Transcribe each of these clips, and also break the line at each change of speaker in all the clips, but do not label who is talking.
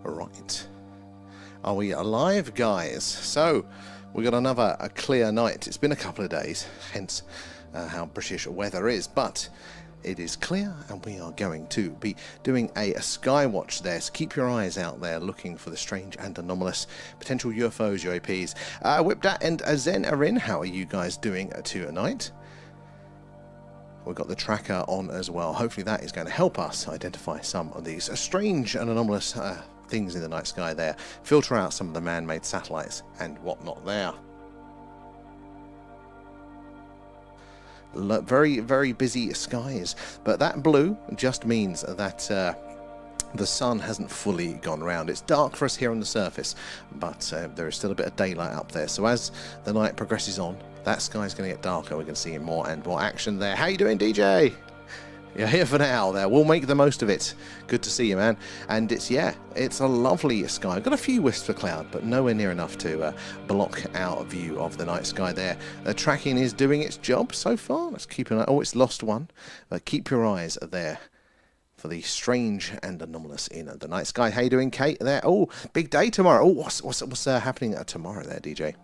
Right. Are we alive, guys? So, we got another clear night. It's been a couple of days, hence how British weather is, but it is clear, and we are going to be doing a Skywatch there. So keep your eyes out there looking for the strange and anomalous potential UFOs, UAPs. Whipdat and Zen are in. How are you guys doing tonight? We've got the tracker on as well. Hopefully that is going to help us identify some of these strange and anomalous things in the night sky there. Filter out some of the man-made satellites and whatnot there. Very, very busy skies, but that blue just means that the sun hasn't fully gone round. It's dark for us here on the surface, but there is still a bit of daylight up there. So as the night progresses on, that sky's going to get darker. We're going to see more and more action there. How you doing, DJ? You're here for now there. We'll make the most of it. Good to see you, man. And it's a lovely sky. I've got a few wisps of cloud, but nowhere near enough to block our view of the night sky there. The tracking is doing its job so far. Let's keep an eye. Oh, it's lost one. Keep your eyes there for the strange and anomalous in the night sky. How you doing, Kate? There. Oh, big day tomorrow. Oh, what's happening tomorrow there, DJ?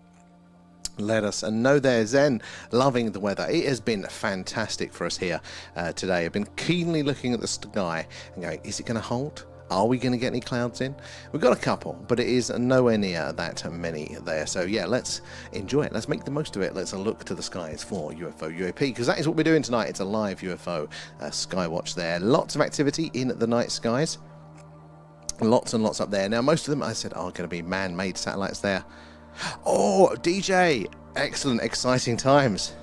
Let us know there. Zen, loving the weather. It has been fantastic for us here today. I've been keenly looking at the sky and going, is it going to hold? Are we going to get any clouds in? We've got a couple, but it is nowhere near that many there. So yeah, let's enjoy it. Let's make the most of it. Let's look to the skies for UFO UAP, because that is what we're doing tonight. It's a live UFO Skywatch there. Lots of activity in the night skies. Lots and lots up there. Now, most of them, I said, are going to be man-made satellites there. Oh, DJ! Excellent, exciting times.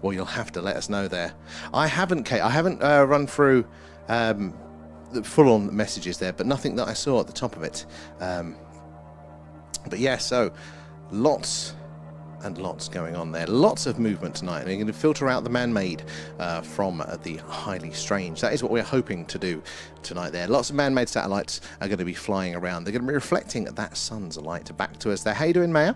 Well, you'll have to let us know there. I haven't, Kate, run through the full-on messages there, but nothing that I saw at the top of it. But yeah, so lots and lots going on there. Lots of movement tonight. And you're going to filter out the man-made from the highly strange. That is what we're hoping to do tonight there. Lots of man-made satellites are going to be flying around. They're going to be reflecting that sun's light back to us there. How you doing, Maya?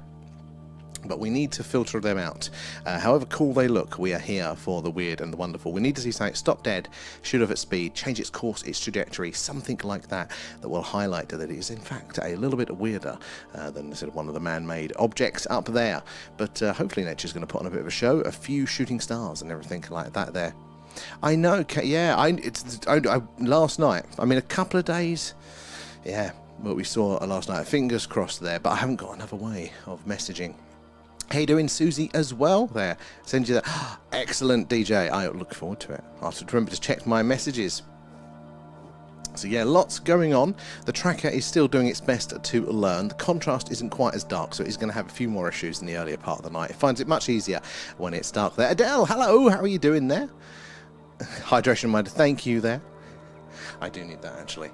But we need to filter them out. However cool they look, we are here for the weird and the wonderful. We need to see something stop dead, shoot off at speed, change its course, its trajectory, something like that will highlight that it is in fact a little bit weirder than sort of one of the man-made objects up there. But hopefully nature's going to put on a bit of a show, a few shooting stars and everything like that there. I know, yeah, last night, I mean a couple of days, yeah, what we saw last night, fingers crossed there, but I haven't got another way of messaging. How you doing, Susie, as well there? Send you that. Excellent, DJ. I look forward to it. I'll have to remember to check my messages. So yeah, lots going on. The tracker is still doing its best to learn. The contrast isn't quite as dark, so it's going to have a few more issues in the earlier part of the night. It finds it much easier when it's dark there. Adele, hello, how are you doing there? Hydration mind, thank you there. I do need that, actually.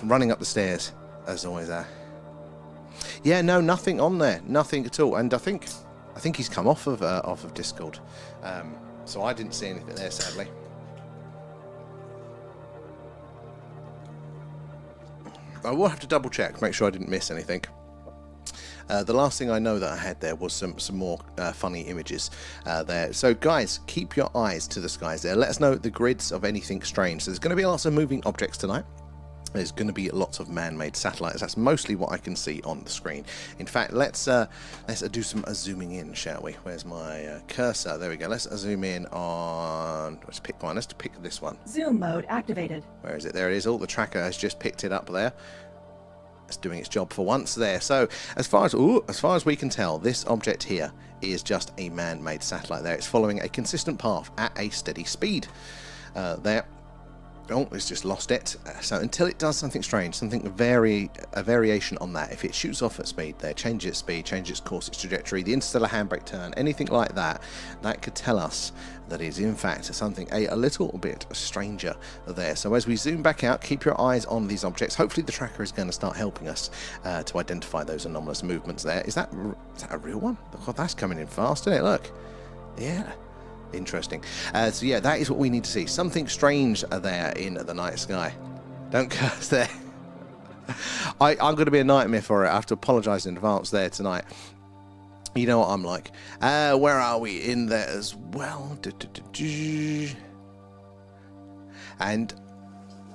Running up the stairs, as always there. Yeah, no, nothing on there, nothing at all. And I think he's come off of Discord, so I didn't see anything there, sadly. I will have to double check, make sure I didn't miss anything. The last thing I know that I had there was some more funny images there. So guys, keep your eyes to the skies there. Let us know the grids of anything strange. So there's going to be lots of moving objects tonight. There's going to be lots of man-made satellites. That's mostly what I can see on the screen. In fact, let's do some zooming in, shall we? Where's my cursor? There we go. Let's zoom in on... Let's pick one. Let's pick this one.
Zoom mode activated.
Where is it? There it is. Oh, the tracker has just picked it up there. It's doing its job for once there. So, as far as we can tell, this object here is just a man-made satellite there. It's following a consistent path at a steady speed. There. Oh, it's just lost it. So until it does something strange, a variation on that, if it shoots off at speed there, change its speed, change its course, its trajectory, the interstellar handbrake turn, anything like that, that could tell us that is in fact something a little bit stranger there. So as we zoom back out, keep your eyes on these objects. Hopefully the tracker is going to start helping us to identify those anomalous movements there. Is that a real one? God, that's coming in fast, isn't it? Look. Yeah. Interesting. So yeah, that is what we need to see. Something strange there in the night sky. Don't curse there. I'm going to be a nightmare for it. I have to apologise in advance there tonight. You know what I'm like. Where are we? In there as well. And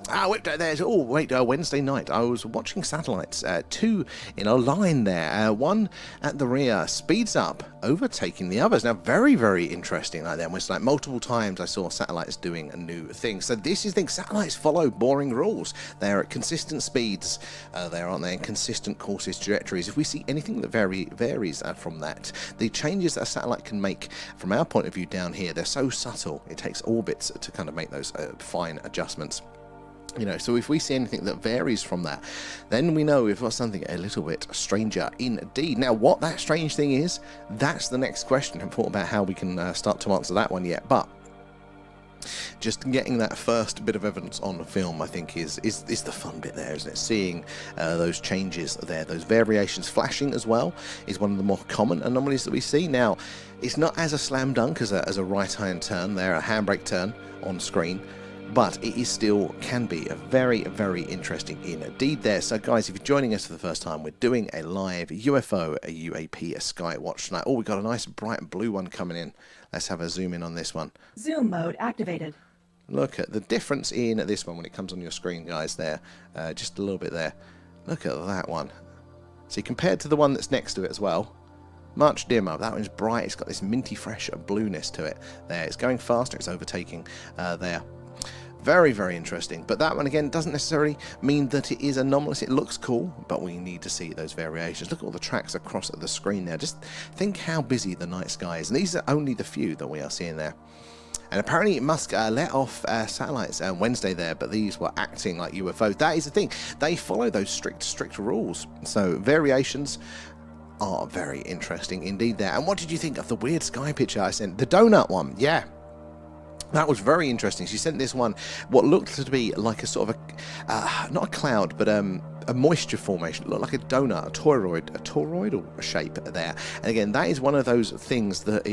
There's Wednesday night. I was watching satellites, two in a line there. One at the rear speeds up, overtaking the others. Now, very, very interesting like that. It's like multiple times I saw satellites doing a new thing. So this is the thing. Satellites follow boring rules. They're at consistent speeds. Aren't they? And consistent courses, trajectories. If we see anything that varies from that, the changes that a satellite can make from our point of view down here, they're so subtle. It takes orbits to kind of make those fine adjustments. So if we see anything that varies from that, then we know we've got something a little bit stranger indeed. Now, what that strange thing is, that's the next question. I haven't thought about how we can start to answer that one yet, but just getting that first bit of evidence on the film, I think, is the fun bit there, isn't it? Seeing those changes there, those variations flashing as well, is one of the more common anomalies that we see. Now, it's not as a slam dunk as a right-hand turn there, a handbrake turn on screen, but it is still can be a very, very interesting indeed there. So guys, if you're joining us for the first time, we're doing a live UFO, a UAP, a Skywatch tonight. Oh, we've got a nice bright blue one coming in. Let's have a zoom in on this one.
Zoom mode activated.
Look at the difference in this one when it comes on your screen, guys, there. Just a little bit there. Look at that one. See, compared to the one that's next to it as well, much dimmer. That one's bright. It's got this minty fresh blueness to it. There, it's going faster. It's overtaking there. Very, very interesting. But that one, again, doesn't necessarily mean that it is anomalous. It looks cool, but we need to see those variations. Look at all the tracks across the screen there. Just think how busy the night sky is. And these are only the few that we are seeing there. And apparently Musk let off satellites on Wednesday there, but these were acting like UFOs. That is the thing. They follow those strict rules. So variations are very interesting indeed there. And what did you think of the weird sky picture I sent? The donut one. Yeah. That was very interesting. She sent this one, what looked to be like a sort of not a cloud, but a moisture formation. It looked like a donut, a toroidal shape there. And again, that is one of those things that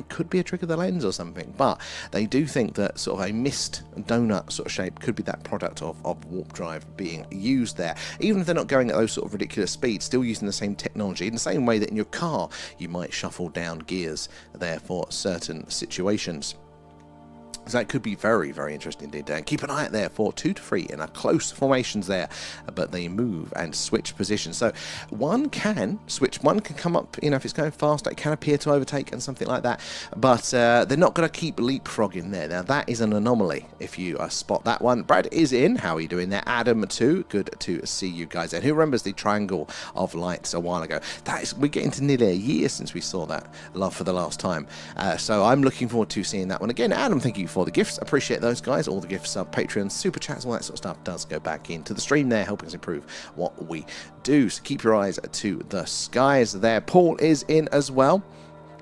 could be a trick of the lens or something. But they do think that sort of a mist donut sort of shape could be that product of warp drive being used there. Even if they're not going at those sort of ridiculous speeds, still using the same technology. In the same way that in your car, you might shuffle down gears there for certain situations. So that could be very, very interesting indeed. And keep an eye out there for 2 to 3 in a close formations there, but they move and switch positions. So one can come up, if it's going fast, it can appear to overtake and something like that, but they're not going to keep leapfrogging there. Now that is an anomaly if you spot that one. Brad is in. How are you doing there? Adam too. Good to see you guys. And who remembers the triangle of lights a while ago? We're getting to nearly a year since we saw that love for the last time. So I'm looking forward to seeing that one again. Adam, thank you for the gifts. Appreciate those, guys. All the gifts, Patreon, super chats, all that sort of stuff does go back into the stream there, helping us improve what we do. So keep your eyes to the skies there. Paul is in as well.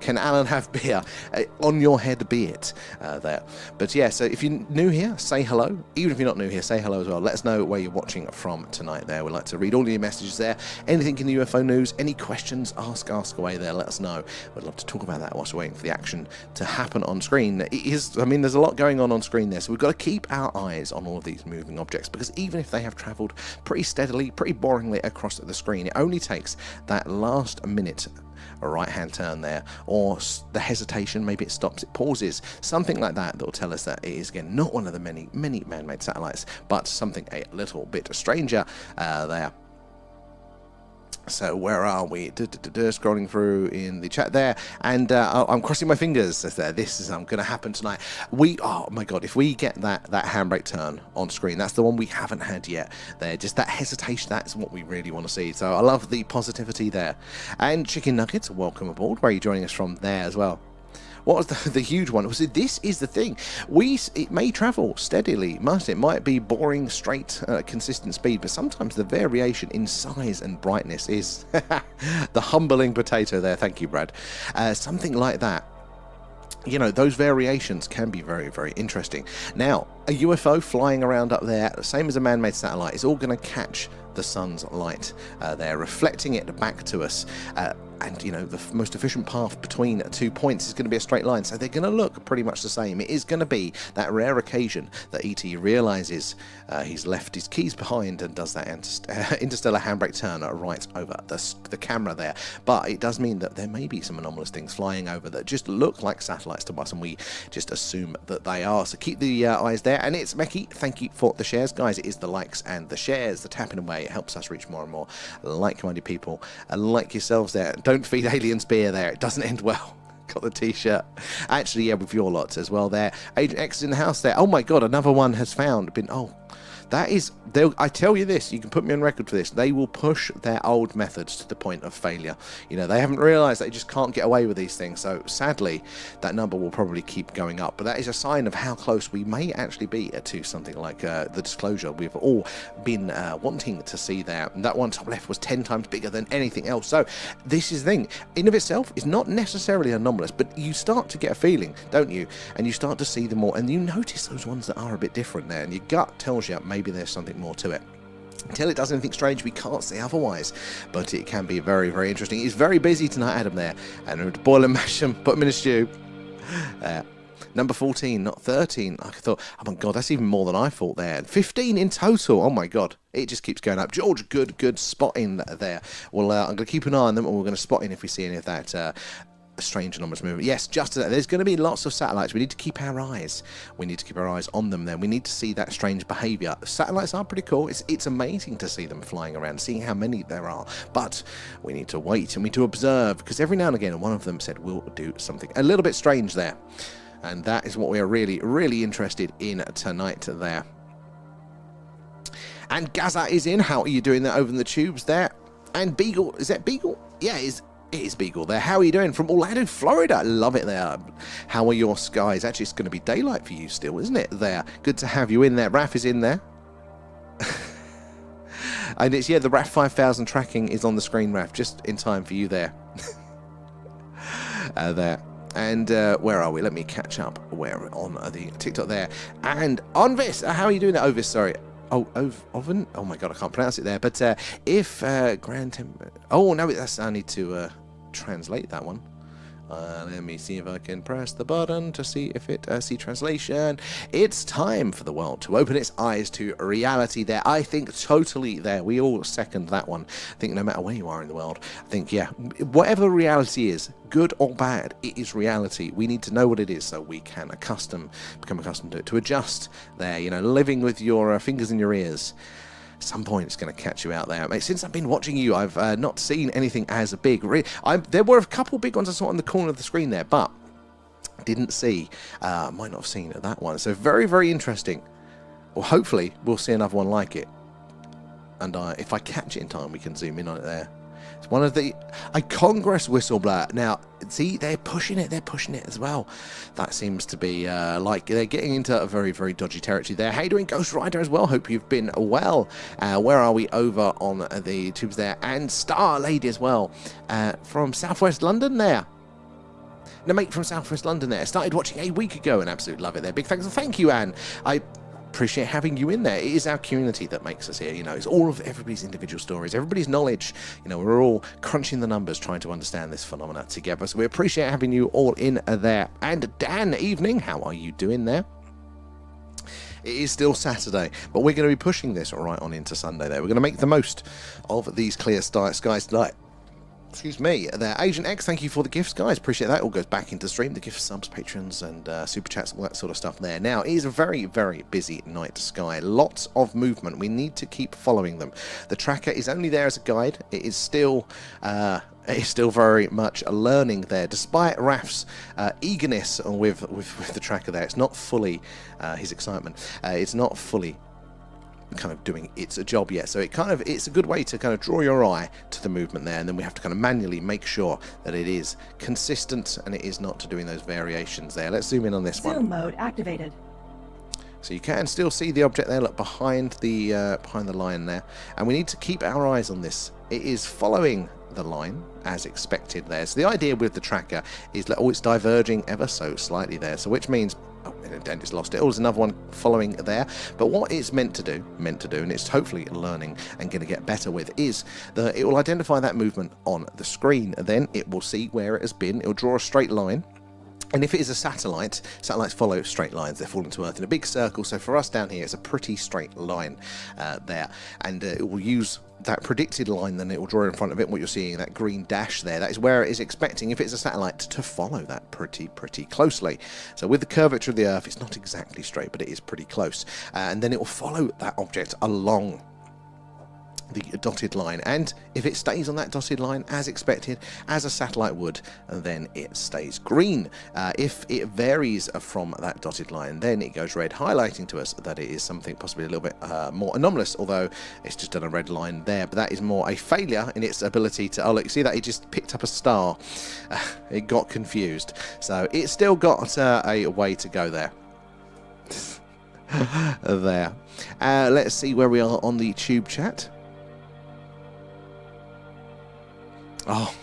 Can Alan have beer? On your head be it there. But yeah, so if you're new here, say hello. Even if you're not new here, say hello as well. Let us know where you're watching from tonight there. We'd like to read all your messages there. Anything in the UFO news, any questions, ask away there. Let us know. We'd love to talk about that whilst we're waiting for the action to happen on screen. There's a lot going on screen there, so we've got to keep our eyes on all of these moving objects, because even if they have travelled pretty steadily, pretty boringly across the screen, it only takes that last minute a right-hand turn there, or the hesitation, maybe it stops, it pauses, something like that will tell us that it is, again, not one of the many man-made satellites, but something a little bit stranger there. So where are we? Scrolling through in the chat there, and I'm crossing my fingers there. This is going to happen tonight. Oh my god, if we get that handbrake turn on screen, that's the one we haven't had yet. There, just that hesitation, that's what we really want to see. So I love the positivity there. And Chicken Nuggets, welcome aboard. Where are you joining us from there as well? What was the huge one? This is the thing. It may travel steadily, it might be boring, straight, consistent speed, but sometimes the variation in size and brightness is the humbling potato there. Thank you, Brad. Something like that. Those variations can be very, very interesting. Now, a UFO flying around up there, same as a man-made satellite, is all going to catch the sun's light. They're reflecting it back to us. And the most efficient path between 2 points is going to be a straight line, so they're going to look pretty much the same. It is going to be that rare occasion that ET realizes he's left his keys behind and does that interstellar handbrake turn right over the camera there. But it does mean that there may be some anomalous things flying over that just look like satellites to us, and we just assume that they are. So keep the eyes there. there, and it's Mecky. Thank you for the shares, guys. It is the likes and the shares, the tapping away. It helps us reach more and more like-minded people like yourselves there. Don't feed aliens beer there. It doesn't end well. Got the t-shirt. Actually, yeah, with your lots as well there. Agent X is in the house there. Oh my god, another one has been. Oh, that is, I tell you this, you can put me on record for this, they will push their old methods to the point of failure. You know, they haven't realised they just can't get away with these things, so sadly that number will probably keep going up, but that is a sign of how close we may actually be to something like the disclosure we've all been wanting to see there. And that one top left was 10 times bigger than anything else, so this is the thing, in of itself, is not necessarily anomalous, but you start to get a feeling, don't you, and you start to see them more, and you notice those ones that are a bit different there, and your gut tells you maybe there's something more to it. Until it does anything strange, we can't say otherwise, but it can be very, very interesting. He's very busy tonight, Adam, there, and boil and mash them, put them in a stew. Number 14, not 13. I thought, oh my god, that's even more than I thought there. 15 in total. Oh my god, it just keeps going up. George, good spotting there. Well, I'm going to keep an eye on them, and we're going to spot in if we see any of that strange anomalous movement. Yes, just there's going to be lots of satellites. We need to keep our eyes. We need to keep our eyes on them then. We need to see that strange behaviour. Satellites are pretty cool. It's amazing to see them flying around, seeing how many there are. But we need to wait and we need to observe, because every now and again one of them said we'll do something a little bit strange there. And that is what we are really, really interested in tonight there. And Gaza is in. How are you doing there over in the tubes there? And Beagle, is that Beagle? Yeah, it is Beagle there. How are you doing from Orlando, Florida? Love it there. How are your skies? Actually, it's going to be daylight for you still, isn't it, there? Good to have you in there. Raf is in there. And it's, yeah, the RAF 5000 tracking is on the screen, Raf, just in time for you there. There. And where are we? Let me catch up. Where on the TikTok there. And Onvis, how are you doing there? Ovis, sorry. Oh, Oven? Oh my god, I can't pronounce it there. But if Grand Temp... Oh, no, that's, I need to translate that one. Let me see if I can press the button to see if it see translation. It's time for the world to open its eyes to reality there. I think totally there. We all second that one. I think no matter where you are in the world, I think, yeah, whatever reality is, good or bad, it is reality. We need to know what it is so we can become accustomed to it, to adjust there, you know, living with your fingers in your ears. At some point it's going to catch you out there. Mate, since I've been watching you, I've not seen anything as big. There were a couple big ones I saw on the corner of the screen there, but didn't see. Might not have seen that one. So very, very interesting. Well, hopefully we'll see another one like it. And if I catch it in time, we can zoom in on it there. It's one of the... A Congress whistleblower. Now, see, they're pushing it as well. That seems to be like they're getting into a very, very dodgy territory there. How you doing, Ghost Rider, as well? Hope you've been well. Where are we over on the tubes there? And Star Lady as well. From Southwest London there. No, mate from Southwest London there. Started watching a week ago and absolutely love it there. Big thanks and thank you, Anne. I appreciate having you in there. It is our community that makes us here, you know. It's all of everybody's individual stories, everybody's knowledge, you know. We're all crunching the numbers trying to understand this phenomena together, so we appreciate having you all in there. And Dan, evening, how are you doing there? It is still Saturday, but we're going to be pushing this right on into Sunday there. We're going to make the most of these clear skies tonight. Excuse me, there. Agent X, thank you for the gifts, guys. Appreciate that. All goes back into stream. The gifts, subs, patrons, and super chats, all that sort of stuff there. Now, it is a very, very busy night sky. Lots of movement. We need to keep following them. The tracker is only there as a guide. It is still very much a learning there, despite Raf's eagerness with the tracker there. It's not fully his excitement. It's not fully kind of doing its job yet, so it's a good way to kind of draw your eye to the movement there, and then we have to kind of manually make sure that it is consistent and it is not doing those variations there. Let's zoom in on this one.
Zoom mode activated.
So you can still see the object there, look behind the line there, and we need to keep our eyes on this. It is following the line as expected there. So the idea with the tracker is that it's diverging ever so slightly there, so which means and it's lost it. Oh, there's another one following there. But what it's meant to do, and it's hopefully learning and going to get better with, is that it will identify that movement on the screen. And then it will see where it has been. It will draw a straight line. And if it is a satellite, satellites follow straight lines. They fall into Earth in a big circle. So for us down here, it's a pretty straight line there. And it will use that predicted line, then it will draw in front of it. What you're seeing, that green dash there, that is where it is expecting, if it's a satellite, to follow that pretty closely. So with the curvature of the Earth, it's not exactly straight, but it is pretty close. And then it will follow that object along the dotted line, and if it stays on that dotted line as expected, as a satellite would, then it stays green. If it varies from that dotted line, then it goes red, highlighting to us that it is something possibly a little bit more anomalous, although it's just done a red line there. But that is more a failure in its ability to, oh look, see that it just picked up a star. It got confused, so it's still got a way to go there. There. Let's see where we are on the tube chat. Oh,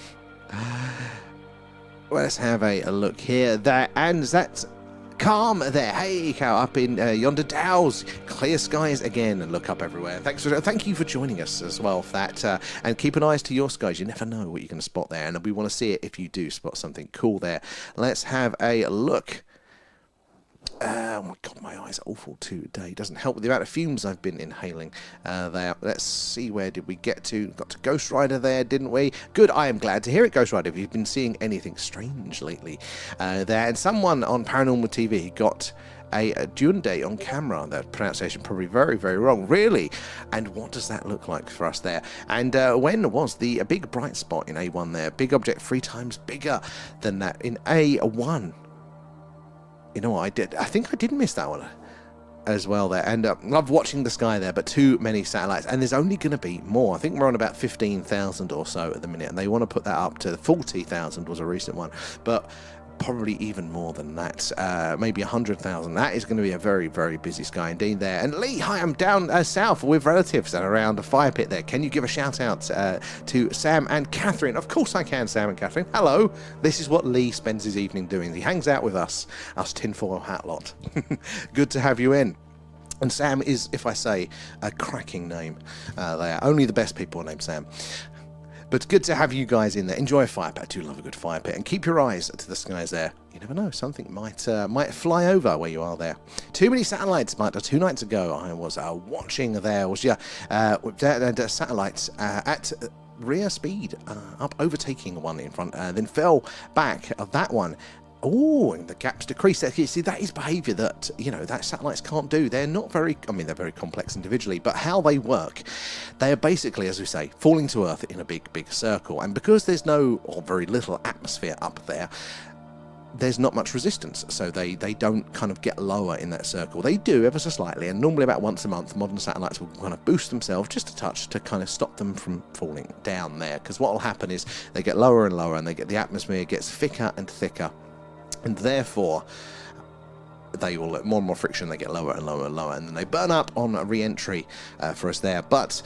well, let's have a look here. There, and that's calm there. Hey, cow, up in yonder downs, clear skies again, and look up everywhere. Thank you for joining us as well for that. And keep an eye to your skies. You never know what you're going to spot there, and we want to see it if you do spot something cool there. Let's have a look. Oh my god, my eyes are awful today. Doesn't help with the amount of fumes I've been inhaling there. Let's see, where did we get to? Got to Ghost Rider there, didn't we? Good, I am glad to hear it, Ghost Rider. If you've been seeing anything strange lately there. And someone on Paranormal TV got a Dunday on camera. That pronunciation probably very wrong, really. And what does that look like for us there? And when was the big bright spot in A1 there? Big object 3 times bigger than that in A1. You know what, I think I did miss that one as well there. And love watching the sky there, but too many satellites. And there's only going to be more. I think we're on about 15,000 or so at the minute. And they want to put that up to 40,000 was a recent one. But probably even more than that, maybe 100,000. That is going to be a very busy sky indeed there. And Lee, hi, I'm down south with relatives and around a fire pit there. Can you give a shout out to Sam and Catherine? Of course I can, Sam and Catherine. Hello. This is what Lee spends his evening doing. He hangs out with us tinfoil hat lot. Good to have you in. And Sam is, if I say, a cracking name. They are only the best people named Sam. But good to have you guys in there. Enjoy a fire pit. I do love a good fire pit. And keep your eyes to the skies there. You never know. Something might fly over where you are there. Too many satellites, but 2 nights ago I was watching there. Was satellites at rear speed, up overtaking one in front, then fell back of that one. Oh, and the gaps decrease. You see, that is behaviour that, you know, that satellites can't do. They're not very, I mean, they're very complex individually, but how they work, they are basically, as we say, falling to Earth in a big circle. And because there's no, or very little atmosphere up there, there's not much resistance, so they don't kind of get lower in that circle. They do ever so slightly, and normally about once a month, modern satellites will kind of boost themselves just a touch to kind of stop them from falling down there. Because what will happen is they get lower and lower, and they get the atmosphere gets thicker and thicker. And therefore, they will more and more friction, they get lower and lower and lower, and then they burn up on a re-entry for us there. But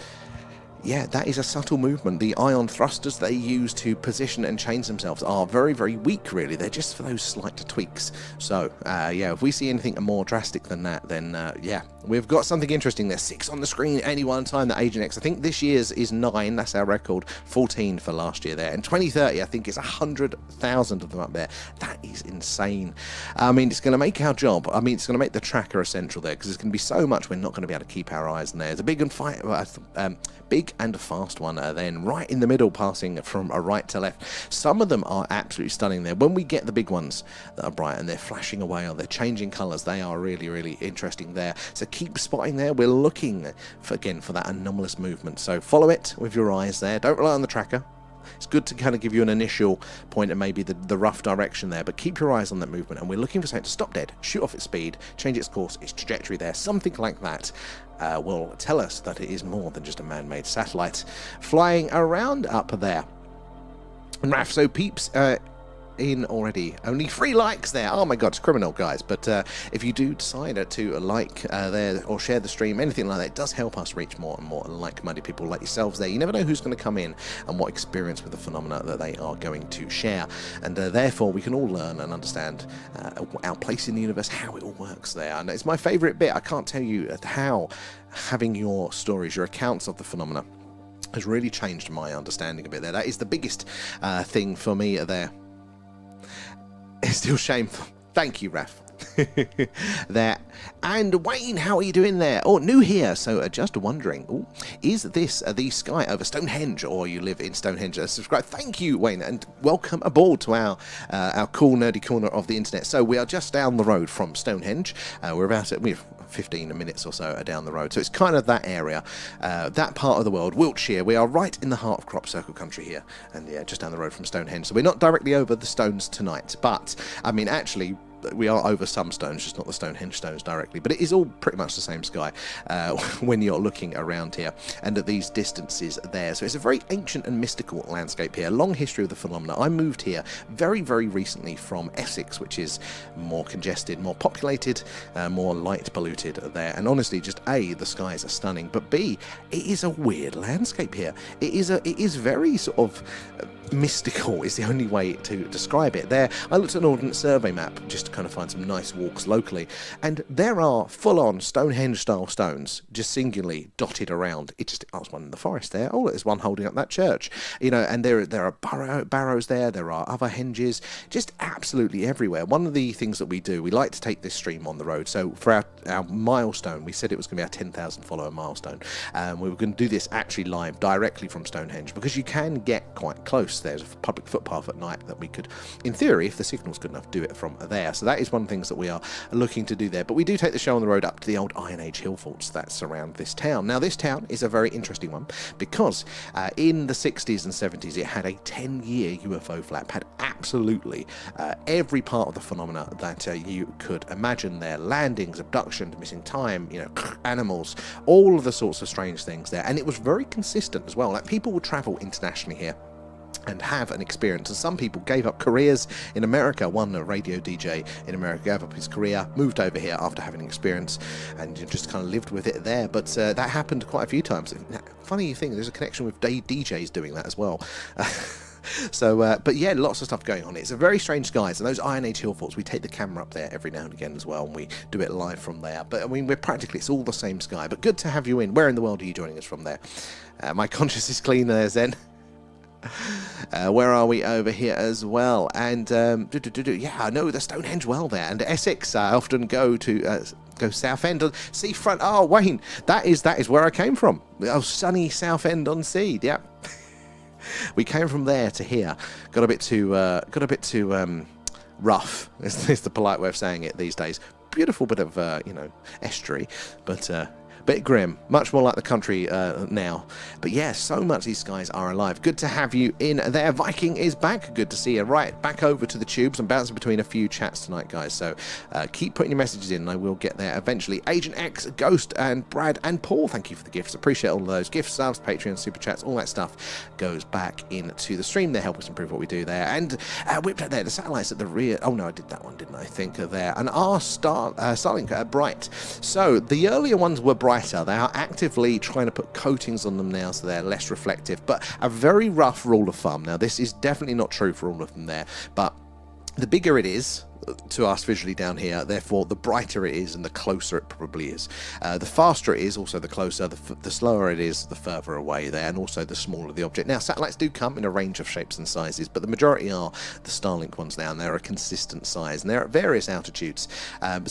yeah, that is a subtle movement. The ion thrusters they use to position and change themselves are very weak, really. They're just for those slight tweaks. So, yeah, if we see anything more drastic than that, then, yeah, we've got something interesting there. 6 on the screen at any one time, that Agent X. I think this year's is 9. That's our record. 14 for last year there. And 2030, I think it's 100,000 of them up there. That is insane. I mean, it's going to make our job. I mean, it's going to make the tracker essential there, because there's going to be so much we're not going to be able to keep our eyes on there. It's a big and fast one, then right in the middle, passing from right to left. Some of them are absolutely stunning there. When we get the big ones that are bright and they're flashing away or they're changing colours, they are really interesting there. So keep spotting there. We're looking for, again, for that anomalous movement. So follow it with your eyes there. Don't rely on the tracker. It's good to kind of give you an initial point and maybe the rough direction there, but keep your eyes on that movement. And we're looking for something to stop dead, shoot off its speed, change its course, its trajectory there. Something like that will tell us that it is more than just a man-made satellite flying around up there. And Raf, so peeps in already. Only 3 likes there. Oh my god, it's criminal, guys. But if you do decide to like there or share the stream, anything like that, it does help us reach more and more like-minded people like yourselves there. You never know who's going to come in and what experience with the phenomena that they are going to share. And therefore, we can all learn and understand our place in the universe, how it all works there. And it's my favourite bit. I can't tell you how having your stories, your accounts of the phenomena has really changed my understanding of it there. That is the biggest thing for me there. It's still shameful. Thank you, Raf. There. And Wayne, how are you doing there? Oh, new here, so just wondering, is this the sky over Stonehenge, or you live in Stonehenge? Subscribe. Thank you, Wayne, and welcome aboard to our cool nerdy corner of the internet. So we are just down the road from Stonehenge. We're 15 minutes or so down the road, so it's kind of that area, that part of the world, Wiltshire. We are right in the heart of crop circle country here, and yeah, just down the road from Stonehenge. So we're not directly over the stones tonight, but I mean, actually, we are over some stones, just not the Stonehenge stones directly, but it is all pretty much the same sky when you're looking around here and at these distances there. So it's a very ancient and mystical landscape here, long history of the phenomena. I moved here very, very recently from Essex, which is more congested, more populated, more light polluted there, and honestly, just A, the skies are stunning, but B, it is a weird landscape here. It is very sort of mystical is the only way to describe it. There, I looked at an Ordnance Survey map just to kind of find some nice walks locally, and there are full-on Stonehenge-style stones just singularly dotted around. I was one in the forest there. Oh, there's one holding up that church. You know, and there are barrows there. There are other henges, just absolutely everywhere. One of the things that we do, we like to take this stream on the road. So for our milestone, we said it was going to be our 10,000 follower milestone. We were going to do this actually live directly from Stonehenge, because you can get quite close. There's a public footpath at night that we could, in theory, if the signal's good enough, do it from there. So that is one of the things that we are looking to do there. But we do take the show on the road up to the old Iron Age hill forts that surround this town. Now, this town is a very interesting one because in the 60s and 70s, it had a 10-year UFO flap, had absolutely every part of the phenomena that you could imagine there. Landings, abductions, missing time, you know, animals, all of the sorts of strange things there. And it was very consistent as well. Like, people would travel internationally here and have an experience, and some people gave up careers in America. One, a radio DJ in America, gave up his career, moved over here after having an experience, and just kind of lived with it there. But that happened quite a few times. Funny thing, there's a connection with DJs doing that as well. So, but yeah, lots of stuff going on. It's a very strange skies, and those Iron Age hill forts, we take the camera up there every now and again as well, and we do it live from there. But I mean, it's all the same sky. But good to have you in. Where in the world are you joining us from there? My conscience is clean there, Zen. Where are we over here as well? And yeah, I know the Stonehenge well there, and Essex. I often go Southend on seafront. Oh, Wayne, that is where I came from. Oh, sunny Southend on Sea. Yeah, we came from there to here. Got a bit too rough. Is the polite way of saying it these days. Beautiful bit of estuary, but bit grim, much more like the country now. But yeah, so much these skies are alive. Good to have you in there. Viking is back. Good to see you. Right, back over to the tubes. I'm bouncing between a few chats tonight, guys, so keep putting your messages in and I will get there eventually. Agent X, Ghost, and Brad, and Paul, thank you for the gifts. Appreciate all of those gifts, subs, Patreon, super chats, all that stuff goes back into the stream. They help us improve what we do there. And whipped out there, the satellites at the rear. Oh no, I did that one, didn't I? Think there. And our Starlink bright. So the earlier ones were brighter. They are actively trying to put coatings on them now so they're less reflective, but a very rough rule of thumb. Now, this is definitely not true for all of them there, but the bigger it is to us visually down here, therefore the brighter it is and the closer it probably is. The faster it is, also the closer. The slower it is, the further away there, and also the smaller the object. Now, satellites do come in a range of shapes and sizes, but the majority are the Starlink ones now, and they're a consistent size, and they're at various altitudes,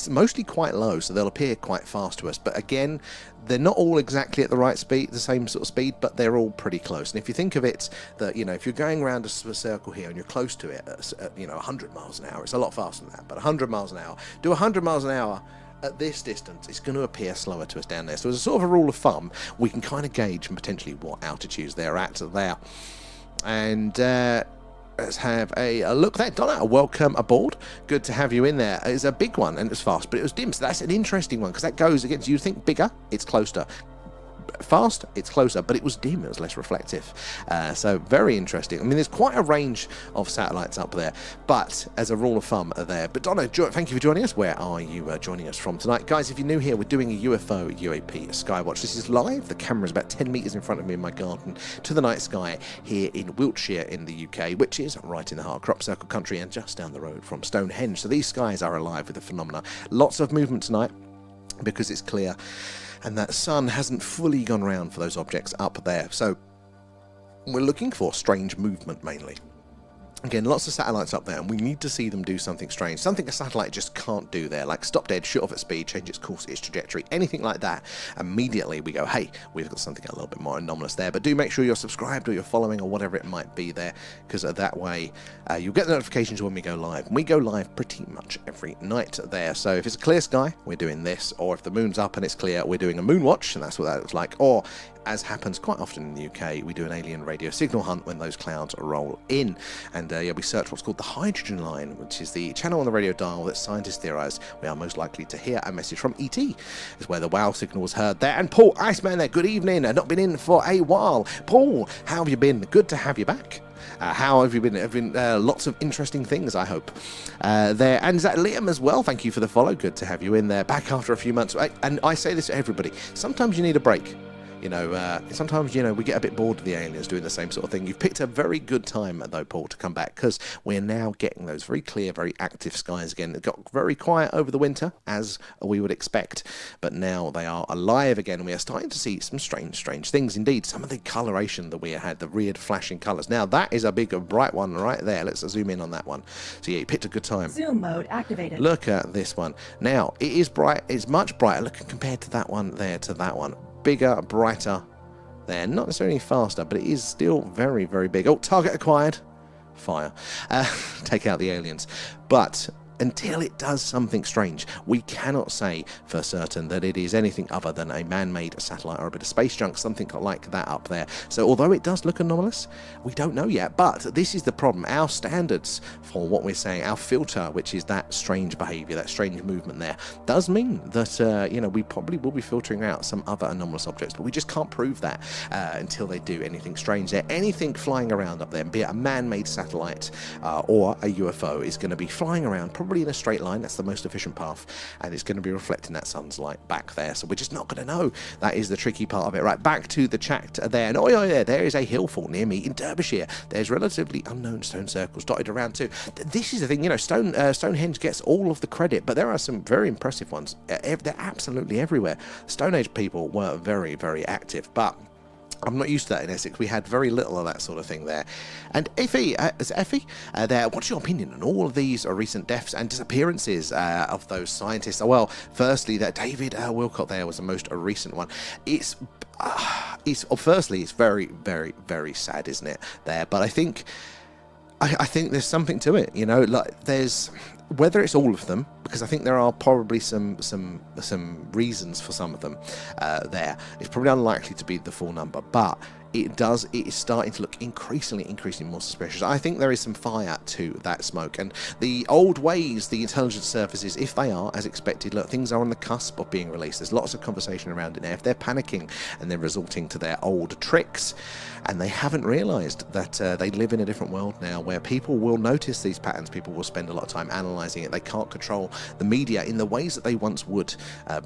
mostly quite low, so they'll appear quite fast to us. But again, they're not all exactly at the right speed, the same sort of speed, but they're all pretty close. And if you think of it, that, you know, if you're going around a circle here and you're close to it at 100 miles an hour, it's a lot faster than that, but 100 miles an hour, do 100 miles an hour at this distance, it's going to appear slower to us down there. So as a sort of a rule of thumb, we can kind of gauge potentially what altitudes they're at there. And let's have a look there. Donna, welcome aboard. Good to have you in there. It's a big one, and it was fast, but it was dim. So that's an interesting one, because that goes against, you think bigger, it's closer. Fast, it's closer, but it was dim, it was less reflective. So very interesting. I mean, there's quite a range of satellites up there, but as a rule of thumb there. But Donna, thank you for joining us. Where are you joining us from tonight? Guys, if you're new here, we're doing a UFO UAP Skywatch. This is live. The camera's about 10 meters in front of me in my garden to the night sky here in Wiltshire in the UK, which is right in the heart of crop circle country and just down the road from Stonehenge. So these skies are alive with the phenomena. Lots of movement tonight because it's clear, and that sun hasn't fully gone round for those objects up there. So we're looking for strange movement mainly. Again, lots of satellites up there, and we need to see them do something strange. Something a satellite just can't do there, like stop dead, shoot off at speed, change its course, its trajectory, anything like that. Immediately we go, hey, we've got something a little bit more anomalous there. But do make sure you're subscribed or you're following or whatever it might be there, because that way you'll get the notifications when we go live. And we go live pretty much every night there. So if it's a clear sky, we're doing this, or if the moon's up and it's clear, we're doing a moon watch, and that's what that looks like. Or, as happens quite often in the UK, we do an alien radio signal hunt when those clouds roll in. And we search what's called the hydrogen line, which is the channel on the radio dial that scientists theorise we are most likely to hear a message from ET. Is where the wow signal was heard there. And Paul Iceman there, good evening. Not been in for a while. Paul, how have you been? Good to have you back. How have you been? Have been lots of interesting things, I hope. There. And is that Liam as well? Thank you for the follow. Good to have you in there. Back after a few months. And I say this to everybody. Sometimes you need a break. You know, sometimes, you know, we get a bit bored of the aliens doing the same sort of thing. You've picked a very good time, though, Paul, to come back, because we're now getting those very clear, very active skies again. It got very quiet over the winter, as we would expect, but now they are alive again. We are starting to see some strange things indeed. Some of the coloration that we had, the weird flashing colours. Now, that is a big, bright one right there. Let's zoom in on that one. So, yeah, you picked a good time.
Zoom mode activated.
Look at this one. Now, it is bright. It's much brighter. Look, compared to that one there, to that one. Bigger, brighter there. Not necessarily faster, but it is still very, very big. Oh, target acquired. Fire. Take out the aliens. But until it does something strange, we cannot say for certain that it is anything other than a man-made satellite or a bit of space junk, something like that up there. So although it does look anomalous, we don't know yet. But this is the problem. Our standards for what we're saying, our filter, which is that strange behavior, that strange movement there, does mean that, you know, we probably will be filtering out some other anomalous objects, but we just can't prove that until they do anything strange there. Anything flying around up there, be it a man-made satellite or a UFO, is going to be flying around probably in a straight line. That's the most efficient path, and it's going to be reflecting that sun's light back there, so we're just not going to know. That is the tricky part of it. Right, back to the chat there. And oh yeah, there is a hill fall near me in Derbyshire. There's relatively unknown stone circles dotted around too. This is the thing, you know, Stonehenge gets all of the credit, but there are some very impressive ones. They're absolutely everywhere. Stone Age people were very, very active, but I'm not used to that in Essex. We had very little of that sort of thing there. And Effie, there, what's your opinion on all of these recent deaths and disappearances of those scientists? Well, firstly, that David Wilcott there was the most recent one. Firstly, it's very, very, very sad, isn't it? There, but I think there's something to it. You know, like there's. Whether it's all of them, because I think there are probably some reasons for some of them there. It's probably unlikely to be the full number, but it is starting to look increasingly more suspicious. I think there is some fire to that smoke, and the old ways, the intelligence services, if they are as expected, look, things are on the cusp of being released. There's lots of conversation around it now. If they're panicking and they're resorting to their old tricks, and they haven't realised that they live in a different world now where people will notice these patterns, people will spend a lot of time analysing it. They can't control the media in the ways that they once would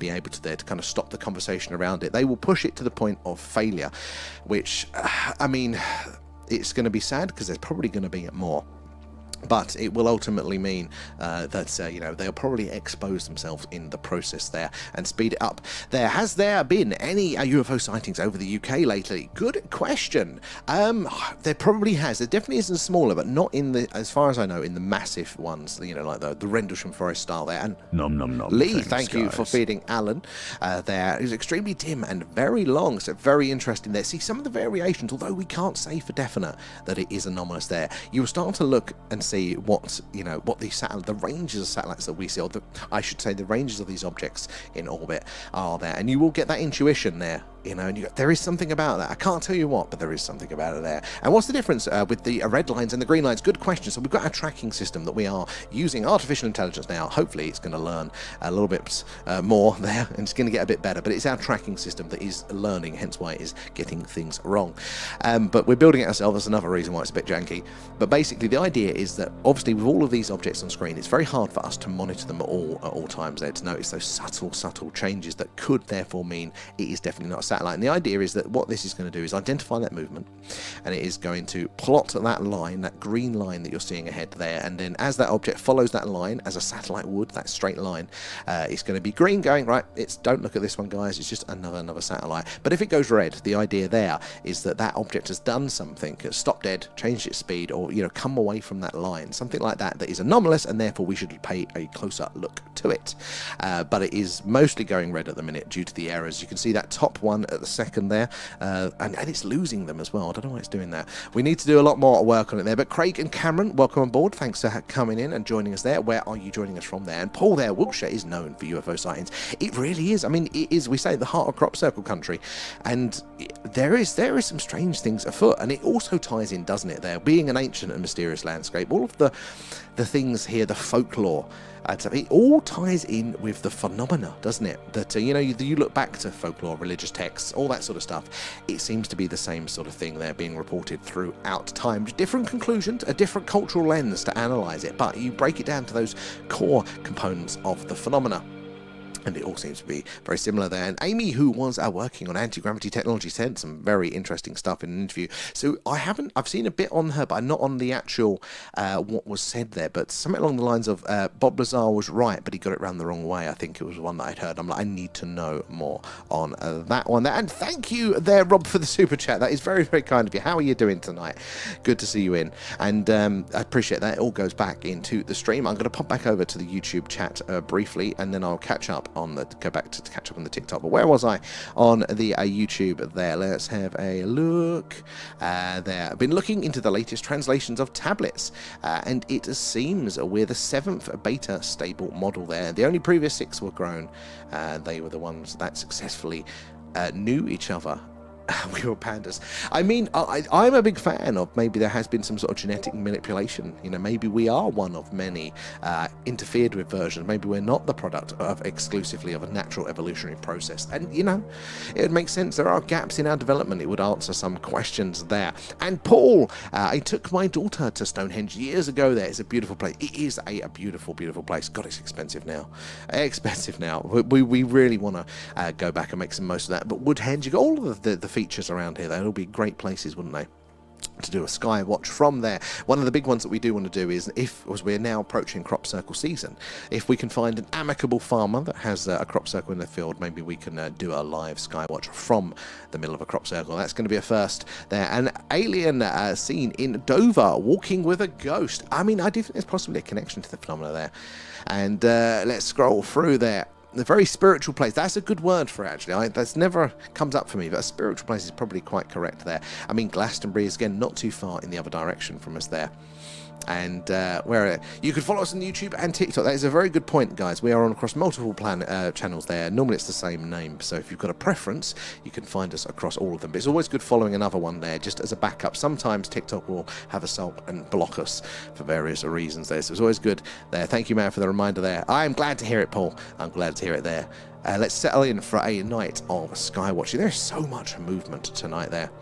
be able to there to kind of stop the conversation around it. They will push it to the point of failure, which, I mean, it's going to be sad because there's probably going to be more. But it will ultimately mean that, you know, they'll probably expose themselves in the process there and speed it up. Has there been any UFO sightings over the UK lately? Good question. There probably has. There definitely is in smaller, but not in the, as far as I know, in the massive ones, you know, like the Rendlesham Forest style there. And
nom nom nom.
Lee, thank you for feeding Alan there. It was extremely dim and very long, so very interesting there. See some of the variations, although we can't say for definite that it is anomalous there. You will start to look and see what, you know, what the ranges of satellites that we see, or I should say the ranges of these objects in orbit are there, and you will get that intuition there, you know, and there is something about that. I can't tell you what, but there is something about it there. And what's the difference with the red lines and the green lines? Good question. So we've got our tracking system that we are using artificial intelligence now. Hopefully it's going to learn a little bit more there, and it's going to get a bit better, but it's our tracking system that is learning, hence why it is getting things wrong. But we're building it ourselves. That's another reason why it's a bit janky. But basically the idea is that that obviously with all of these objects on screen, it's very hard for us to monitor them all at all times there, to notice those subtle changes that could therefore mean it is definitely not a satellite. And the idea is that what this is going to do is identify that movement, and it is going to plot that line, that green line that you're seeing ahead there, and then as that object follows that line, as a satellite would, that straight line, it's going to be green going, right, don't look at this one, guys, it's just another satellite. But if it goes red, the idea there is that that object has done something, stopped dead, changed its speed, or come away from that line, something like that is anomalous, and therefore we should pay a closer look to it. But it is mostly going red at the minute due to the errors. You can see that top one at the second there, and it's losing them as well. I don't know why it's doing that. We need to do a lot more work on it there. But Craig and Cameron, welcome on board. Thanks for coming in and joining us there. Where are you joining us from there? And Paul there, Wiltshire is known for UFO sightings. It really is. I mean, it is, we say, the heart of crop circle country, and there is some strange things afoot, and it also ties in, doesn't it, there, being an ancient and mysterious landscape, all of the things here, the folklore, it all ties in with the phenomena, doesn't it? That you look back to folklore, religious texts, all that sort of stuff. It seems to be the same sort of thing there being reported throughout time. Different conclusions, a different cultural lens to analyse it, but you break it down to those core components of the phenomena. And it all seems to be very similar there. And Amy, who was working on anti-gravity technology, said some very interesting stuff in an interview. So I've seen a bit on her, but not on the actual what was said there. But something along the lines of Bob Lazar was right, but he got it round the wrong way. I think it was one that I'd heard. I'm like, I need to know more on that one there. And thank you there, Rob, for the super chat. That is very, very kind of you. How are you doing tonight? Good to see you in. And I appreciate that. It all goes back into the stream. I'm going to pop back over to the YouTube chat briefly, and then I'll catch up on the catch up on the TikTok. But where was I on the YouTube there? Let's have a look there. I've been looking into the latest translations of tablets, and it seems we're the 7th beta stable model there. The only previous 6 were grown. They were the ones that successfully knew each other. We were pandas. I mean, I'm a big fan of maybe there has been some sort of genetic manipulation. Maybe we are one of many interfered with versions. Maybe we're not the product exclusively of a natural evolutionary process. And, it would make sense. There are gaps in our development. It would answer some questions there. And Paul, I took my daughter to Stonehenge years ago there. It's a beautiful place. It is a beautiful, beautiful place. God, it's expensive now. We really want to go back and make some most of that. But Woodhenge, you got all of the features around here. They'll be great places, wouldn't they, to do a Skywatch from there. One of the big ones that we do want to do is, as we're now approaching crop circle season, if we can find an amicable farmer that has a crop circle in their field, maybe we can do a live Skywatch from the middle of a crop circle. That's going to be a first there. An alien seen in Dover walking with a ghost. I mean, I do think there's possibly a connection to the phenomena there. And let's scroll through there. The very spiritual place. That's a good word for it, actually. That's never comes up for me, but a spiritual place is probably quite correct there. I mean, Glastonbury is, again, not too far in the other direction from us there. And where you could follow us on YouTube and TikTok. That is a very good point, guys. We are on across multiple channels there. Normally it's the same name, so if you've got a preference, you can find us across all of them. But it's always good following another one there, just as a backup. Sometimes TikTok will have us up and block us for various reasons there, so it's always good there. Thank you, man, for the reminder there. I'm glad to hear it, Paul. I'm glad to hear it there. Let's settle in for a night of skywatching. There's so much movement tonight there.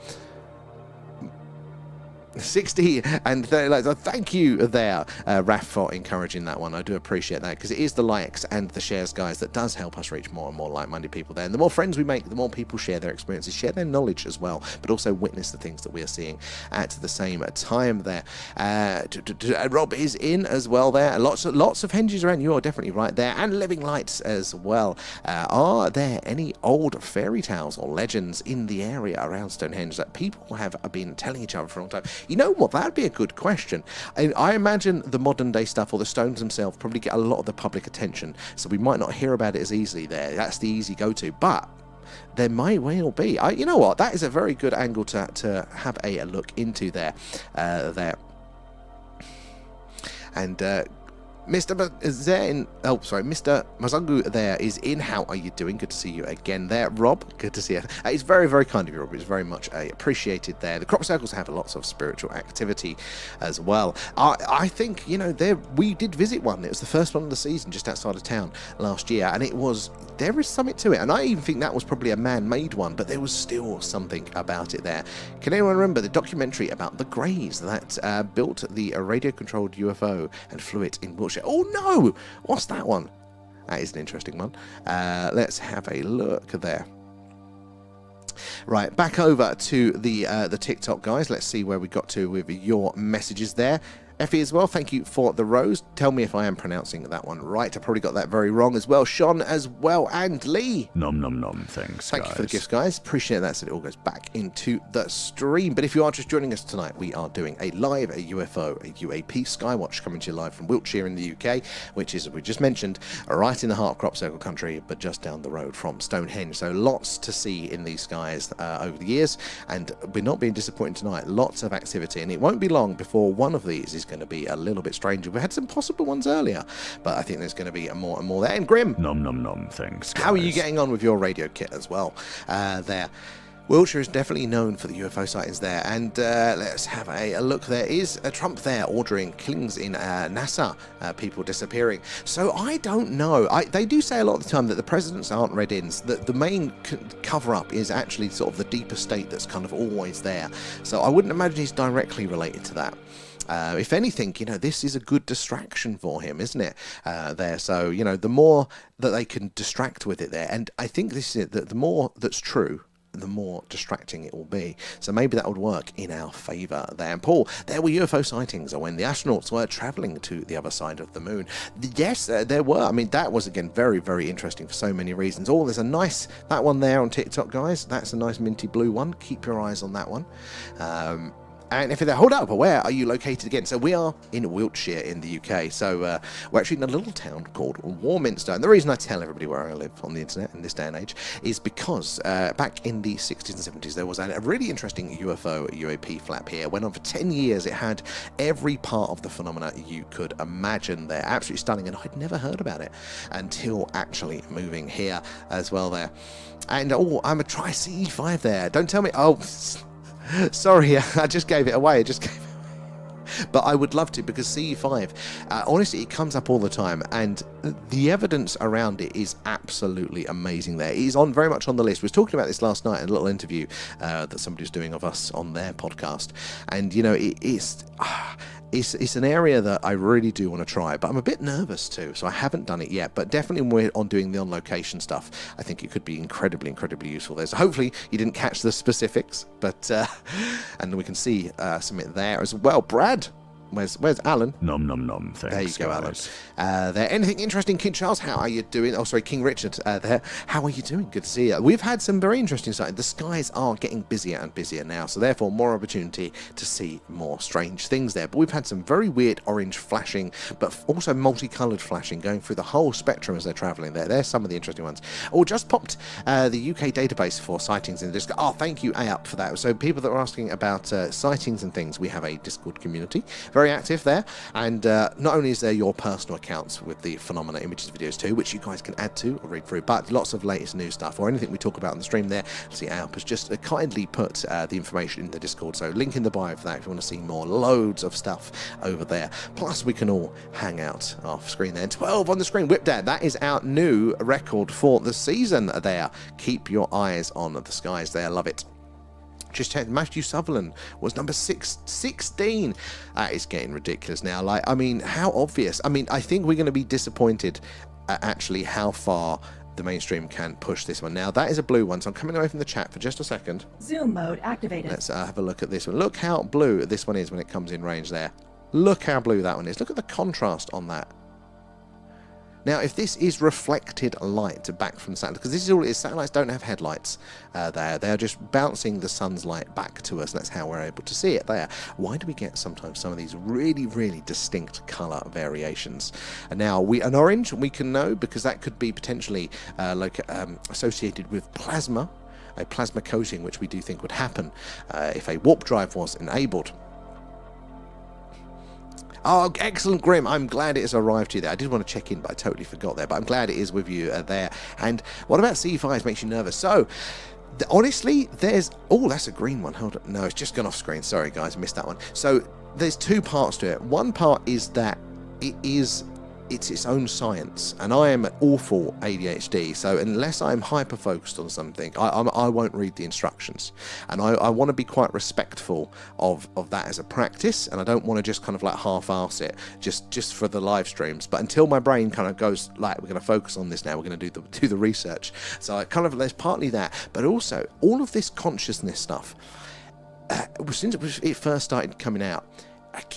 60 and 30 likes. Thank you there, Raf, for encouraging that one. I do appreciate that, because it is the likes and the shares, guys, that does help us reach more and more like-minded people there. And the more friends we make, the more people share their experiences, share their knowledge as well, but also witness the things that we are seeing at the same time there. Rob is in as well there. Lots of henges around. You are definitely right there. And living lights as well. Are there any old fairy tales or legends in the area around Stonehenge that people have been telling each other for a long time? You know what? That'd be a good question. I imagine the modern day stuff, or the stones themselves, probably get a lot of the public attention, so we might not hear about it as easily there. That's the easy go-to, but there might well be. You know what? That is a very good angle to have a look into there. And Mr. Mazungu there is in. How are you doing? Good to see you again there. Rob, good to see you. It's very, very kind of you, Rob. It's very much appreciated there. The crop circles have lots of spiritual activity as well. I think, we did visit one. It was the first one of the season just outside of town last year, and there is something to it. And I even think that was probably a man-made one, but there was still something about it there. Can anyone remember the documentary about the Greys that built the radio-controlled UFO and flew it in Wiltshire? Oh no! What's that one? That is an interesting one. Let's have a look there. Right, back over to the TikTok, guys. Let's see where we got to with your messages there. Effie as well, thank you for the rose. Tell me if I am pronouncing that one right. I probably got that very wrong as well. Sean as well, and Lee.
Nom nom nom, thanks,
Thank you for the gifts, guys. Appreciate that, so it all goes back into the stream. But if you are just joining us tonight, we are doing a live UFO, a UAP Skywatch coming to you live from Wiltshire in the UK, which is, as we just mentioned, right in the heart of crop circle country, but just down the road from Stonehenge. So lots to see in these skies over the years, and we're not being disappointed tonight. Lots of activity, and it won't be long before one of these is going to be a little bit stranger. We had some possible ones earlier, but I think there's going to be more and more there. And Grim,
nom nom nom, thanks, guys.
How are you getting on with your radio kit as well there? Wiltshire is definitely known for the UFO sightings there, and let's have a look. There is a Trump there ordering killings in NASA, people disappearing. So I don't know. They do say a lot of the time that the presidents aren't read-ins, that the main cover-up is actually sort of the deeper state that's kind of always there. So I wouldn't imagine he's directly related to that. If anything, this is a good distraction for him, isn't it? There, so the more that they can distract with it there, and I think this is it, that the more that's true, the more distracting it will be. So maybe that would work in our favour there. And Paul, there were UFO sightings when the astronauts were travelling to the other side of the moon. Yes, there were. I mean, that was, again, very, very interesting for so many reasons. Oh, there's that one there on TikTok, guys. That's a nice minty blue one. Keep your eyes on that one. And if they're, hold up, where are you located again? So we are in Wiltshire in the UK. So we're actually in a little town called Warminster. And the reason I tell everybody where I live on the internet in this day and age is because back in the 60s and 70s, there was a really interesting UFO UAP flap here. It went on for 10 years. It had every part of the phenomena you could imagine there. Absolutely stunning. And I'd never heard about it until actually moving here as well there. And, I'm going to try CE5 there. Don't tell me. Oh, sorry, I just gave it away. But I would love to, because CE5, honestly, it comes up all the time, and the evidence around it is absolutely amazing there. It is very much on the list. We were talking about this last night in a little interview that somebody was doing of us on their podcast, and, it's an area that I really do want to try, but I'm a bit nervous too, so I haven't done it yet. But definitely when we're on doing the on-location stuff, I think it could be incredibly, incredibly useful there. So hopefully you didn't catch the specifics, but and we can see something there as well. Brad, where's Alan?
Nom nom nom, thanks,
there you go,
guys.
Alan. There, anything interesting, King Charles? How are you doing? Oh, sorry, King Richard there. How are you doing? Good to see you. We've had some very interesting sightings. The skies are getting busier and busier now, so therefore more opportunity to see more strange things there. But we've had some very weird orange flashing, but also multicoloured flashing going through the whole spectrum as they're travelling there. There's some of the interesting ones. Oh, just popped the UK database for sightings in the Discord. Oh, thank you, AUP, for that. So people that are asking about sightings and things, we have a Discord community. Very active there, and not only is there your personal accounts with the phenomena images videos too, which you guys can add to or read through, but lots of latest news stuff or anything we talk about on the stream there. See, Alp has just kindly put the information in the Discord, so link in the bio for that if you want to see more. Loads of stuff over there, plus we can all hang out off screen there. 12 on the screen. Whip Dad, that is our new record for the season there. Keep your eyes on the skies there. Love it. Just checked, Matthew Sutherland was number 16. That is getting ridiculous now. How obvious. I think we're going to be disappointed at actually how far the mainstream can push this one. Now, that is a blue one, so I'm coming away from the chat for just a second.
Zoom mode activated.
Let's have a look at this one. Look how blue this one is when it comes in range there. Look how blue that one is. Look at the contrast on that. Now, if this is reflected light back from the satellite, because this is all it is, satellites don't have headlights there. They are just bouncing the sun's light back to us, and that's how we're able to see it there. Why do we get sometimes some of these really, really distinct colour variations? And now, an orange, we can know, because that could be potentially associated with plasma, a plasma coating, which we do think would happen if a warp drive was enabled. Oh, excellent, Grim. I'm glad it has arrived to you there. I did want to check in, but I totally forgot there. But I'm glad it is with you there. And what about C5 makes you nervous? So, honestly, there's... Oh, that's a green one. Hold on. No, it's just gone off screen. Sorry, guys. I missed that one. So, there's two parts to it. One part is that it's its own science, and I am an awful ADHD, so unless I'm hyper focused on something, I won't read the instructions, and I want to be quite respectful of that as a practice, and I don't want to just kind of like half-arse it just for the live streams. But until my brain kind of goes like, we're going to focus on this now, we're going to do the research. So I kind of, there's partly that, but also all of this consciousness stuff. Since it first started coming out,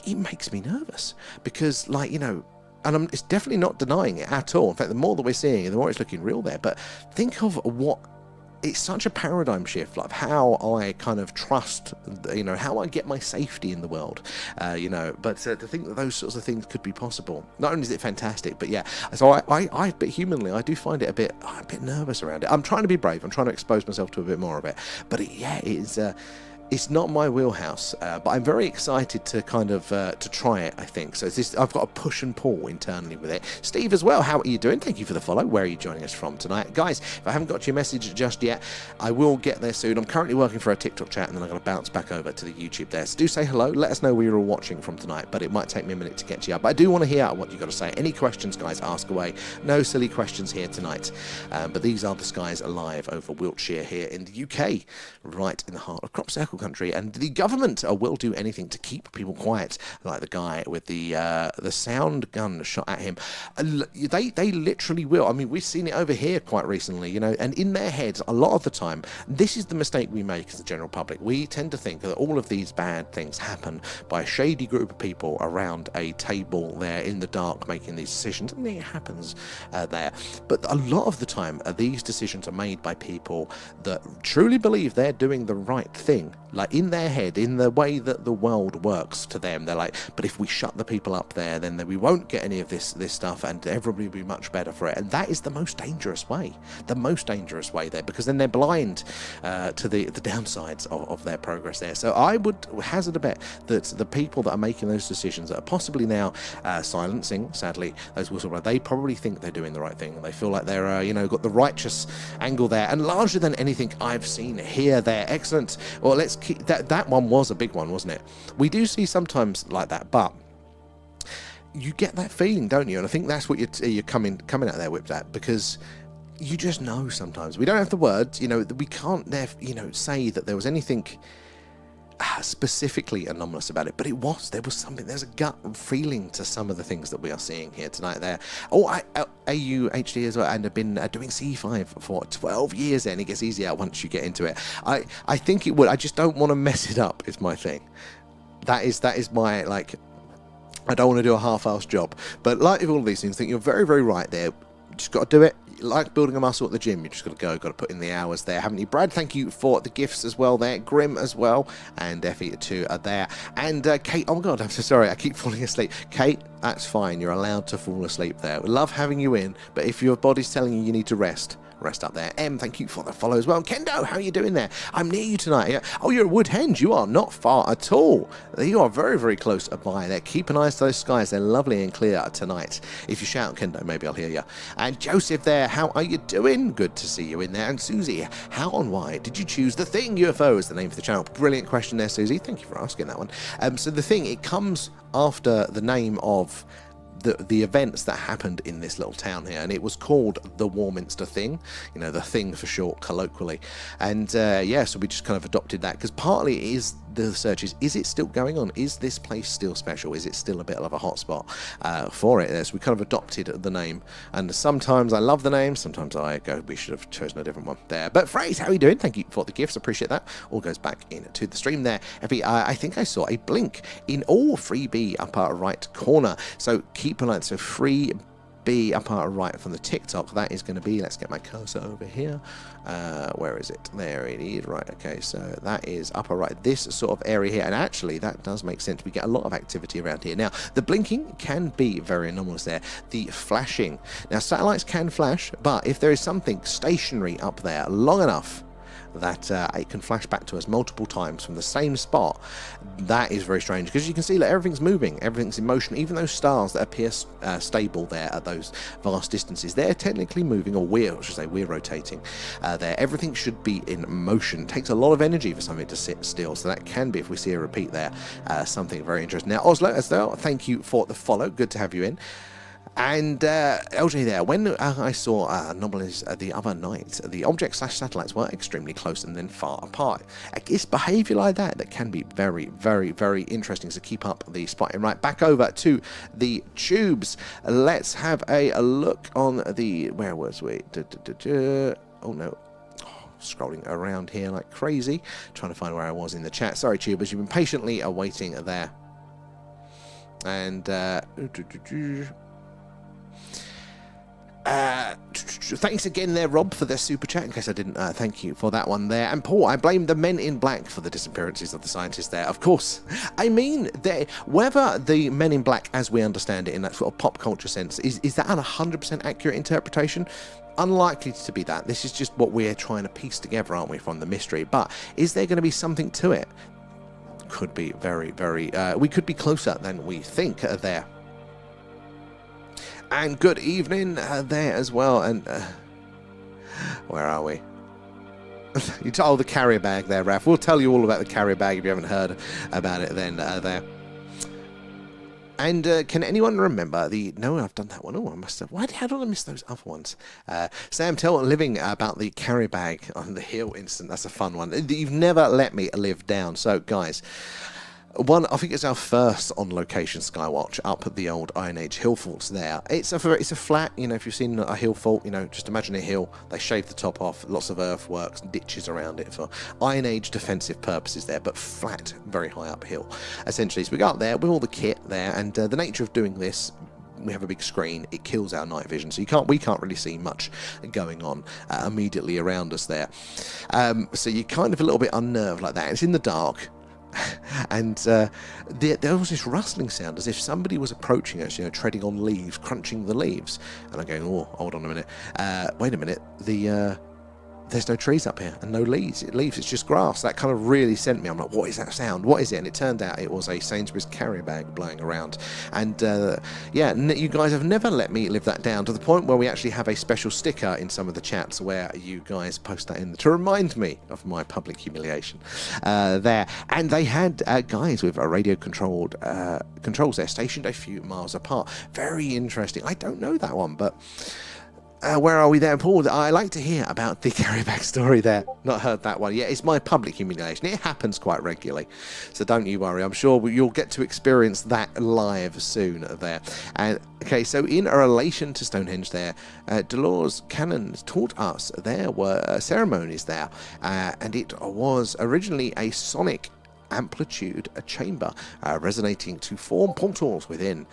it makes me nervous because, like, you know. And it's definitely not denying it at all. In fact, the more that we're seeing it, the more it's looking real there. But think of what... It's such a paradigm shift, like how I kind of trust, you know, how I get my safety in the world, you know. But to think that those sorts of things could be possible, not only is it fantastic, but yeah. So but humanly, I do find it a bit nervous around it. I'm trying to be brave. I'm trying to expose myself to a bit more of it. But it's not my wheelhouse, but I'm very excited to kind of to try it, I think. So I've got a push and pull internally with it. Steve as well, how are you doing? Thank you for the follow. Where are you joining us from tonight? Guys, if I haven't got your message just yet, I will get there soon. I'm currently working for a TikTok chat, and then I'm going to bounce back over to the YouTube there. So do say hello. Let us know where you're all watching from tonight, but it might take me a minute to get to you. But I do want to hear what you've got to say. Any questions, guys, ask away. No silly questions here tonight. But these are the skies alive over Wiltshire here in the UK, right in the heart of crop circle country. And the government will do anything to keep people quiet, like the guy with the sound gun shot at him. They literally will. I mean, we've seen it over here quite recently, you know, and in their heads, a lot of the time, this is the mistake we make as the general public. We tend to think that all of these bad things happen by a shady group of people around a table there in the dark making these decisions, and it happens there. But a lot of the time, these decisions are made by people that truly believe they're doing the right thing, like in their head, in the way that the world works to them. They're like, but if we shut the people up there, then we won't get any of this stuff, and everybody will be much better for it. And that is the most dangerous way there, because then they're blind to the downsides of their progress there. So I would hazard a bet that the people that are making those decisions, that are possibly now silencing, sadly, those whistleblowers, they probably think they're doing the right thing. They feel like they're you know, got the righteous angle there, and larger than anything I've seen here. There, excellent. Well, let's keep that one was a big one, wasn't it? We do see sometimes like that, but you get that feeling, don't you? And I think that's what you're coming out there with that, because you just know sometimes. We don't have the words, you know, we can't you know, say that there was anything specifically anomalous about it, but there was something. There's a gut feeling to some of the things that we are seeing here tonight there. AUHD as well, and have been doing C5 for 12 years there, and it gets easier once you get into it. I think it would. I just don't want to mess it up, is my thing. That is my, like, I don't want to do a half-assed job. But like with all of these things, I think you're very, very right there. You just got to do it. Like building a muscle at the gym, you just got to put in the hours there, haven't you? Brad, thank you for the gifts as well there. Grim as well, and Effie too are there. And Kate, oh my god, I'm so sorry, I keep falling asleep. Kate, that's fine, you're allowed to fall asleep there. We love having you in, but if your body's telling you need to rest up there. Thank you for the follow as well. Kendo, how are you doing there? I'm near you tonight. Yeah. Oh, you're at Woodhenge. You are not far at all. You are very, very close by there. Keep an eye to those skies. They're lovely and clear tonight. If you shout, Kendo, maybe I'll hear you. And Joseph there, how are you doing? Good to see you in there. And Susie, how and why did you choose The Thing UFO as the name for the channel? Brilliant question there, Susie. Thank you for asking that one. So The Thing, it comes after the name of the events that happened in this little town here, and it was called the Warminster Thing, you know, the Thing for short, colloquially. And yeah, so we just kind of adopted that, because partly it is the search is it still going on? Is this place still special? Is it still a bit of a hotspot for it? So we kind of adopted the name, and sometimes I love the name, sometimes I go, we should have chosen a different one there. But Phrase, how are you doing? Thank you for the gifts, appreciate that. All goes back into the stream there. I think I saw a blink in all freebie upper right corner, so keep an eye. So free B upper right from the TikTok, that is going to be, let's get my cursor over here, where is it? There it is. Right, okay, so that is upper right, this sort of area here, and actually that does make sense. We get a lot of activity around here. Now the blinking can be very anomalous there. The flashing, now satellites can flash, but if there is something stationary up there long enough, that it can flash back to us multiple times from the same spot. That is very strange, because you can see that everything's moving, everything's in motion. Even those stars that appear stable there at those vast distances, they're technically moving, or I should say we're rotating there. Everything should be in motion. It takes a lot of energy for something to sit still, so that can be, if we see a repeat there, something very interesting. Now, Oslo as well, thank you for the follow, good to have you in. And LJ there, when I saw anomalies the other night, the objects/satellites were extremely close and then far apart. It's behaviour like that can be very, very, very interesting, so keep up the spotting. Right, back over to the tubes. Let's have a look on the, where was we? Oh no. Scrolling around here like crazy, trying to find where I was in the chat. Sorry, tubers, you've been patiently awaiting there. And thanks again there, Rob, for their super chat, in case I didn't thank you for that one there. And Paul, I blame the men in black for the disappearances of the scientists there. Of course, I mean, whether the men in black, as we understand it in that sort of pop culture sense, is that an 100% accurate interpretation? Unlikely to be that. This is just what we're trying to piece together, aren't we, from the mystery. But is there going to be something to it? Could be very, very... we could be closer than we think there. And good evening there as well. And where are we? You told the carrier bag there, Raf. We'll tell you all about the carrier bag if you haven't heard about it then there. And can anyone remember the... No, I've done that one. Oh, I must have... How did I miss those other ones? Sam, tell Living about the carrier bag on the hill incident. That's a fun one. You've never let me live down. So, guys... I think it's our first on-location Skywatch up at the old Iron Age hill faults there. It's a flat, you know, if you've seen a hill fault, you know, just imagine a hill. They shave the top off, lots of earthworks, ditches around it for Iron Age defensive purposes there, but flat, very high uphill, essentially. So we go up there with all the kit there, and the nature of doing this, we have a big screen, it kills our night vision, so we can't really see much going on immediately around us there. So you're kind of a little bit unnerved like that. It's in the dark. And there was this rustling sound as if somebody was approaching us, you know, treading on leaves, crunching the leaves. And I'm going, oh, hold on a minute. Wait a minute. There's no trees up here and no leaves. It's just grass. That kind of really sent me. I'm like, what is that sound? What is it? And it turned out it was a Sainsbury's carrier bag blowing around. And yeah, you guys have never let me live that down, to the point where we actually have a special sticker in some of the chats where you guys post that in to remind me of my public humiliation there. And they had guys with radio controls there, stationed a few miles apart. Very interesting. I don't know that one, but... where are we there, Paul? I like to hear about the carrier bag story there. Not heard that one. Yeah, it's my public humiliation. It happens quite regularly, so don't you worry. I'm sure you'll get to experience that live soon there. And okay, so in relation to Stonehenge there, Dolores Cannon taught us there were ceremonies there, and it was originally a sonic amplitude, a chamber resonating to form portals within.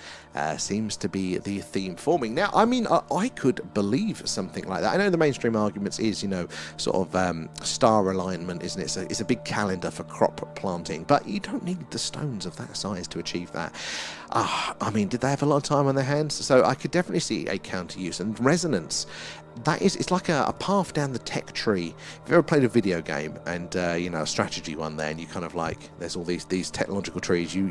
Seems to be the theme forming. Now, I mean, I could believe something like that. I know the mainstream arguments is, you know, sort of star alignment, isn't it? It's a big calendar for crop planting, but you don't need the stones of that size to achieve that. I mean, did they have a lot of time on their hands? So I could definitely see a counter use and resonance. It's like a path down the tech tree. If you've ever played a video game and you know, a strategy one there, and you kind of like, there's all these technological trees. You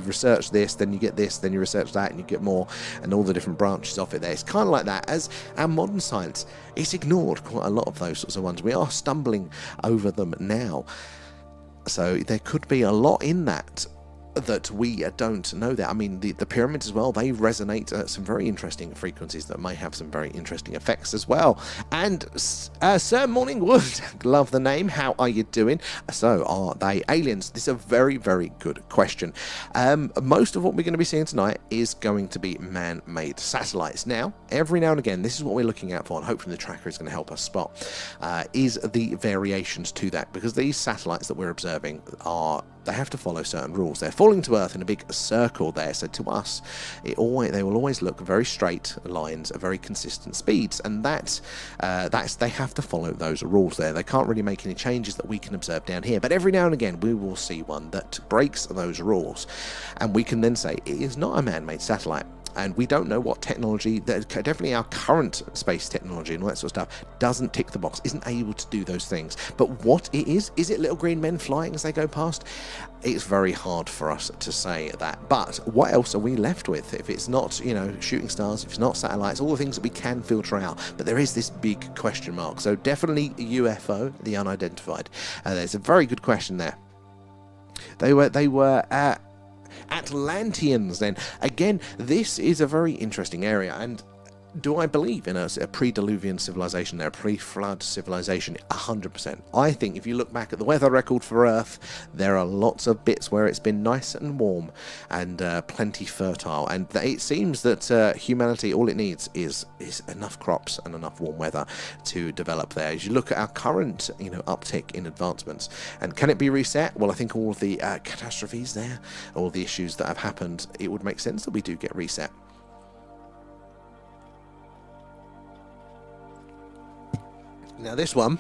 research this, then you get this, then you research that, and you get more, and all the different branches of it there. It's kind of like that. As our modern science, it's ignored quite a lot of those sorts of ones. We are stumbling over them now. So there could be a lot in that we don't know that. I mean, the pyramids as well, they resonate at some very interesting frequencies that may have some very interesting effects as well. And Sir Morningwood, love the name, how are you doing? So, are they aliens? This is a very, very good question. Most of what we're going to be seeing tonight is going to be man-made satellites. Now, every now and again, this is what we're looking out for, and hopefully the tracker is going to help us spot, is the variations to that, because these satellites that we're observing they have to follow certain rules. They're falling to Earth in a big circle there, so to us, they will always look very straight lines at very consistent speeds, and they have to follow those rules there. They can't really make any changes that we can observe down here, but every now and again we will see one that breaks those rules, and we can then say it is not a man-made satellite. and we don't know what technology, that definitely our current space technology and all that sort of stuff, doesn't tick the box, isn't able to do those things. But what it is it little green men flying as they go past? It's very hard for us to say that. But what else are we left with if it's not, you know, shooting stars, if it's not satellites, all the things that we can filter out? But there is this big question mark. So definitely UFO, the unidentified. There's a very good question there. They were Atlanteans then. Again, this is a very interesting area, and do I believe in a pre-Diluvian civilization, a pre-flood civilization? 100%. I think if you look back at the weather record for Earth, there are lots of bits where it's been nice and warm and plenty fertile, and it seems that humanity, all it needs is enough crops and enough warm weather to develop there. As you look at our current, you know, uptick in advancements, and can it be reset? Well, I think all of the catastrophes there, all the issues that have happened, it would make sense that we do get reset. Now this one,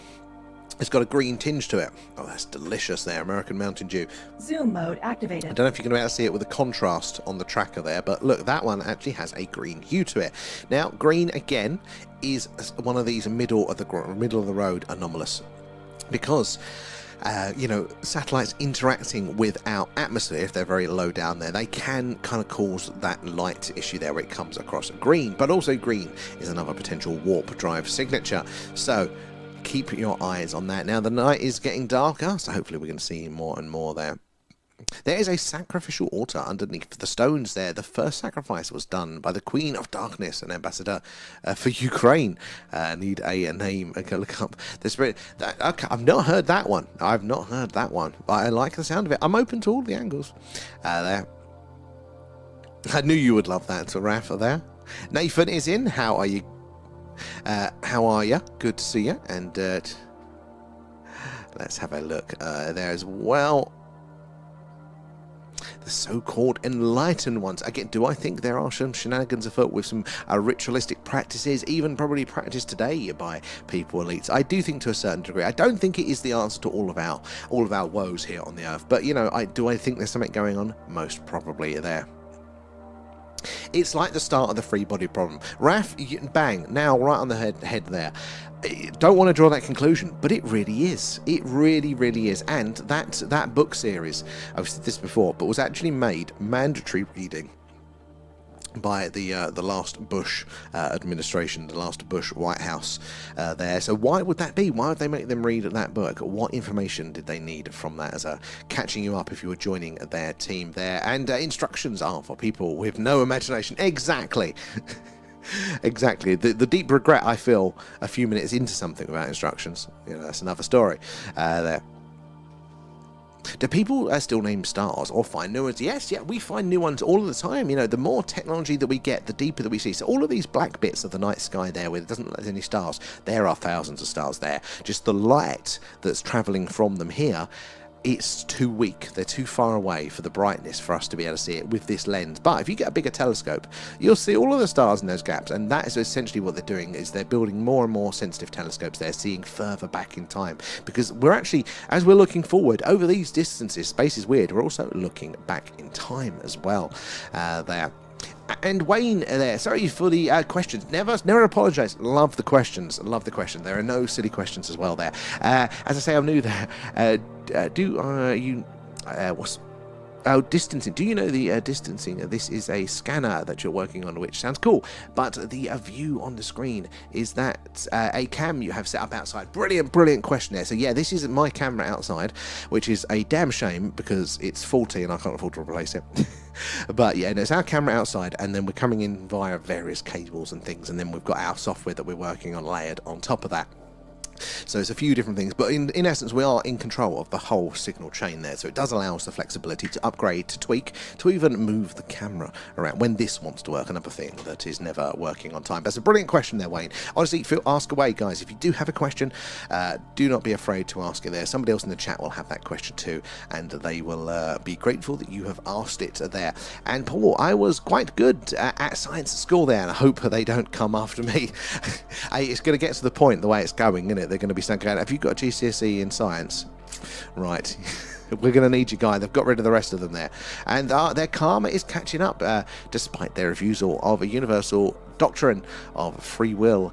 it's got a green tinge to it. Oh, that's delicious there, American Mountain Dew.
Zoom mode activated.
I don't know if you can be able to see it with the contrast on the tracker there, but look, that one actually has a green hue to it. Now, green, again, is one of these middle of the road anomalous, because you know, satellites interacting with our atmosphere, if they're very low down there, they can kind of cause that light issue there where it comes across green. But also green is another potential warp drive signature. So keep your eyes on that. Now the night is getting darker, so hopefully we're going to see more and more there. There is a sacrificial altar underneath the stones there. The first sacrifice was done by the Queen of Darkness, an ambassador for Ukraine. Need a name. Okay, look up the spirit. Okay, I've not heard that one. I've not heard that one, but I like the sound of it. I'm open to all the angles. There. I knew you would love that, Raph, there. Nathan is in. How are you? How are you? Good to see you. And let's have a look there as well. The so-called enlightened ones. Again, do I think there are some shenanigans afoot with some ritualistic practices, even probably practiced today by people elites? I do think to a certain degree. I don't think it is the answer to all of our woes here on the earth. But you know, do I think there's something going on? Most probably there. It's like the start of the free body problem. Raf, bang, now right on the head there. Don't want to draw that conclusion, but it really is. It really, really is. And that book series, I've said this before, but was actually made mandatory reading by the last Bush administration, the last Bush White House there. So why would that be? Why would they make them read that book? What information did they need from that as catching you up if you were joining their team there? And instructions are for people with no imagination. Exactly. Exactly. The deep regret I feel a few minutes into something without instructions. You know, that's another story there. Do people still name stars or find new ones? Yes, yeah, we find new ones all the time. You know, the more technology that we get, the deeper that we see. So all of these black bits of the night sky there where it doesn't look like any stars, there are thousands of stars there. Just the light that's travelling from them here, it's too weak. They're too far away for the brightness for us to be able to see it with this lens. But if you get a bigger telescope, you'll see all of the stars in those gaps, and that is essentially what they're doing, is they're building more and more sensitive telescopes. They're seeing further back in time, because we're actually, as we're looking forward over these distances, space is weird, we're also looking back in time as well there. And Wayne there, sorry for the questions. Never apologise. Love the questions. Love the question. There are no silly questions as well there. As I say, I'm new there. Distancing. Do you know the distancing? This is a scanner that you're working on, which sounds cool. But the view on the screen, is that a cam you have set up outside? Brilliant, brilliant question there. So yeah, this is my camera outside, which is a damn shame because it's faulty and I can't afford to replace it. But yeah, and it's our camera outside, and then we're coming in via various cables and things, and then we've got our software that we're working on layered on top of that. So it's a few different things, but in essence we are in control of the whole signal chain there, so it does allow us the flexibility to upgrade, to tweak, to even move the camera around when this wants to work. Another thing that is never working on time. That's a brilliant question there, Wayne. Honestly, ask away, guys. If you do have a question, do not be afraid to ask it there. Somebody else in the chat will have that question too, and they will be grateful that you have asked it there. And Paul, I was quite good at science at school there, and I hope they don't come after me. It's going to get to the point the way it's going, isn't it? They're going to be saying, have you got a GCSE in science? Right. We're going to need you, guy. They've got rid of the rest of them there. And their karma is catching up, despite their refusal of a universal doctrine of free will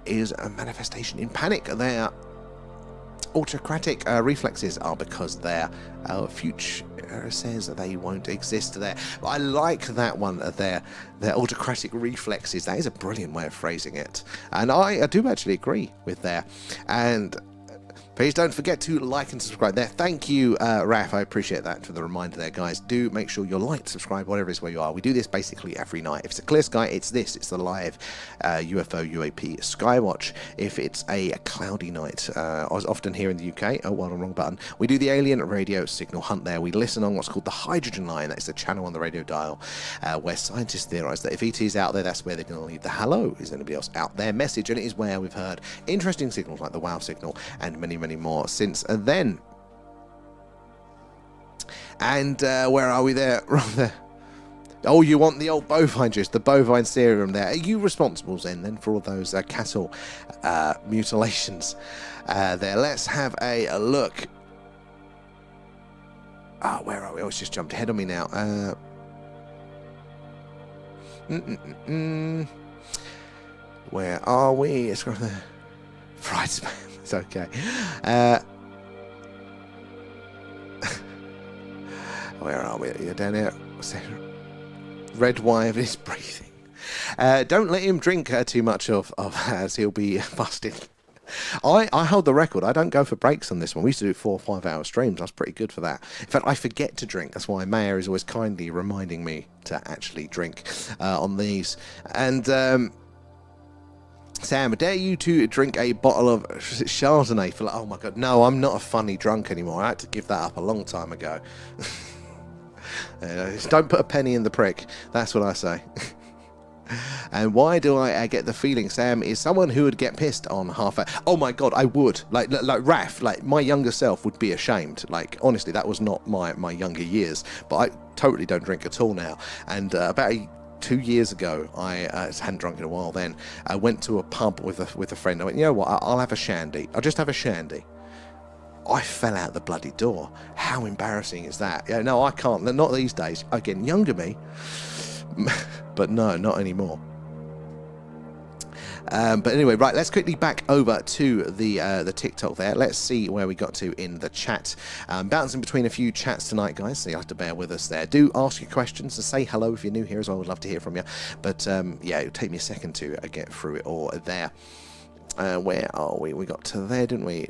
is a manifestation in panic. Their autocratic reflexes are because their future says they won't exist there. But I like that one, their autocratic reflexes. That is a brilliant way of phrasing it. And I do actually agree with that. And please don't forget to like and subscribe there. Thank you, Raf. I appreciate that for the reminder there, guys. Do make sure you're like, subscribe, whatever it is where you are. We do this basically every night. If it's a clear sky, it's this. It's the live UFO UAP Skywatch. If it's a cloudy night, I was often here in the UK. Oh, well, wrong button. We do the alien radio signal hunt there. We listen on what's called the hydrogen line. That is the channel on the radio dial where scientists theorize that if ET is out there, that's where they're going to leave the hello is anybody else out there message. And it is where we've heard interesting signals like the wow signal and many, many more since then. And where are we there? Right there. Oh, you want the old bovine juice, the bovine serum there. Are you responsible then for all those cattle mutilations there? Let's have a look. Oh, where are we? Oh, it's just jumped ahead on me now. Where are we? It's got the fried spam. It's okay. Where are we? You're down here. What's that? Red wine is breathing. Don't let him drink too much of as he'll be busted. I hold the record. I don't go for breaks on this one. We used to do 4 or 5 hour streams. I was pretty good for that. In fact, I forget to drink. That's why Mayor is always kindly reminding me to actually drink on these. And Sam, I dare you to drink a bottle of Chardonnay for oh my god, no, I'm not a funny drunk anymore. I had to give that up a long time ago. Don't put a penny in the prick. That's what I say. And why do I get the feeling Sam is someone who would get pissed on half a... Oh my god, I would. Like Raf, like my younger self would be ashamed. Like, honestly, that was not my younger years. But I totally don't drink at all now. And about 2 years ago, I hadn't drunk in a while then. I went to a pub with a friend. I went, you know what, I'll have a shandy. I'll just have a shandy. I fell out the bloody door. How embarrassing is that? Yeah, no, I can't. Not these days. Again, younger me. But no, not anymore. But anyway, right, let's quickly back over to the TikTok there. Let's see where we got to in the chat. Bouncing between a few chats tonight, guys, so you have to bear with us there. Do ask your questions and say hello if you're new here as well. I would love to hear from you. But yeah, it'll take me a second to get through it all there. Where are we? We got to there, didn't we?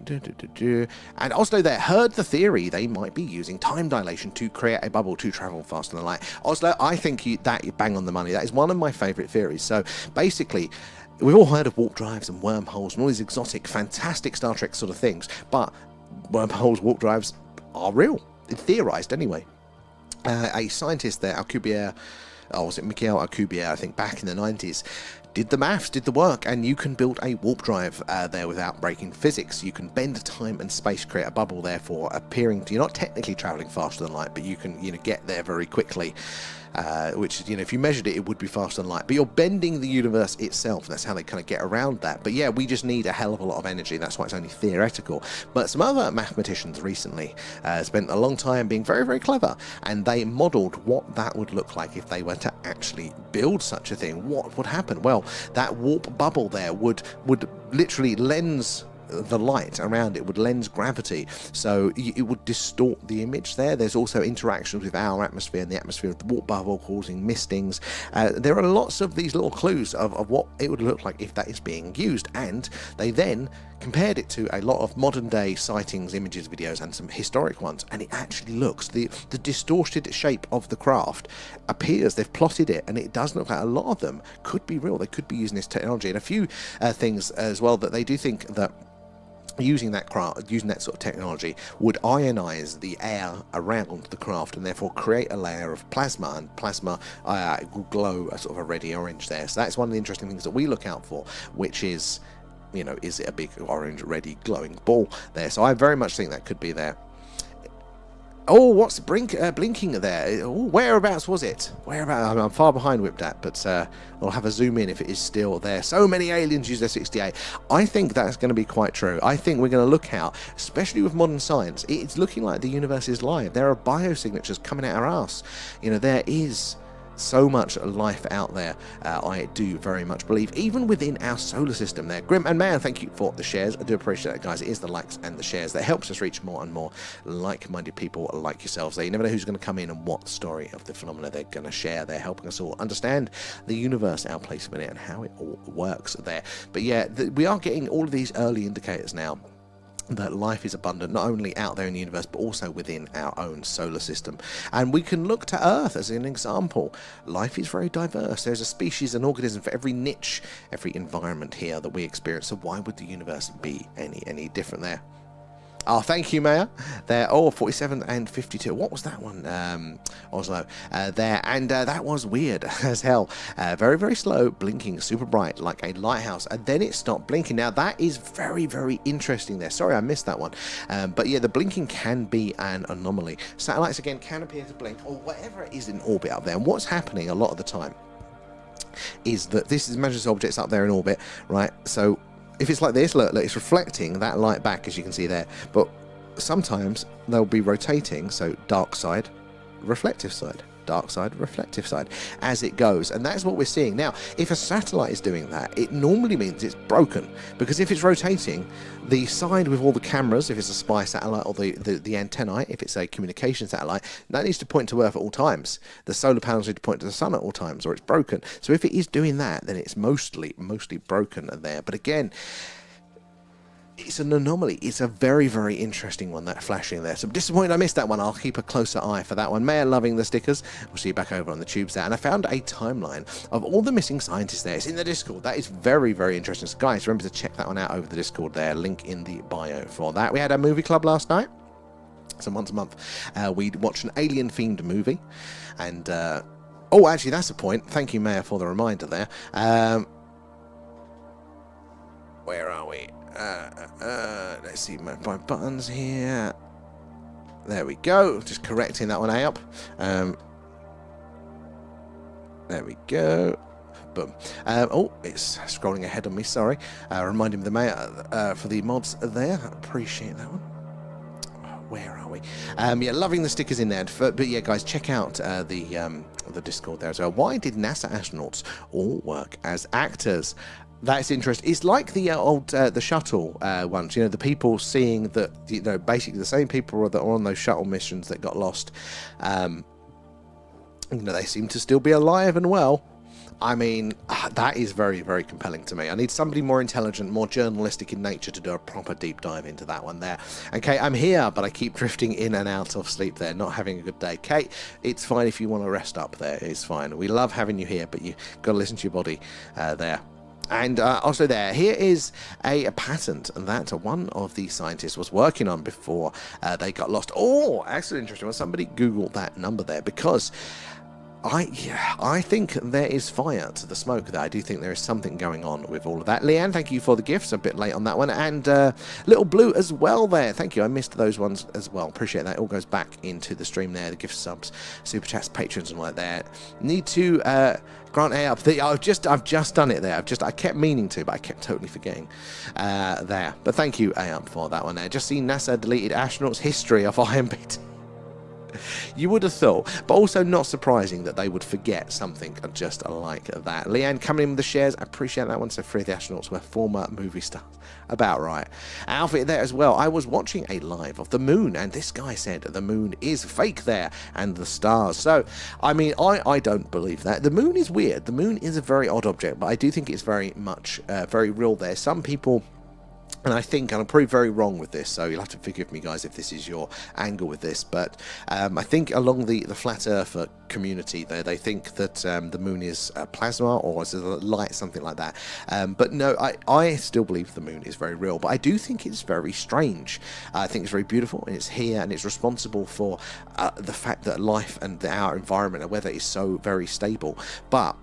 And Oslo there heard the theory they might be using time dilation to create a bubble to travel faster than light. Oslo, I think you bang on the money. That is one of my favourite theories. So basically, we've all heard of warp drives and wormholes and all these exotic, fantastic Star Trek sort of things, but wormholes, warp drives are real. It's theorised anyway. A scientist there, Alcubierre, was it Mikhail Alcubierre, I think, back in the 90s, did the maths, did the work, and you can build a warp drive there without breaking physics. You can bend time and space, create a bubble, therefore appearing to, you're not technically travelling faster than light, but you can, get there very quickly. Which, if you measured it, it would be faster than light. But you're bending the universe itself. That's how they kind of get around that. But yeah, we just need a hell of a lot of energy. That's why it's only theoretical. But some other mathematicians recently spent a long time being very, very clever. And they modelled what that would look like if they were to actually build such a thing. What would happen? Well, that warp bubble there would literally lens the light around it, would lens gravity, so it would distort the image there. There's also interactions with our atmosphere and the atmosphere of the warp bubble causing mistings. There are lots of these little clues of what it would look like if that is being used, and they then compared it to a lot of modern day sightings, images, videos, and some historic ones, and it actually looks, the distorted shape of the craft appears, they've plotted it, and it does look like a lot of them could be real. They could be using this technology, and a few things as well that they do think that using that sort of technology would ionize the air around the craft and therefore create a layer of plasma, and plasma will glow a sort of a reddy orange there. So that's one of the interesting things that we look out for, which is, is it a big orange reddy glowing ball there? So I very much think that could be there. Oh, what's blinking there? Oh, whereabouts was it? Whereabouts? I'm far behind Whipdat, but I'll have a zoom in if it is still there. So many aliens use their 68. I think that's going to be quite true. I think we're going to look out, especially with modern science. It's looking like the universe is live. There are biosignatures coming out our ass. You know, there is so much life out there. I do very much believe, even within our solar system there. Grim and Man, thank you for the shares. I do appreciate it, guys. It is the likes and the shares that helps us reach more and more like-minded people like yourselves there. You never know who's going to come in and what story of the phenomena they're going to share. They're helping us all understand the universe, our place in it, and how it all works there. But yeah, we are getting all of these early indicators now that life is abundant, not only out there in the universe, but also within our own solar system. And we can look to Earth as an example. Life is very diverse. There's a species, an organism for every niche, every environment here that we experience. So why would the universe be any different there? Oh, thank you, Mayor. There, 47 and 52. What was that one? Oslo. There, and that was weird as hell. Very, very slow, blinking, super bright, like a lighthouse, and then it stopped blinking. Now, that is very, very interesting there. Sorry, I missed that one. But yeah, the blinking can be an anomaly. Satellites, again, can appear to blink, or whatever it is in orbit up there. And what's happening a lot of the time is that this is measures objects up there in orbit, right? So if it's like this, look, it's reflecting that light back, as you can see there. But sometimes they'll be rotating, so dark side, reflective side, dark side, reflective side, as it goes. And that's what we're seeing. Now, if a satellite is doing that, it normally means it's broken. Because if it's rotating, the side with all the cameras, if it's a spy satellite, or the antennae, if it's a communication satellite, that needs to point to Earth at all times. The solar panels need to point to the sun at all times, or it's broken. So if it is doing that, then it's mostly broken there. But again, it's an anomaly. It's a very, very interesting one, that flashing there. So I'm disappointed I missed that one. I'll keep a closer eye for that one. Mayor loving the stickers. We'll see you back over on the tubes there. And I found a timeline of all the missing scientists there. It's in the Discord. That is very, very interesting. So guys, remember to check that one out over the Discord there. Link in the bio for that. We had a movie club last night. So once a month, we'd watch an alien-themed movie. And, oh, actually, that's a point. Thank you, Mayor, for the reminder there. Where are we? Let's see my buttons here. There we go. Just correcting that one up. There we go. Boom. Oh, it's scrolling ahead on me. Sorry. Reminding the Mayor for the mods there. Appreciate that one. Where are we? Yeah, loving the stickers in there. But yeah, guys, check out the Discord there as well. Why did NASA astronauts all work as actors? That's interesting. It's like the old the shuttle ones. You know, the people seeing that, you know, basically the same people that are on those shuttle missions that got lost. You know, they seem to still be alive and well. I mean, that is very, very compelling to me. I need somebody more intelligent, more journalistic in nature to do a proper deep dive into that one there. And Kate, I'm here, but I keep drifting in and out of sleep there, not having a good day. Kate, it's fine if you want to rest up there. It's fine. We love having you here, but you got to listen to your body there. And also here is a patent that one of the scientists was working on before they got lost. Oh, actually interesting. Well, somebody Googled that number there, because I think there is fire to the smoke there. I do think there is something going on with all of that. Leanne, thank you for the gifts. A bit late on that one. And Little Blue as well there. Thank you. I missed those ones as well. Appreciate that. It all goes back into the stream there. The gift subs, super chats, patrons and all that. Need to grant A up. I've just done it there. I kept meaning to, but I kept totally forgetting there. But thank you, A up, for that one there. Just seen NASA deleted astronauts' history of IMBT. You would have thought, but also not surprising that they would forget something just like that. Leanne coming in with the shares, I appreciate that one. So 3 of the astronauts were former movie stars. About right. Outfit there as well. I was watching a live of the moon, and this guy said the moon is fake there, and the stars. So, I mean, I don't believe that. The moon is weird. The moon is a very odd object, but I do think it's very much, very real there. Some people... And I think, and I'm probably very wrong with this, so you'll have to forgive me, guys, if this is your angle with this, but I think along the flat earther community, they think that the moon is plasma or is it light, something like that. But no, I still believe the moon is very real, but I do think it's very strange. I think it's very beautiful, and it's here, and it's responsible for the fact that life and our environment and weather is so very stable. But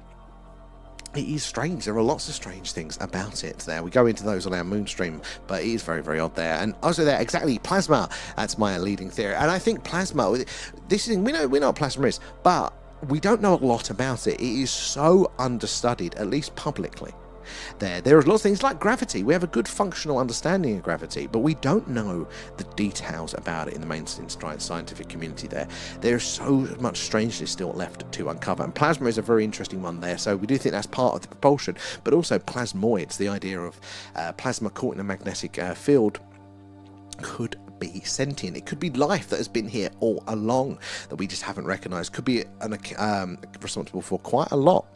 it is strange. There are lots of strange things about it there. We go into those on our moon stream, but it is very, very odd there. And also there, exactly, plasma. That's my leading theory. And I think plasma, this is, we know what plasma is, but we don't know a lot about it. It is so understudied, at least publicly. There are lots of things like gravity. We have a good functional understanding of gravity, but we don't know the details about it in the mainstream scientific community there. There's so much strangeness still left to uncover, and plasma is a very interesting one there, so we do think that's part of the propulsion, but also plasmoids, the idea of plasma caught in a magnetic field, could be sentient. It could be life that has been here all along that we just haven't recognized. Could be responsible for quite a lot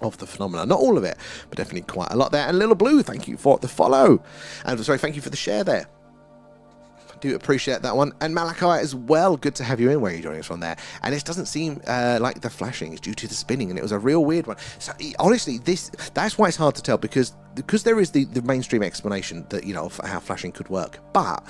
of the phenomena. Not all of it, but definitely quite a lot there. And Little Blue, thank you for the follow. And sorry, thank you for the share there. I do appreciate that one. And Malachi as well, good to have you in. Where are you joining us from there? And it doesn't seem like the flashing is due to the spinning, and it was a real weird one. So honestly, that's why it's hard to tell, because there is the mainstream explanation that, you know, of how flashing could work, but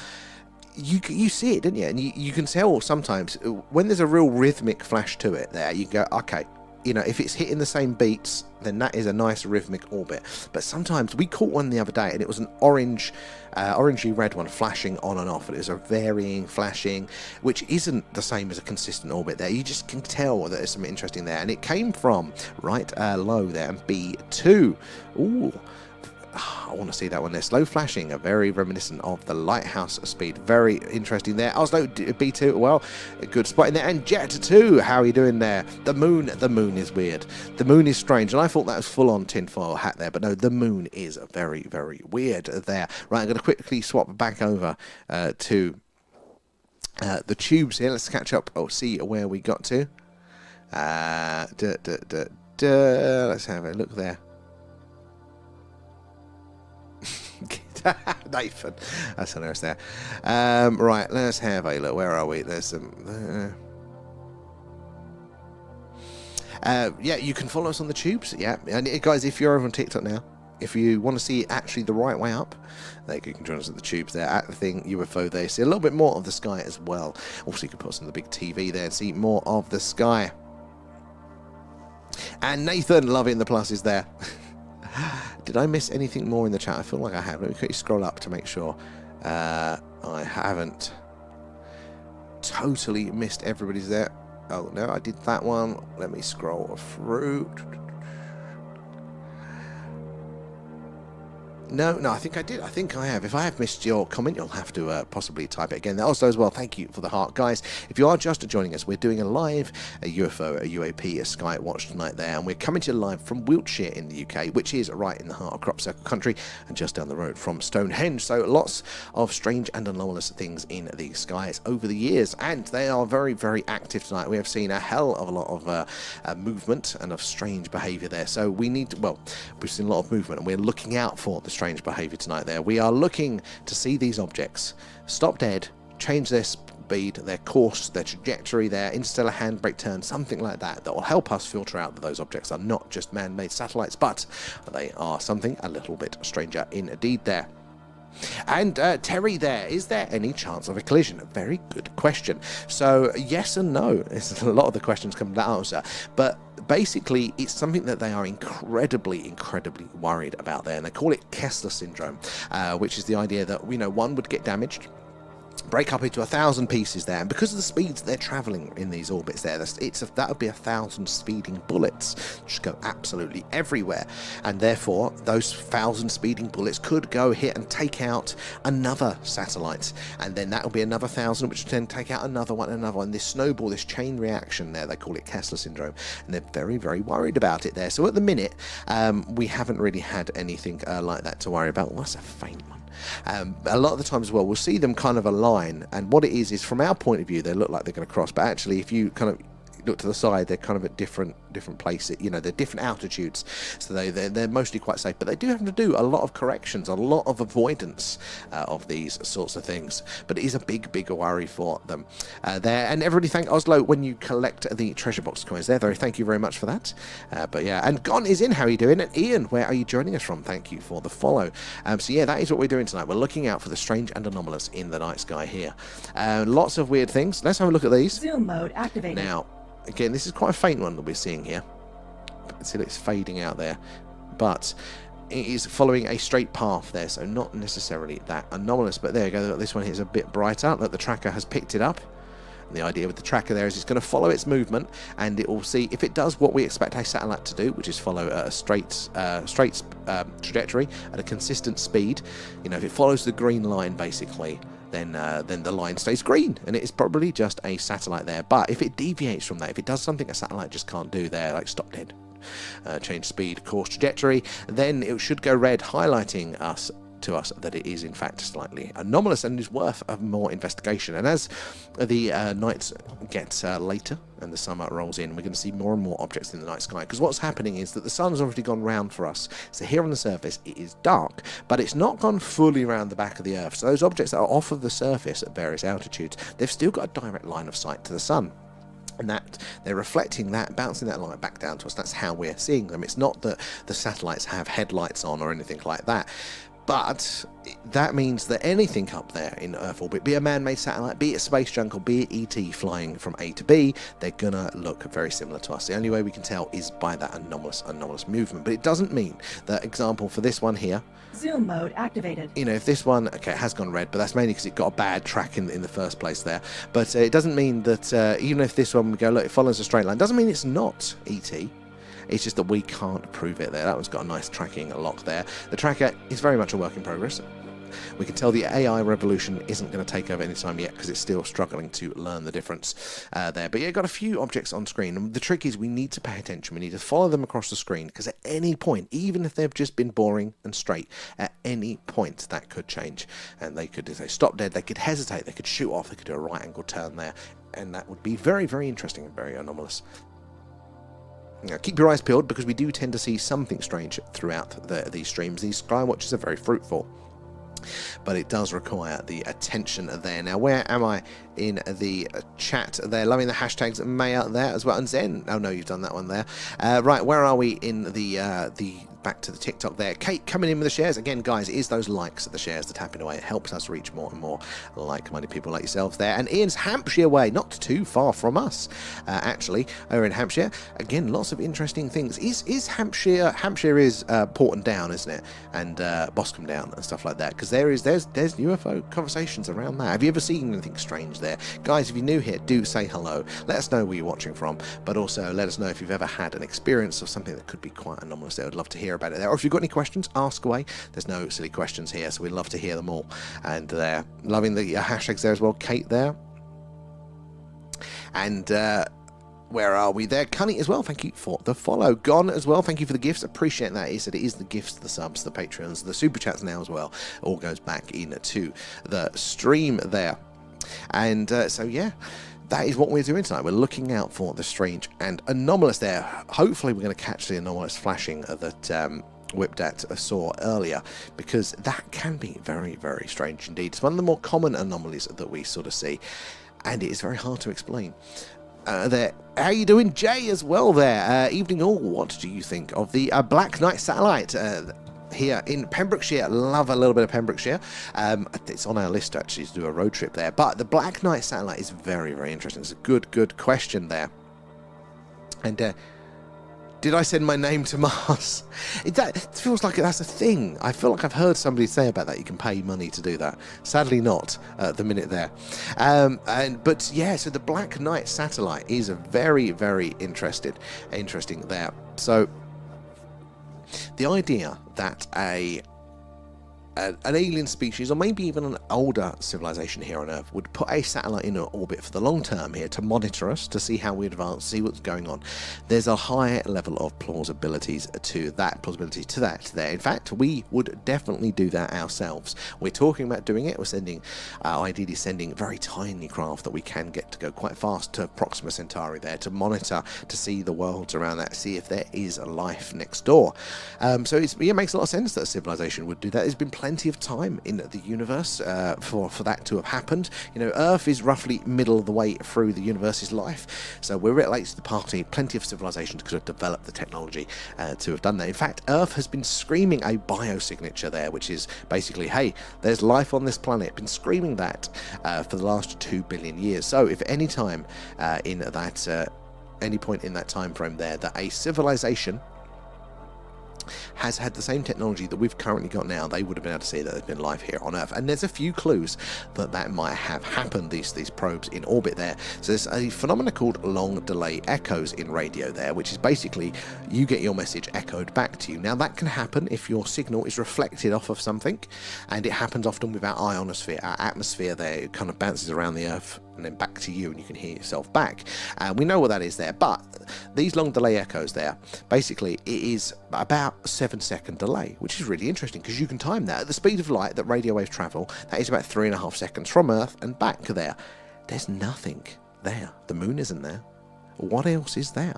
you see it, didn't you? And you can tell sometimes when there's a real rhythmic flash to it there, you go, okay, you know, if it's hitting the same beats, then that is a nice rhythmic orbit. But sometimes, we caught one the other day, and it was an orangey red one flashing on and off. It was a varying flashing, which isn't the same as a consistent orbit there. You just can tell that there's something interesting there. And it came from right low there, and B2. Ooh. I want to see that one there. Slow flashing, a very reminiscent of the lighthouse speed. Very interesting there. Oslo B2, well, a good spot in there. And Jet 2, how are you doing there? The moon is weird. The moon is strange, and I thought that was full on tinfoil hat there, but no, the moon is very, very weird there. Right, I'm going to quickly swap back over to the tubes here. Let's catch up or see where we got to. Let's have a look there. Nathan, that's hilarious there. Right, let's have a look. Where are we? There's some. Yeah, you can follow us on the tubes. Yeah, and guys, if you're over on TikTok now, if you want to see it actually the right way up, you can join us at the tubes there at the thing UFO there. See a little bit more of the sky as well. Also, you can put us on the big TV there and see more of the sky. And Nathan, loving the pluses there. Did I miss anything more in the chat? I feel like I have. Let me quickly scroll up to make sure I haven't totally missed everybody's there. Oh, no, I did that one. Let me scroll through. No, I think I did. I think I have. If I have missed your comment, you'll have to possibly type it again. Also, as well, thank you for the heart. Guys, if you are just joining us, we're doing a live UFO, a UAP, a Skywatch tonight there, and we're coming to you live from Wiltshire in the UK, which is right in the heart of Crop Circle country and just down the road from Stonehenge. So lots of strange and anomalous things in the skies over the years, and they are very, very active tonight. We have seen a hell of a lot of movement and of strange behaviour there. So we need to, well, we've seen a lot of movement, and we're looking out for the strange behaviour tonight there. We are looking to see these objects stop dead, change their speed, their course, their trajectory, their interstellar handbrake turn, something like that will help us filter out that those objects are not just man-made satellites, but they are something a little bit stranger indeed there. And Terry there, is there any chance of a collision? A very good question. So yes and no. It's a lot of the questions come to answer, but basically it's something that they are incredibly worried about there, and they call it Kessler syndrome, which is the idea that, you know, one would get damaged, break up into 1,000 pieces there, and because of the speeds they're traveling in these orbits there, that would be 1,000 speeding bullets which go absolutely everywhere, and therefore those 1,000 speeding bullets could go hit and take out another satellite, and then that will be another 1,000 which would then take out another one, this snowball, this chain reaction there, they call it Kessler syndrome, and they're very worried about it there. So at the minute we haven't really had anything like that to worry about. Well, that's a faint one. A lot of the time as well, we'll see them kind of align, and what it is from our point of view, they look like they're going to cross, but actually if you kind of look to the side, they're kind of at different places, you know, they're different altitudes, so they're mostly quite safe, but they do have to do a lot of corrections, a lot of avoidance of these sorts of things, but it is a big worry for them there. And everybody thank Oslo when you collect the treasure box coins there, though, thank you very much for that. But yeah, and Gon is in, how are you doing? And Ian, where are you joining us from? Thank you for the follow. So yeah, that is what we're doing tonight. We're looking out for the strange and anomalous in the night sky here. Lots of weird things. Let's have a look at these.
Zoom mode activated.
Now again, this is quite a faint one that we're seeing here. see it's fading out there, but it is following a straight path there, so not necessarily that anomalous. But there you go, look, this one here is a bit brighter. Look, the tracker has picked it up. And the idea with the tracker there is it's going to follow its movement, and it will see if it does what we expect a satellite to do, which is follow a straight trajectory at a consistent speed. You know, if it follows the green line basically, then the line stays green, and it is probably just a satellite there. But if it deviates from that, if it does something a satellite just can't do there, like stop dead, change speed, course, trajectory, then it should go red, highlighting to us that it is in fact slightly anomalous and is worth more investigation. And as the nights get later and the summer rolls in, we're going to see more and more objects in the night sky, because what's happening is that the sun's already gone round for us. So here on the surface it is dark, but it's not gone fully around the back of the Earth. So those objects that are off of the surface at various altitudes, they've still got a direct line of sight to the sun. And that they're reflecting that, bouncing that light back down to us. That's how we're seeing them. It's not that the satellites have headlights on or anything like that. But that means that anything up there in Earth orbit, be it a man-made satellite, be it a space junk, or be it ET flying from A to B, they're gonna look very similar to us. The only way we can tell is by that anomalous movement. But it doesn't mean that, example for this one here,
zoom mode activated.
You know, if this one, okay, it has gone red, but that's mainly because it got a bad track in the first place there. But it doesn't mean that even if this one we go, look, it follows a straight line, doesn't mean it's not ET. It's just that we can't prove it there. That one's got a nice tracking lock there. The tracker is very much a work in progress. We can tell the AI revolution isn't going to take over any time yet, because it's still struggling to learn the difference there. But yeah, got a few objects on screen. And the trick is we need to pay attention. We need to follow them across the screen, because at any point, even if they've just been boring and straight, at any point that could change. And they could, if they stop dead, they could hesitate, they could shoot off, they could do a right angle turn there. And that would be very, very interesting and very anomalous. Now, keep your eyes peeled, because we do tend to see something strange throughout these streams. These Skywatches are very fruitful, but it does require the attention there. Now, where am I in the chat there? Loving the hashtags Maya there as well, and Zen. Oh no, you've done that one there. Right, where are we in the back to the TikTok there? Kate coming in with the shares again, guys. It is those likes, the shares, the tapping away. It helps us reach more and more like-minded people like yourselves there. And Ian's Hampshire way, not too far from us, actually, over in Hampshire. Again, lots of interesting things. Is Hampshire is Porton Down, isn't it? And Boscombe Down and stuff like that. Because there's UFO conversations around that. Have you ever seen anything strange there, guys? If you're new here, do say hello. Let us know where you're watching from, but also let us know if you've ever had an experience of something that could be quite anomalous. I would love to hear about it there. Or if you've got any questions, ask away. There's no silly questions here, so we'd love to hear them all. And loving the hashtags there as well, Kate there. And where are we there? Cunny as well, thank you for the follow. Gone as well, thank you for the gifts. Appreciate that. He said it is the gifts, the subs, the Patreons, the super chats now as well. All goes back into the stream there. And so yeah, that is what we're doing tonight. We're looking out for the strange and anomalous there. Hopefully we're going to catch the anomalous flashing that Whipdat saw earlier, because that can be very, very strange indeed. It's one of the more common anomalies that we sort of see, and it is very hard to explain. There, how you doing, Jay, as well there? Evening all. What do you think of the Black Knight satellite here in Pembrokeshire? Love a little bit of Pembrokeshire. It's on our list actually to do a road trip there. But the Black Knight satellite is very, very interesting. It's a good question there. And did I send my name to Mars? That feels like that's a thing. I feel like I've heard somebody say about that. You can pay money to do that. Sadly not at the minute there. But yeah, so the Black Knight satellite is a very, very interesting there. So the idea that an alien species, or maybe even an older civilization here on Earth, would put a satellite in orbit for the long term here to monitor us, to see how we advance, see what's going on. There's a high level of plausibility to that there. In fact, we would definitely do that ourselves. We're talking about doing it. We're sending, ideally sending very tiny craft that we can get to go quite fast to Proxima Centauri there to monitor, to see the worlds around that, see if there is life next door. So it makes a lot of sense that a civilization would do that. There's been plenty of time in the universe for that to have happened. You know, Earth is roughly middle of the way through the universe's life, so we're a bit late to the party. Plenty of civilizations could have developed the technology to have done that. In fact, Earth has been screaming a biosignature there, which is basically, hey, there's life on this planet. Been screaming that for the last 2 billion years. So if at any time in that any point in that time frame there that a civilization has had the same technology that we've currently got now, they would have been able to see that there's been life here on Earth. And there's a few clues that that might have happened, these probes in orbit there. So there's a phenomenon called long delay echoes in radio there, which is basically you get your message echoed back to you. Now that can happen if your signal is reflected off of something, and it happens often with our ionosphere, our atmosphere there. It kind of bounces around the Earth and then back to you, and you can hear yourself back. We know what that is there, but these long delay echoes there, basically it is about a 7-second delay, which is really interesting because you can time that. At the speed of light that radio waves travel, that is about 3.5 seconds from Earth and back there. There's nothing there. The moon isn't there. What else is there?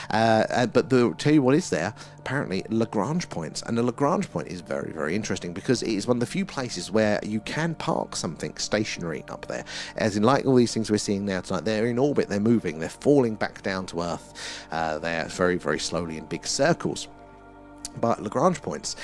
But tell you what is there, apparently Lagrange points. And the Lagrange point is very, very interesting because it is one of the few places where you can park something stationary up there. As in, like all these things we're seeing now tonight, they're in orbit, they're moving, they're falling back down to Earth. They're very, very slowly in big circles. But Lagrange points,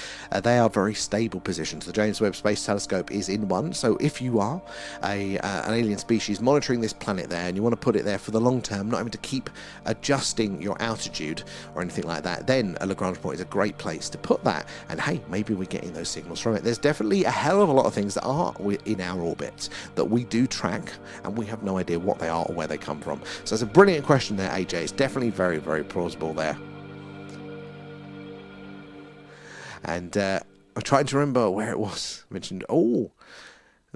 they are very stable positions. The James Webb Space Telescope is in one, so if you are an alien species monitoring this planet there and you want to put it there for the long term, not having to keep adjusting your altitude or anything like that, then a Lagrange point is a great place to put that. And hey, maybe we're getting those signals from it. There's definitely a hell of a lot of things that are in our orbit that we do track, and we have no idea what they are or where they come from. So it's a brilliant question there, AJ. It's definitely very, very plausible there. And I'm trying to remember where it was mentioned. Oh,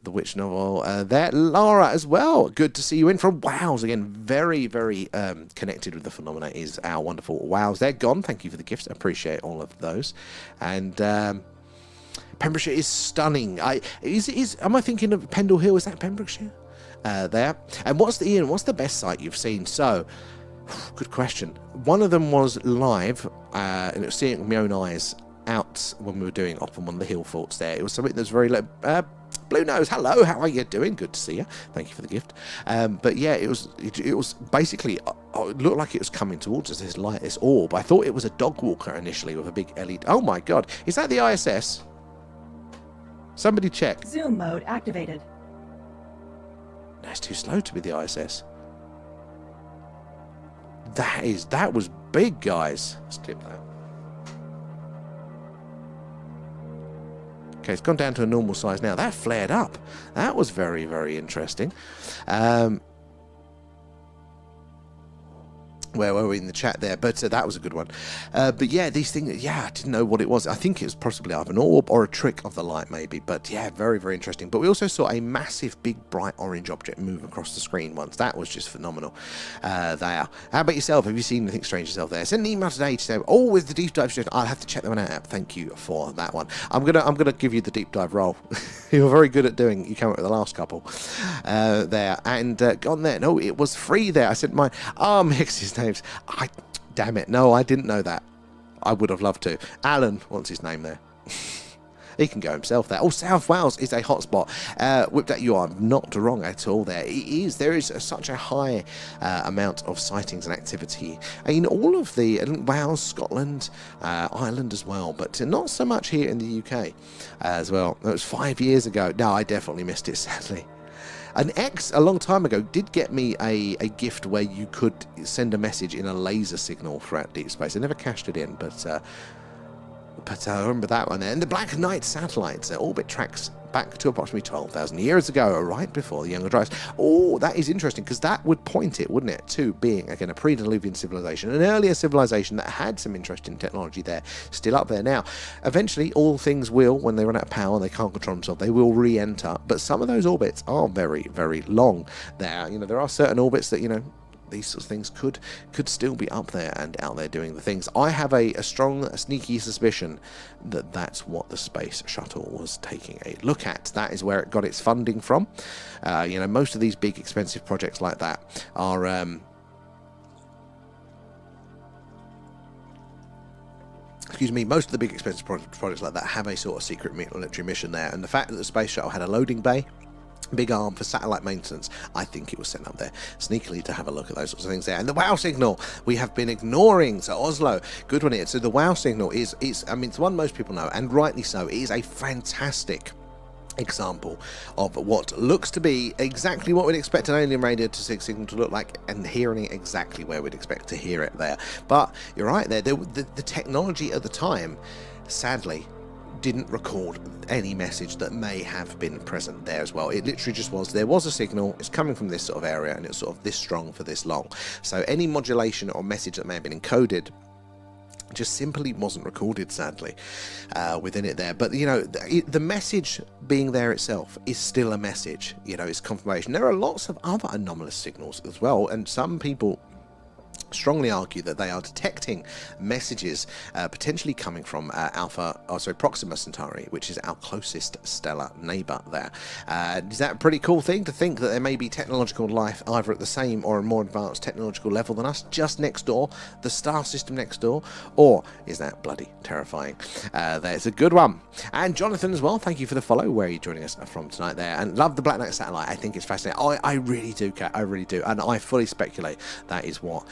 the Witch novel there. Lara as well. Good to see you in from Wows. Again, very, very connected with the phenomena is our wonderful Wows. They're gone. Thank you for the gifts. I appreciate all of those. And Pembrokeshire is stunning. Am I thinking of Pendle Hill? Is that Pembrokeshire? There. And what's the best site you've seen? So, good question. One of them was live, and it was seeing it with my own eyes out when we were doing up on one of the hill forts there. It was something that was very low. Blue Nose, hello, how are you doing? Good to see you. Thank you for the gift. But yeah, it was basically, it looked like it was coming towards us, this light, this orb. I thought it was a dog walker initially with a big LED. Oh my god, is that the ISS? Somebody check.
Zoom mode activated.
That's too slow to be the ISS. That was big, guys. Let's clip that. Okay, it's gone down to a normal size now. That flared up. That was very, very interesting. Where were we in the chat there? But that was a good one. But yeah, these things, yeah, I didn't know what it was. I think it was possibly either an orb or a trick of the light, maybe. But yeah, very, very interesting. But we also saw a massive, big, bright orange object move across the screen once. That was just phenomenal. There. How about yourself? Have you seen anything strange yourself there? Send an email today to say, oh, with the deep dive session. I'll have to check that one out. Thank you for that one. I'm gonna give you the deep dive role. You're very good at doing. You came up with the last couple there, and gone there. No, it was free there. I said my mix his names. Damn it! No, I didn't know that. I would have loved to. Alan wants his name there. He can go himself there. Oh, South Wales is a hotspot. Whipped at you are not wrong at all there. It is. There is such a high amount of sightings and activity in all of the Wales, Scotland, Ireland as well, but not so much here in the UK as well. That was 5 years ago. No, I definitely missed it, sadly. An ex, a long time ago, did get me a gift where you could send a message in a laser signal throughout deep space. I never cashed it in, but I remember that one there. And the Black Knight satellites, orbit tracks back to approximately 12,000 years ago, right before the Younger Dryas. Oh, that is interesting, because that would point it, wouldn't it, to being, again, a pre-Diluvian civilization, an earlier civilization that had some interesting technology there, still up there now. Eventually, all things will, when they run out of power and they can't control themselves, they will re-enter, but some of those orbits are very, very long there. You know, there are certain orbits that, you know, these sorts of things could still be up there and out there doing the things. I have a strong, sneaky suspicion that that's what the space shuttle was taking a look at. That is where it got its funding from. You know, most of these big, expensive projects like that are most of the big expensive projects like that have a sort of secret military mission there, and the fact that the space shuttle had a loading bay, big arm for satellite maintenance, I think it was sent up there sneakily to have a look at those sorts of things there. And the WOW signal we have been ignoring. So Oslo, good one here. So the WOW signal is I mean, it's one most people know, and rightly so. It is a fantastic example of what looks to be exactly what we'd expect an alien radio signal to look like, and hearing it exactly where we'd expect to hear it there. But you're right there, the technology at the time, sadly, didn't record any message that may have been present there as well. It literally just was, there was a signal, it's coming from this sort of area, and it's sort of this strong for this long. So any modulation or message that may have been encoded just simply wasn't recorded, sadly, within it there. But the message being there itself is still a message. It's confirmation. There are lots of other anomalous signals as well, and some people strongly argue that they are detecting messages potentially coming from Proxima Centauri, which is our closest stellar neighbour there. Is that a pretty cool thing to think that there may be technological life either at the same or a more advanced technological level than us just next door, the star system next door? Or is that bloody terrifying? There's a good one. And Jonathan as well, thank you for the follow. Where are you joining us from tonight there? And love the Black Knight satellite. I think it's fascinating. I really do, Kat. I really do. And I fully speculate that is what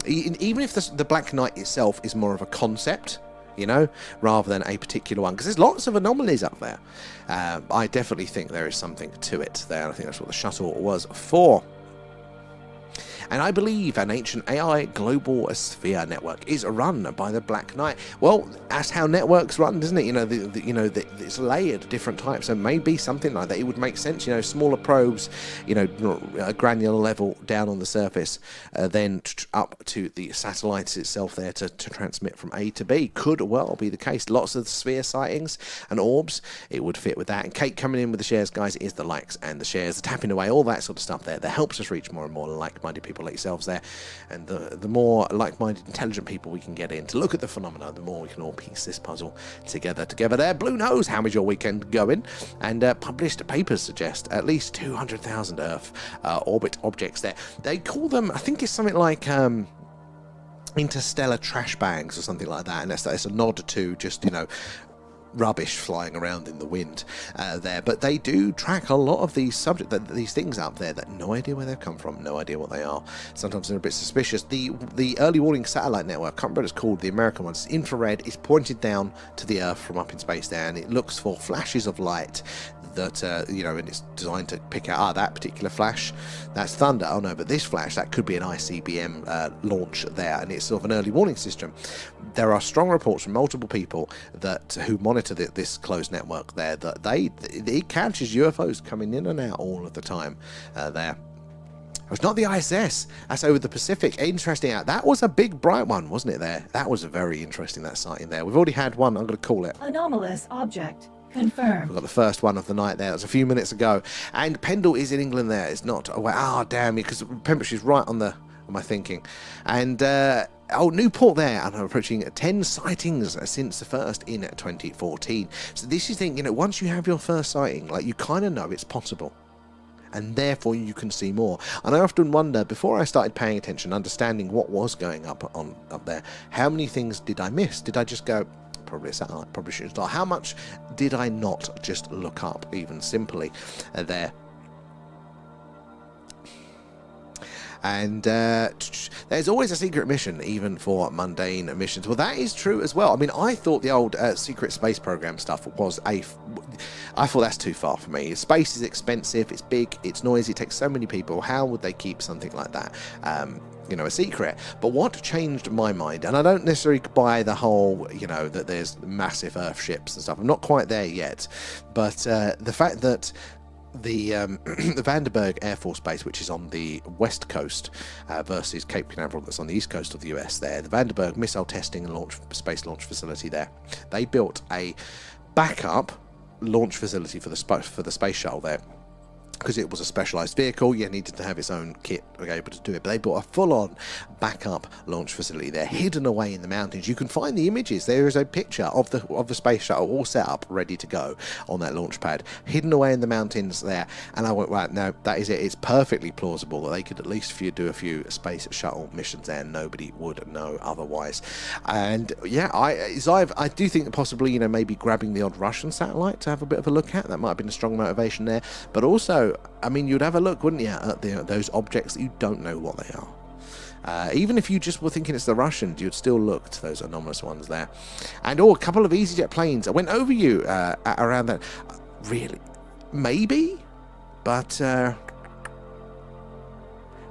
even if the Black Knight itself is more of a concept, rather than a particular one, because there's lots of anomalies up there. I definitely think there is something to it there. I think that's what the shuttle was for. And I believe an ancient AI global sphere network is run by the Black Knight. Well, that's how networks run, doesn't it? It's layered different types, and maybe something like that. It would make sense, smaller probes, a granular level down on the surface, then up to the satellites itself there to transmit from A to B. Could well be the case. Lots of sphere sightings and orbs. It would fit with that. And Kate coming in with the shares, guys, is the likes and the shares, the tapping away, all that sort of stuff there. That helps us reach more and more like-minded people like yourselves there, and the more like-minded, intelligent people we can get in to look at the phenomena, the more we can all piece this puzzle together there. Blue Nose, how is your weekend going? And published papers suggest at least 200,000 Earth orbit objects there. They call them, I think it's something like interstellar trash bags or something like that, and that's a nod to just rubbish flying around in the wind there. But they do track a lot of these these things up there that no idea where they've come from, no idea what they are. Sometimes they're a bit suspicious. The early warning satellite network, I can't remember what it's called, the American one, it's infrared, is pointed down to the Earth from up in space there, and it looks for flashes of light that and it's designed to pick out that particular flash, that's thunder. Oh no, but this flash, that could be an ICBM launch there, and it's sort of an early warning system. There are strong reports from multiple people who monitor this closed network there that it catches UFOs coming in and out all of the time there. It's not the ISS, that's over the Pacific. Interesting. That was a big bright one, wasn't it there? That was a very interesting, that sighting there. We've already had one, I'm going to call it
anomalous object. Confirmed.
We've got the first one of the night there. That was a few minutes ago. And Pendle is in England there. It's not away. Damn, because Pembrokeshire's right on my thinking. And Newport there, and I'm approaching 10 sightings since the first in 2014. So this is the thing, once you have your first sighting, you kind of know it's possible, and therefore you can see more. And I often wonder, before I started paying attention, understanding what was going up there, how many things did I miss? Did I just go, probably a satellite, probably shooting star? How much did I not just look up, even simply there? And there's always a secret mission, even for mundane missions. Well, that is true as well. I mean, I thought the old secret space program stuff was I thought that's too far for me. Space is expensive, it's big, it's noisy, it takes so many people. How would they keep something like that a secret? But what changed my mind, and I don't necessarily buy the whole, that there's massive Earth ships and stuff. I'm not quite there yet, but the fact that the Vandenberg Air Force Base, which is on the west coast, versus Cape Canaveral, that's on the east coast of the US there, the Vandenberg Missile Testing and Space Launch Facility there, they built a backup launch facility for the space shuttle there. Because it was a specialised vehicle, you needed to have its own kit to be able to do it. But they built a full-on backup launch facility there, hidden away in the mountains. You can find the images. There is a picture of the space shuttle all set up, ready to go on that launch pad, hidden away in the mountains there. And I went, right, no, that is it. It's perfectly plausible that they could at least do a few space shuttle missions there, and nobody would know otherwise. And yeah, I do think that possibly, maybe grabbing the odd Russian satellite to have a bit of a look at, that might have been a strong motivation there. But also, I mean, you'd have a look, wouldn't you, at those objects that you don't know what they are. Even if you just were thinking it's the Russians, you'd still look to those anomalous ones there. And a couple of EasyJet planes. I went over you around that. really, maybe, but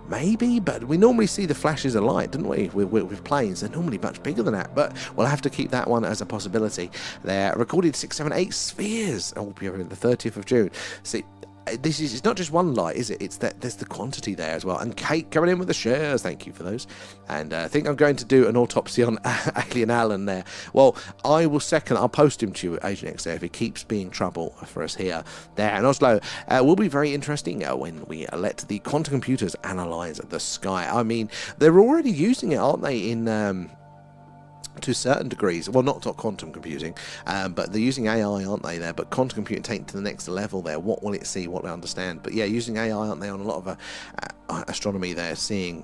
maybe, but we normally see the flashes of light, don't we, with planes? They're normally much bigger than that, but we'll have to keep that one as a possibility. They're recorded 6, 7, 8 spheres. Oh, we'll be over the 30th of June. See, it's not just one light, is it? It's that there's the quantity there as well. And Kate coming in with the shares, thank you for those. And I think I'm going to do an autopsy on Alien Alan there. Well, I will second, I'll post him to you, Agent X, there, if he keeps being trouble for us here. There in Oslo, will be very interesting when we let the quantum computers analyze the sky. I mean, they're already using it, aren't they, in to certain degrees. Well, not quantum computing, but they're using AI, aren't they, there? But quantum computing taking it to the next level there. What will it see? What will it understand? But yeah, using AI, aren't they, on a lot of astronomy there, seeing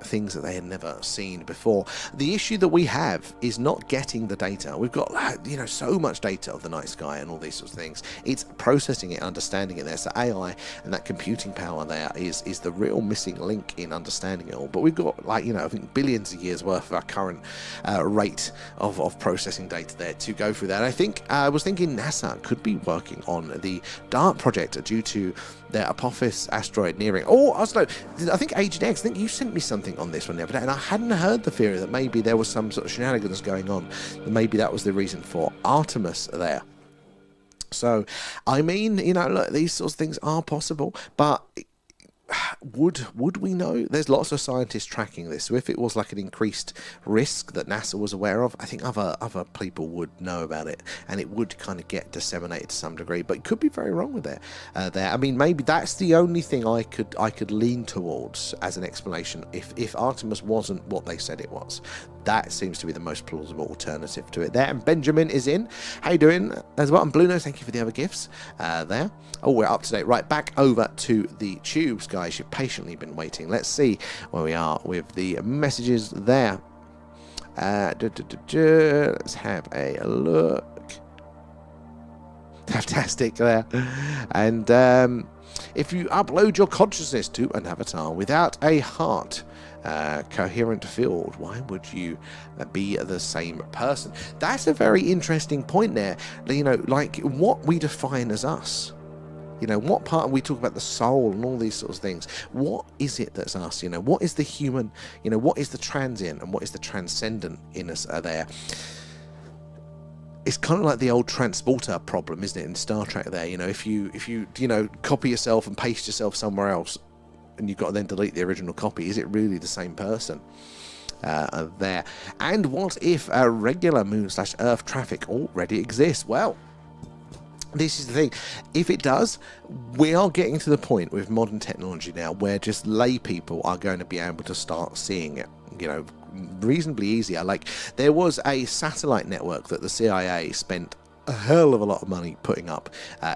things that they had never seen before. The issue that we have is not getting the data. We've got, you know, so much data of the night sky and all these sorts of things. It's processing it, understanding it there. So AI and that computing power there is the real missing link in understanding it all. But we've got, like, you know, I think billions of years worth of our current rate of processing data there to go through that. I was thinking NASA could be working on the DART project due to their Apophis asteroid nearing. Oh, Oslo, I think Agent X, I think you sent me something on this one the other day, and I hadn't heard the theory that maybe there was some sort of shenanigans going on, and maybe that was the reason for Artemis there. So, I mean, you know, look, these sorts of things are possible, but would we know? There's lots of scientists tracking this, so if it was like an increased risk that NASA was aware of, I think other people would know about it, and it would kind of get disseminated to some degree. But it could be very wrong with it there. I mean, maybe that's the only thing I could lean towards as an explanation. If Artemis wasn't what they said it was, that seems to be the most plausible alternative to it there. And Benjamin is in. How you doing as well? And Blue Nose, thank you for the other gifts there. Oh, we're up to date. Right, back over to the tubes, guys. You've patiently been waiting. Let's see where we are with the messages there. Let's have a look. Fantastic there. And if you upload your consciousness to an avatar without a heart, coherent field, why would you be the same person? That's a very interesting point there. You know, like what we define as us. You know, what part, we talk about the soul and all these sorts of things. What is it that's us? You know, what is the human? You know, what is the transient and what is the transcendent in us there? It's kind of like the old transporter problem, isn't it, in Star Trek there? You know, if you know, copy yourself and paste yourself somewhere else, and you've got to then delete the original copy, is it really the same person there? And what if regular moon/Earth traffic already exists? Well, this is the thing. If it does, we are getting to the point with modern technology now where just lay people are going to be able to start seeing it, you know, reasonably easier. Like, there was a satellite network that the CIA spent a hell of a lot of money putting up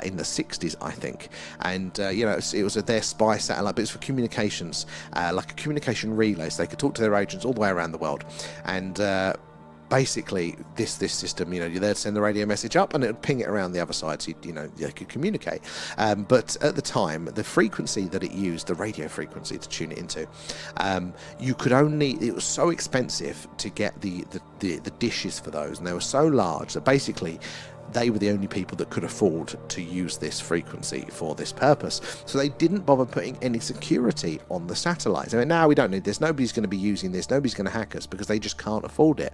in the 60s, I think, and you know, it was their spy satellite, but it's for communications, like a communication relay, so they could talk to their agents all the way around the world. And basically this system, you know, you're there to send the radio message up and it would ping it around the other side, so you know, you could communicate. But at the time, the frequency that it used, the radio frequency to tune it into, you could only, it was so expensive to get the dishes for those, and they were so large that basically they were the only people that could afford to use this frequency for this purpose. So they didn't bother putting any security on the satellites. I mean, now we don't need this. Nobody's going to be using this. Nobody's going to hack us because they just can't afford it.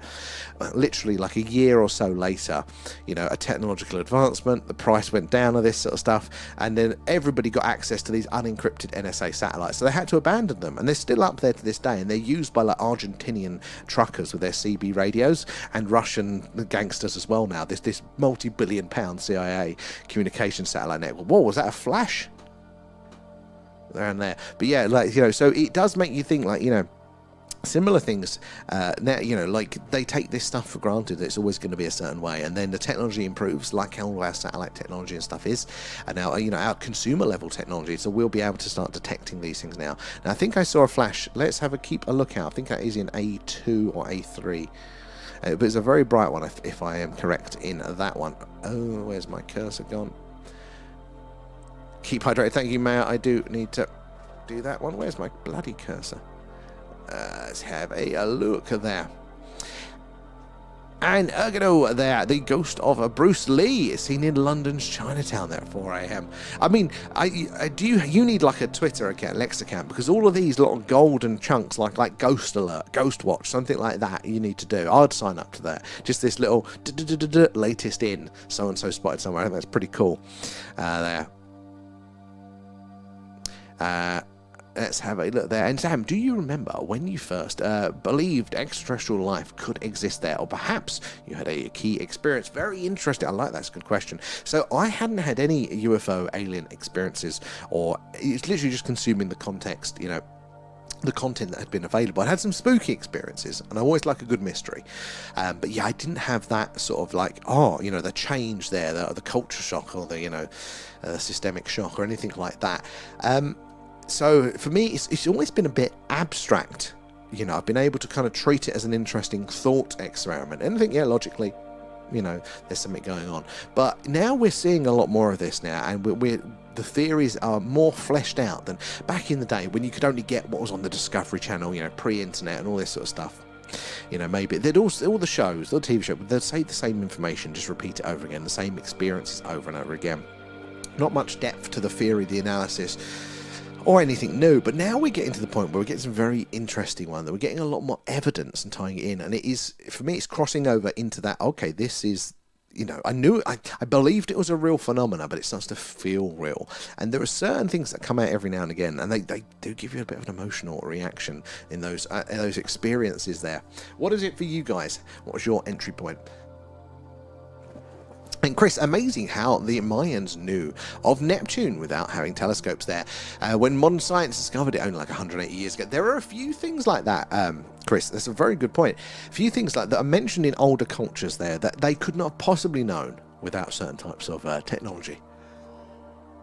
Literally, like a year or so later, you know, a technological advancement, the price went down of this sort of stuff, and then everybody got access to these unencrypted NSA satellites. So they had to abandon them, and they're still up there to this day, and they're used by like Argentinian truckers with their CB radios, and Russian gangsters as well now. This multi-billion-pound CIA communication satellite network. Whoa, was that a flash? There and there. But yeah, like, you know, so it does make you think, like, you know, similar things now, you know, like they take this stuff for granted that it's always going to be a certain way, and then the technology improves, like how all our satellite technology and stuff is, and now, you know, our consumer level technology, so we'll be able to start detecting these things now. Now I think I saw a flash. Let's keep a lookout. I think that is in A2 or A3. But it's a very bright one, if I am correct in that one. Oh, where's my cursor gone? Keep hydrated. Thank you, Mayor. I do need to do that one. Where's my bloody cursor? Let's have a look there. And Ergodo there, the ghost of Bruce Lee, is seen in London's Chinatown there at 4 a.m. I mean, you need like a Twitter account, Lex account, because all of these little golden chunks like Ghost Alert, Ghost Watch, something like that you need to do. I'd sign up to that. Just this little latest in, so-and-so spotted somewhere. I think that's pretty cool. There. Let's have a look there. And Sam, do you remember when you first believed extraterrestrial life could exist there? Or perhaps you had a key experience? Very interesting. I like that. That's a good question. So I hadn't had any UFO alien experiences, or it's literally just consuming the context, you know, the content that had been available. I had some spooky experiences, and I always like a good mystery. But yeah, I didn't have that sort of like, the change there, the culture shock, or the, systemic shock, or anything like that. So for me, it's always been a bit abstract. You know, I've been able to kind of treat it as an interesting thought experiment. And I think, yeah, logically, there's something going on. But now we're seeing a lot more of this now, and the theories are more fleshed out than back in the day when you could only get what was on the Discovery Channel, pre-internet and all this sort of stuff. Maybe they'd all the shows, all the TV shows, they'd say the same information, just repeat it over again, the same experiences over and over again. Not much depth to the theory, the analysis, or anything new. But now we're getting to the point where we're getting some very interesting one, that we're getting a lot more evidence and tying it in, and it is, for me, it's crossing over into that, okay, this is, I believed it was a real phenomena, but it starts to feel real. And there are certain things that come out every now and again, and they do give you a bit of an emotional reaction in those experiences there. What is it for you guys? What was your entry point? And Chris, amazing how the Mayans knew of Neptune without having telescopes there. When modern science discovered it only like 180 years ago. There are a few things like that, Chris. That's a very good point. A few things like that are mentioned in older cultures there that they could not have possibly known without certain types of technology.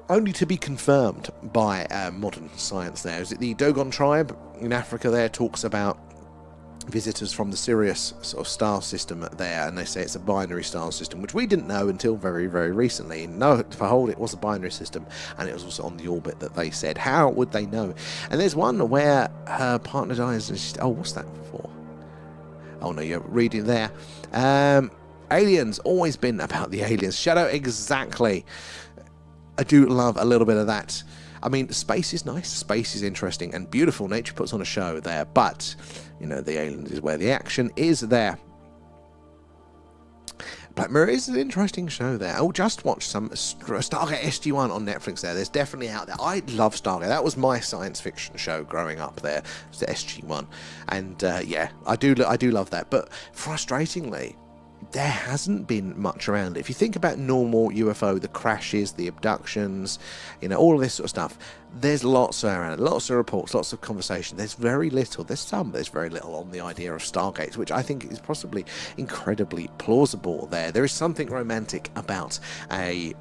Only to be confirmed by modern science there. Is it the Dogon tribe in Africa there talks about visitors from the Sirius sort of star system there, and they say it's a binary star system, which we didn't know until very, very recently. No, behold, it was a binary system, and it was also on the orbit that they said. How would they know? And there's one where her partner dies, and she's, what's that for? Oh no, you're reading there. Aliens, always been about the aliens. Shadow, exactly. I do love a little bit of that. I mean, space is nice, space is interesting and beautiful. Nature puts on a show there, but, the aliens is where the action is there. Black Mirror is an interesting show there. Oh, just watch some Stargate SG-1 on Netflix there. There's definitely out there. I love Stargate. That was my science fiction show growing up there. It was the SG-1. And, yeah, I do love that. But, frustratingly, there hasn't been much around it. If you think about normal UFO, the crashes, the abductions, all of this sort of stuff, there's lots around it, lots of reports, lots of conversation. There's very little, there's very little on the idea of Stargates, which I think is possibly incredibly plausible there. There is something romantic about a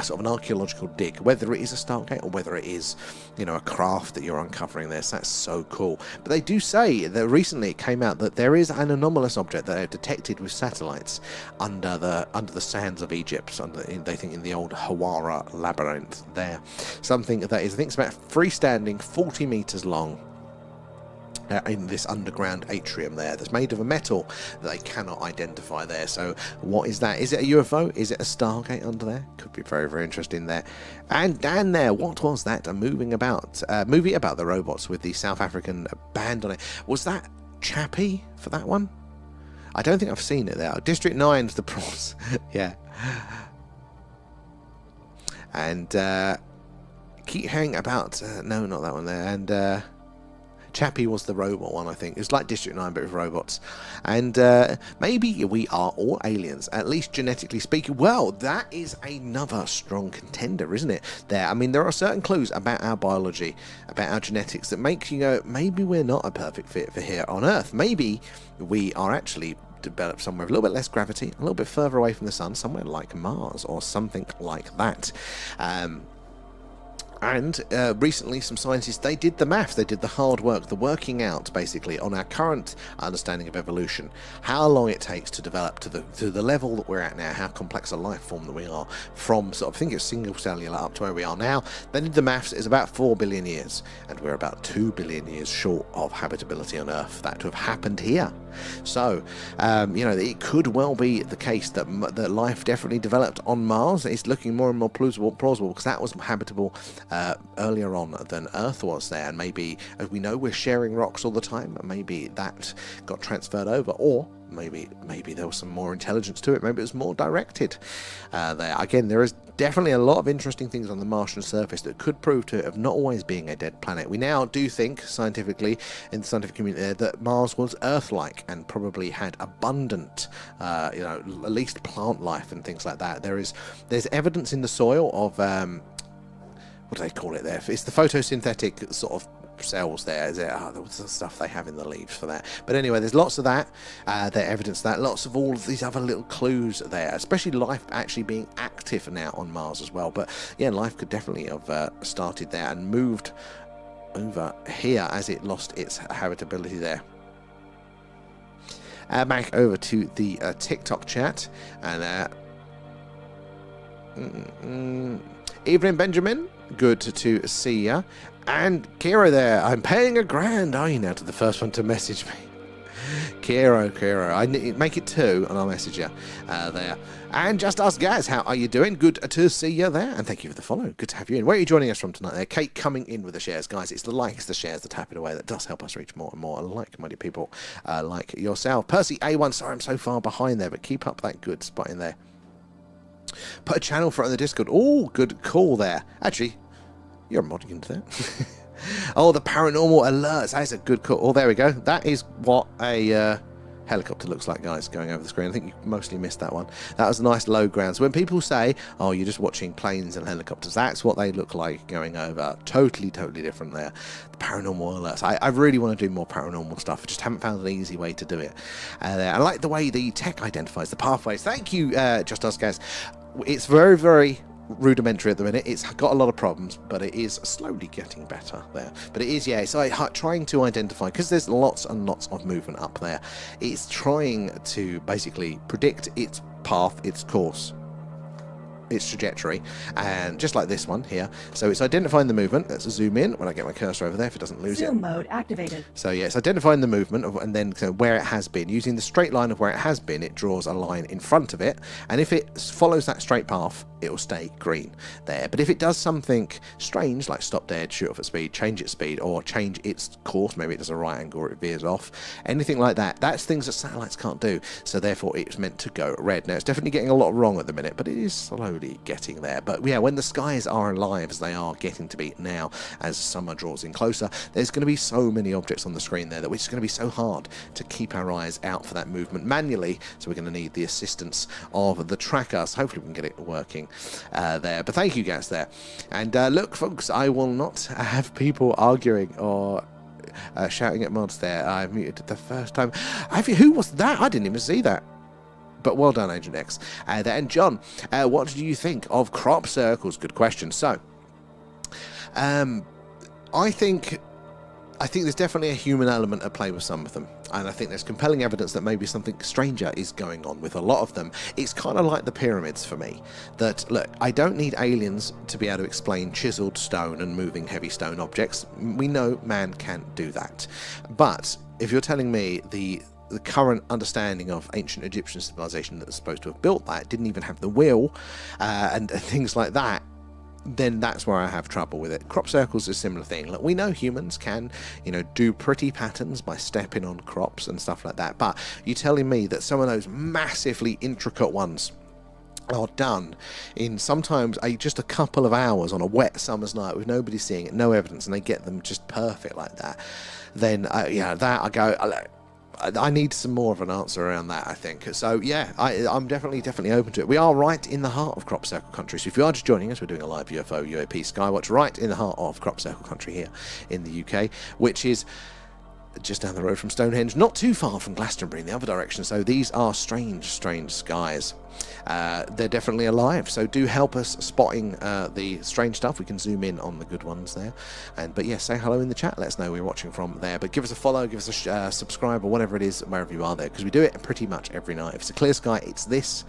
sort of an archaeological dig, whether it is a Stargate or whether it is, a craft that you're uncovering there. So that's so cool. But they do say that recently it came out that there is an anomalous object that they've detected with satellites under the sands of Egypt. They think in the old Hawara labyrinth there. Something that is, I think it's about freestanding, 40 meters long. In this underground atrium there that's made of a metal that they cannot identify there. So what is that? Is it a UFO? Is it a Stargate under there? Could be very, very interesting there. And Dan there, what was that? A movie about the robots with the South African band on it. Was that Chappie for that one? I don't think I've seen it there. District 9's the prawns. Yeah. And keep hang about no, not that one there. And Chappie was the robot one, I think. It was like District 9, but with robots. And maybe we are all aliens, at least genetically speaking. Well, that is another strong contender, isn't it? There, I mean, there are certain clues about our biology, about our genetics, that make you go, maybe we're not a perfect fit for here on Earth. Maybe we are actually developed somewhere with a little bit less gravity, a little bit further away from the sun, somewhere like Mars or something like that. And recently some scientists, they did the math, they did the hard work, the working out basically on our current understanding of evolution, how long it takes to develop to the level that we're at now, how complex a life form that we are, from sort of, I think it's single cellular up to where we are now. They did the maths, it's about 4 billion years, and we're about 2 billion years short of habitability on Earth, that to have happened here. So, it could well be the case that life definitely developed on Mars. It's looking more and more plausible because that was habitable earlier on than Earth was there. And maybe, as we know, we're sharing rocks all the time. Maybe that got transferred over, or maybe there was some more intelligence to it. Maybe it was more directed there. Again, there is definitely a lot of interesting things on the Martian surface that could prove to it of not always being a dead planet. We now do think, scientifically, in the scientific community there, that Mars was Earth-like and probably had abundant, at least plant life and things like that. There's evidence in the soil of, what do they call it there? It's the photosynthetic sort of cells there. Is it? What's the stuff they have in the leaves for that? But anyway, there's lots of that. There evidence of that. Lots of all of these other little clues there, especially life actually being active now on Mars as well. But yeah, life could definitely have started there and moved over here as it lost its habitability there. Back over to the TikTok chat, and evening, Benjamin. Good to see ya. And Kira there, I'm paying $1,000. Are you now to the first one to message me? Kira, make it 2 and I'll message you there. And Just Ask Gaz, how are you doing? Good to see you there, and thank you for the follow. Good to have you in. Where are you joining us from tonight there? Kate coming in with the shares, guys. It's the likes, the shares, the tapping away that does help us reach more and more like-minded people like yourself. Percy A1, sorry I'm so far behind there, but keep up that good spot in there. Put a channel for it on the Discord. Oh, good call there. Actually, you're modding into that. Oh, the paranormal alerts. That is a good call. Oh, there we go. That is what a helicopter looks like, guys, going over the screen. I think you mostly missed that one. That was a nice low ground. So when people say, oh, you're just watching planes and helicopters, that's what they look like going over. Totally different there. The paranormal alerts. I really want to do more paranormal stuff. I just haven't found an easy way to do it. I like the way the tech identifies the pathways. Thank you, Just Us Guys. It's very rudimentary at the minute. It's got a lot of problems, but it is slowly getting better there. But it is, yeah, it's trying to identify, because there's lots and lots of movement up there. It's trying to basically predict its path, its course, its trajectory, and just like this one here. So it's identifying the movement. Let's zoom in when I get my cursor over there if it doesn't lose
Zoom
it.
mode activated.
So yeah, it's identifying the movement and then where it has been. Using the straight line of where it has been, it draws a line in front of it, and if it follows that straight path, it will stay green there. But if it does something strange, like stop dead, shoot off at speed, change its speed, or change its course, maybe it does a right angle or it veers off, anything like that, that's things that satellites can't do. So therefore it's meant to go red. Now it's definitely getting a lot wrong at the minute, but it is slowly getting there. But yeah, when the skies are alive, as they are getting to be now, as summer draws in closer, there's going to be so many objects on the screen there that it's going to be so hard to keep our eyes out for that movement manually. So we're going to need the assistance of the tracker. So hopefully we can get it working there. But thank you guys there. And look, folks, I will not have people arguing or shouting at mods there. I muted it the first time. Who was that? I didn't even see that. But well done, Agent X. And John, what did you think of crop circles? Good question. So, I think there's definitely a human element at play with some of them. And I think there's compelling evidence that maybe something stranger is going on with a lot of them. It's kind of like the pyramids for me. That, look, I don't need aliens to be able to explain chiseled stone and moving heavy stone objects. We know man can't do that. But if you're telling me the current understanding of ancient Egyptian civilization that was supposed to have built that didn't even have the wheel and things like that, then that's where I have trouble with it. Crop circles is a similar thing. Look, we know humans can, do pretty patterns by stepping on crops and stuff like that, but you're telling me that some of those massively intricate ones are done in sometimes just a couple of hours on a wet summer's night with nobody seeing it, no evidence, and they get them just perfect like that, then that I go, I need some more of an answer around that, I think. So yeah, I'm definitely open to it. We are right in the heart of crop circle country. So if you are just joining us, we're doing a live UFO UAP Skywatch right in the heart of crop circle country here in the UK, which is just down the road from Stonehenge, not too far from Glastonbury in the other direction. So these are strange skies. they're definitely alive. So do help us spotting the strange stuff. We can zoom in on the good ones there. But yeah, say hello in the chat. Let us know where you're watching from there. But give us a follow, give us a subscribe, or whatever it is, wherever you are there, because we do it pretty much every night. If it's a clear sky, it's this.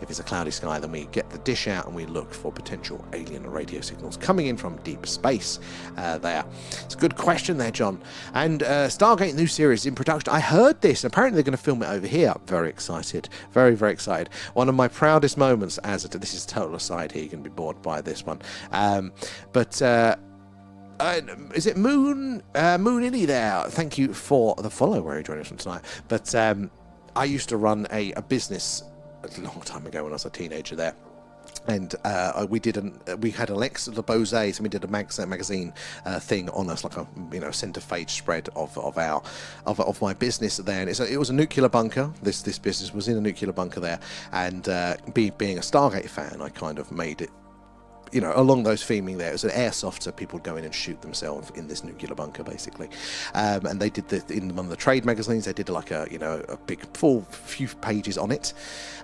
If it's a cloudy sky, then we get the dish out and we look for potential alien radio signals coming in from deep space there. It's a good question there, John. And Stargate new series in production. I heard this. Apparently they're going to film it over here. Very excited. Very, very excited. One of my proudest moments as this is a total aside here. You're going to be bored by this one. Is it Moon Illy there? Thank you for the follow where you're joining us from tonight. But I used to run a business a long time ago when I was a teenager there. And we had Alex Le Bose, and we did a magazine thing on us, like a centre page spread of my business there. And it was a nuclear bunker. This business was in a nuclear bunker there, and being a Stargate fan, I kind of made it, along those theming there. It was an airsoft, so people would go in and shoot themselves in this nuclear bunker, basically. And they did in one of the trade magazines, they did like a big full few pages on it.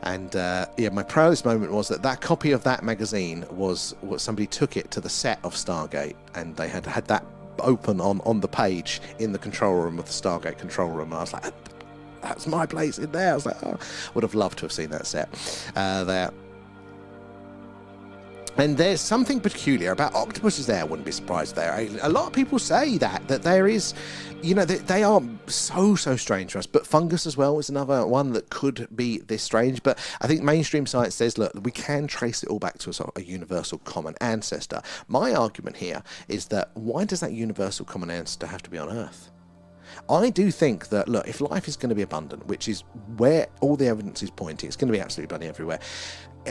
And my proudest moment was that copy of that magazine was what somebody took it to the set of Stargate, and they had that open on the page in the control room of the Stargate control room. And I was like, that's my place in there. I was like, oh, would have loved to have seen that set there. And there's something peculiar about octopuses there. I wouldn't be surprised there. A lot of people say that there is, they are so strange to us. But fungus as well is another one that could be this strange. But I think mainstream science says, look, we can trace it all back to a sort of a universal common ancestor. My argument here is that why does that universal common ancestor have to be on Earth? I do think that, look, if life is going to be abundant, which is where all the evidence is pointing, it's going to be absolutely abundant everywhere.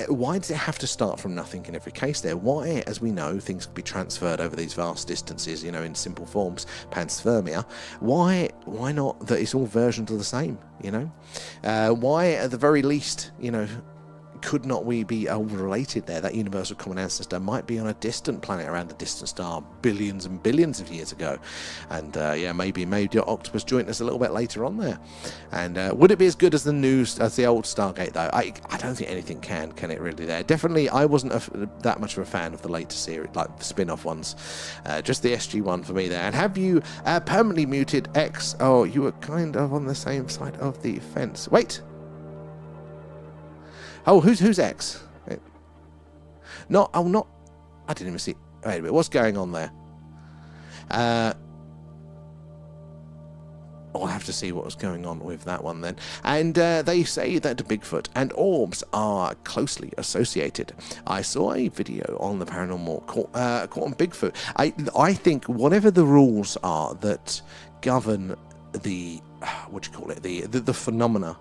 Why does it have to start from nothing in every case there? Why, as we know, things can be transferred over these vast distances, in simple forms, panspermia. Why not that it's all versions of the same, Why, at the very least, could not we be all related there? That universal common ancestor might be on a distant planet around a distant star billions and billions of years ago. And maybe your octopus joined us a little bit later on there. And would it be as good as the old Stargate though? I don't think anything can it really there? Definitely, I wasn't that much of a fan of the later series, like the spin-off ones. Just the SG one for me there. And have you permanently muted X? Oh, you were kind of on the same side of the fence. Wait. Oh, who's X? I didn't even see. Wait a minute, what's going on there? I'll have to see what was going on with that one then. And they say that Bigfoot and orbs are closely associated. I saw a video on the paranormal caught on Bigfoot. I think whatever the rules are that govern the the phenomena,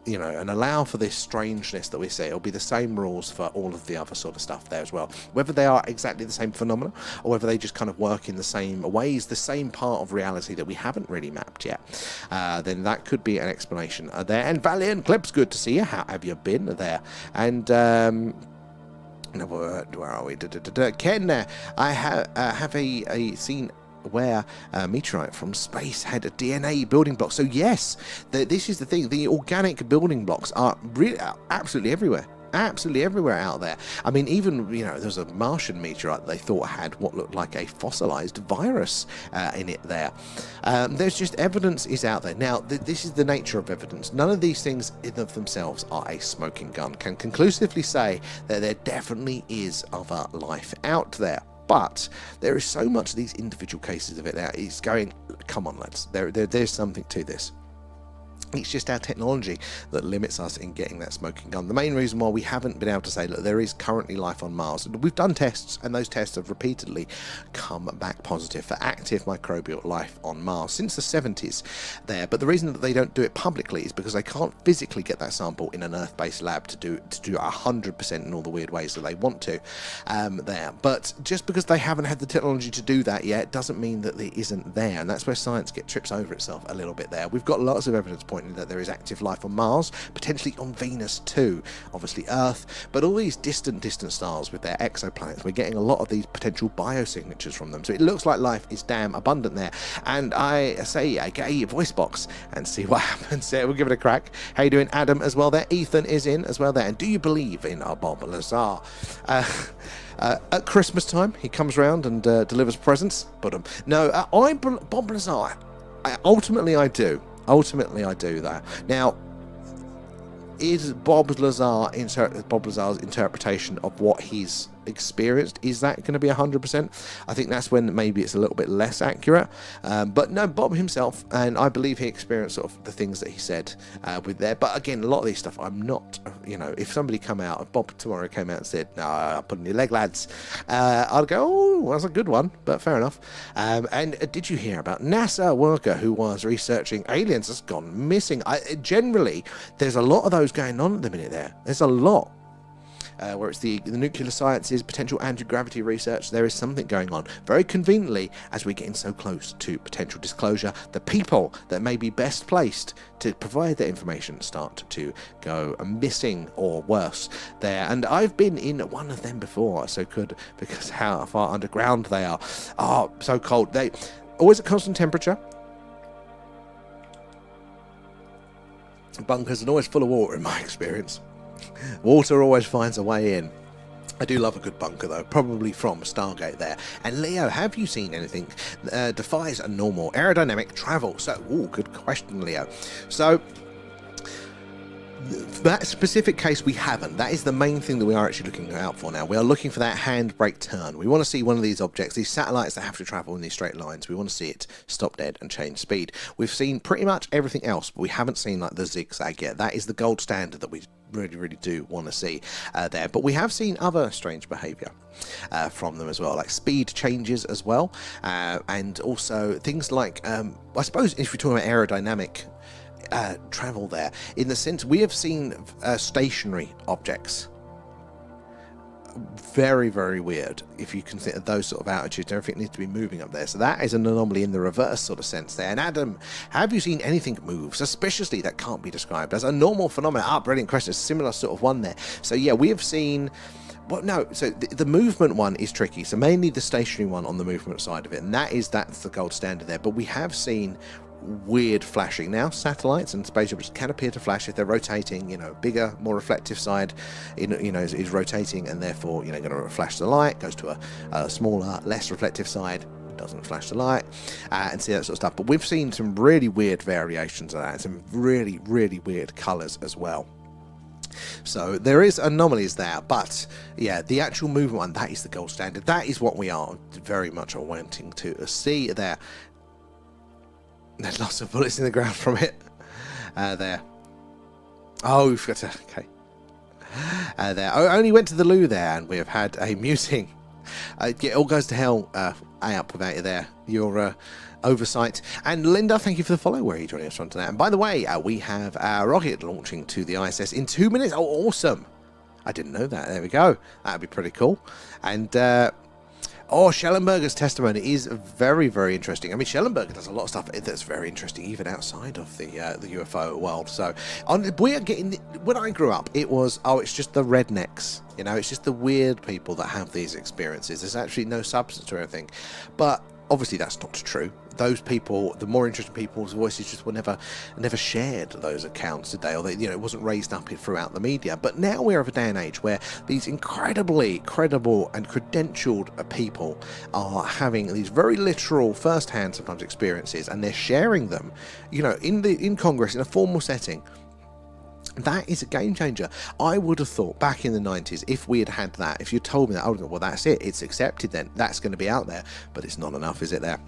and allow for this strangeness that we see, it'll be the same rules for all of the other sort of stuff there as well. Whether they are exactly the same phenomena, or whether they just kind of work in the same ways, the same part of reality that we haven't really mapped yet, then that could be an explanation there. And Valiant Clips, good to see you. How have you been there? And where are we? Ken there. I have a scene where a meteorite from space had a DNA building block. So yes, this is the thing. The organic building blocks are really absolutely everywhere. Absolutely everywhere out there. I mean, even, there's a Martian meteorite they thought had what looked like a fossilized virus in it there. There's just evidence is out there. Now, this is the nature of evidence. None of these things in of themselves are a smoking gun. Can conclusively say that there definitely is other life out there. But there is so much of these individual cases of it now. It's going, come on, lads. There's something to this. It's just our technology that limits us in getting that smoking gun. The main reason why we haven't been able to say that there is currently life on Mars, we've done tests, and those tests have repeatedly come back positive for active microbial life on Mars since the 70s there. But the reason that they don't do it publicly is because they can't physically get that sample in an Earth-based lab to do 100% in all the weird ways that they want to there. But just because they haven't had the technology to do that yet doesn't mean that it isn't there, and that's where science trips over itself a little bit there. We've got lots of evidence pointing pointing that there is active life on Mars, potentially on Venus too, obviously Earth, but all these distant stars with their exoplanets, we're getting a lot of these potential biosignatures from them. So it looks like life is damn abundant there. And I say, I get a voice box and see what happens there. We'll give it a crack. How you doing, Adam, as well there? Ethan is in as well there. And do you believe in our Bob Lazar? At Christmas time, he comes round and delivers presents. But Bob Lazar, ultimately I do. Ultimately I do that. Now, is Bob Lazar's interpretation of what he's experienced, is that going to be 100%? I think that's when maybe it's a little bit less accurate, but no, Bob himself, and I believe he experienced sort of the things that he said with there. But again, a lot of these stuff I'm not, if somebody if Bob tomorrow came out and said, no, I'll put in your leg, lads, I'd go, oh, that's a good one, but fair enough. And did you hear about NASA worker who was researching aliens has gone missing? Generally there's a lot of those going on at the minute. There's a lot. Where it's the nuclear sciences, potential anti-gravity research, there is something going on. Very conveniently, as we're getting so close to potential disclosure, the people that may be best placed to provide that information start to go missing or worse there. And I've been in one of them before, so good, because how far underground they are. Oh, so cold. They always at constant temperature. Bunkers are always full of water in my experience. Water always finds a way in. I do love a good bunker though, probably from Stargate there. And Leo, have you seen anything defies a normal aerodynamic travel? So, good question, Leo. So, that specific case we haven't. That is the main thing that we are actually looking out for now. We are looking for that handbrake turn. We want to see one of these objects, these satellites that have to travel in these straight lines. We want to see it stop dead and change speed. We've seen pretty much everything else, but we haven't seen like the zigzag yet. That is the gold standard that we really do want to see there. But we have seen other strange behavior from them as well, like speed changes as well, and also things like I suppose if we're talking about aerodynamic travel there, in the sense we have seen stationary objects. Very weird if you consider those sort of altitudes. Everything needs to be moving up there, so that is an anomaly in the reverse sort of sense there. And Adam, have you seen anything move suspiciously that can't be described as a normal phenomenon? Brilliant question. Similar sort of one there. So yeah, we have seen so the movement one is tricky, so mainly the stationary one on the movement side of it, and that's the gold standard there. But we have seen weird flashing. Now satellites and spaceships can appear to flash if they're rotating, bigger, more reflective side is rotating, and therefore going to flash the light, goes to a smaller, less reflective side, doesn't flash the light, and see that sort of stuff. But we've seen some really weird variations of that, some really weird colors as well. So there is anomalies there, but yeah, the actual movement one, that is the gold standard. That is what we are very much wanting to see there. There's lots of bullets in the ground from it. There. Oh, we've got to... Okay. There. I only went to the loo there, and we have had a muting. It all goes to hell up without you there. Your oversight. And Linda, thank you for the follow. Where are you joining us from tonight? And by the way, we have our rocket launching to the ISS in 2 minutes. Oh, awesome. I didn't know that. There we go. That'd be pretty cool. And... Schellenberger's testimony is very interesting. I mean, Schellenberger does a lot of stuff that's very interesting, even outside of the UFO world. So, we are getting. When I grew up, it was it's just the rednecks. It's just the weird people that have these experiences. There's actually no substance or anything. But obviously, that's not true. Those people, the more interesting people's voices, just were never shared those accounts, did they? Or it wasn't raised up throughout the media. But now we're of a day and age where these incredibly credible and credentialed people are having these very literal, first-hand sometimes experiences, and they're sharing them, in Congress in a formal setting. That is a game changer. I would have thought back in the 90s, if we had that, if you told me that, I would have thought, well, that's it. It's accepted then. That's going to be out there. But it's not enough, is it there?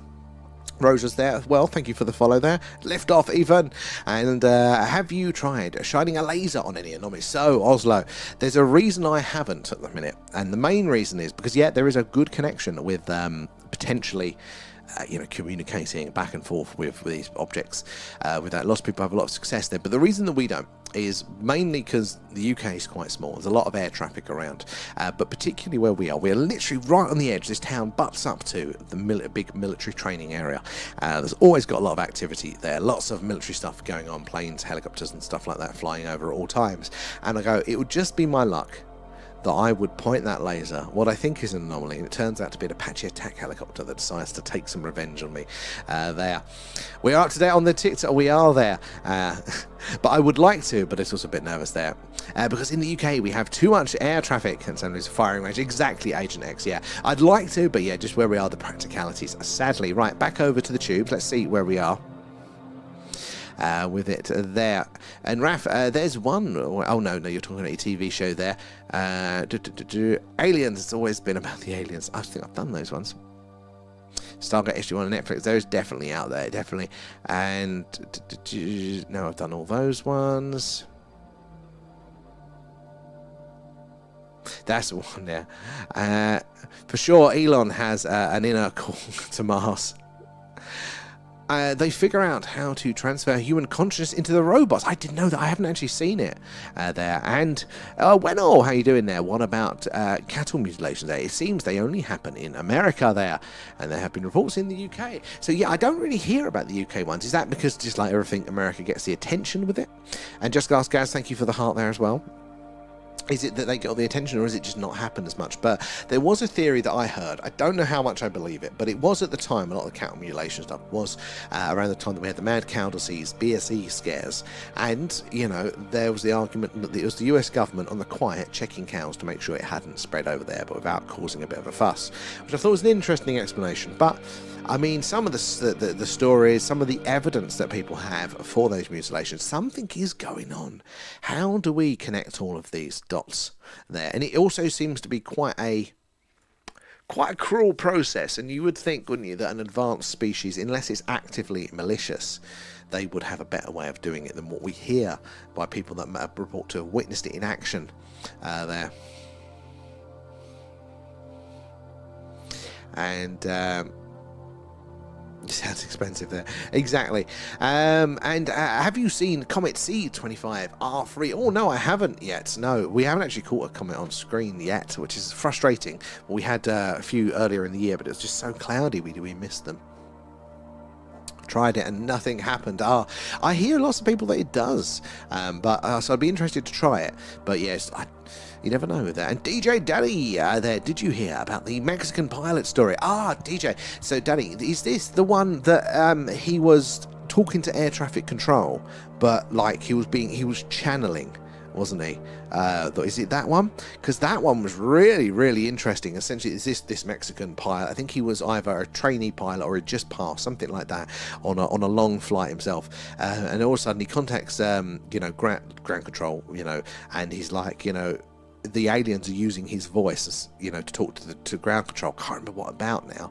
Rosa's there as well. Thank you for the follow there. Lift off, even. And have you tried shining a laser on any anomalies? So, Oslo, there's a reason I haven't at the minute. And the main reason is because, yeah, there is a good connection with potentially communicating back and forth with these objects. With that, lots of people have a lot of success there, but the reason that we don't is mainly because the UK is quite small. There's a lot of air traffic around, but particularly where we're literally right on the edge. This town butts up to the big military training area. There's always got a lot of activity there, lots of military stuff going on, planes, helicopters and stuff like that flying over at all times. And I go, it would just be my luck that I would point that laser, what I think is an anomaly, and it turns out to be an Apache attack helicopter that decides to take some revenge on me. There. We are up to date on the TikTok, we are there. But I would like to, but it's also a bit nervous there. Because in the UK we have too much air traffic, and somebody's firing range. Exactly, Agent X, yeah. I'd like to, but yeah, just where we are, the practicalities. Sadly, right, back over to the tubes, let's see where we are. With it there. And Raf, there's one. Oh no, you're talking about a TV show there. Aliens, it's always been about the aliens. I think I've done those ones. Stargate SG1 on Netflix, those definitely out there, definitely. And no, I've done all those ones. That's the one there. For sure, Elon has an inner call to Mars. They figure out how to transfer human consciousness into the robots. I didn't know that. I haven't actually seen it there. And Wenor, how you doing there? What about cattle mutilations there? It seems they only happen in America there, and there have been reports in the UK. So yeah, I don't really hear about the UK ones. Is that because just like everything, America gets the attention with it? And Just Ask Gaz, thank you for the heart there as well. Is it that they get all the attention, or is it just not happen as much? But there was a theory that I heard. I don't know how much I believe it, but it was at the time, a lot of the cattle mutilation stuff was around the time that we had the mad cow disease, BSE scares. And, there was the argument that it was the US government on the quiet checking cows to make sure it hadn't spread over there, but without causing a bit of a fuss, which I thought was an interesting explanation. But I mean, some of the stories, some of the evidence that people have for those mutilations, something is going on. How do we connect all of these dots there? And it also seems to be quite a cruel process. And you would think, wouldn't you, that an advanced species, unless it's actively malicious, they would have a better way of doing it than what we hear by people that report to have witnessed it in action there. And sounds expensive there. Exactly. And have you seen Comet C25R3? Oh, no, I haven't yet. No, we haven't actually caught a comet on screen yet, which is frustrating. We had a few earlier in the year, but it was just so cloudy we missed them. Tried it and nothing happened. I hear lots of people that it does, but so I'd be interested to try it. But yes, you never know with that. And DJ Daddy there, did you hear about the Mexican pilot story? DJ. So Daddy, is this the one that he was talking to air traffic control, but like he was channeling, wasn't he? Is it that one? Because that one was really, really interesting. Essentially, it's this Mexican pilot. I think he was either a trainee pilot or he just passed, something like that, on a long flight himself. And all of a sudden he contacts, ground control, and he's like, the aliens are using his voice, to talk to ground control. Can't remember what about now,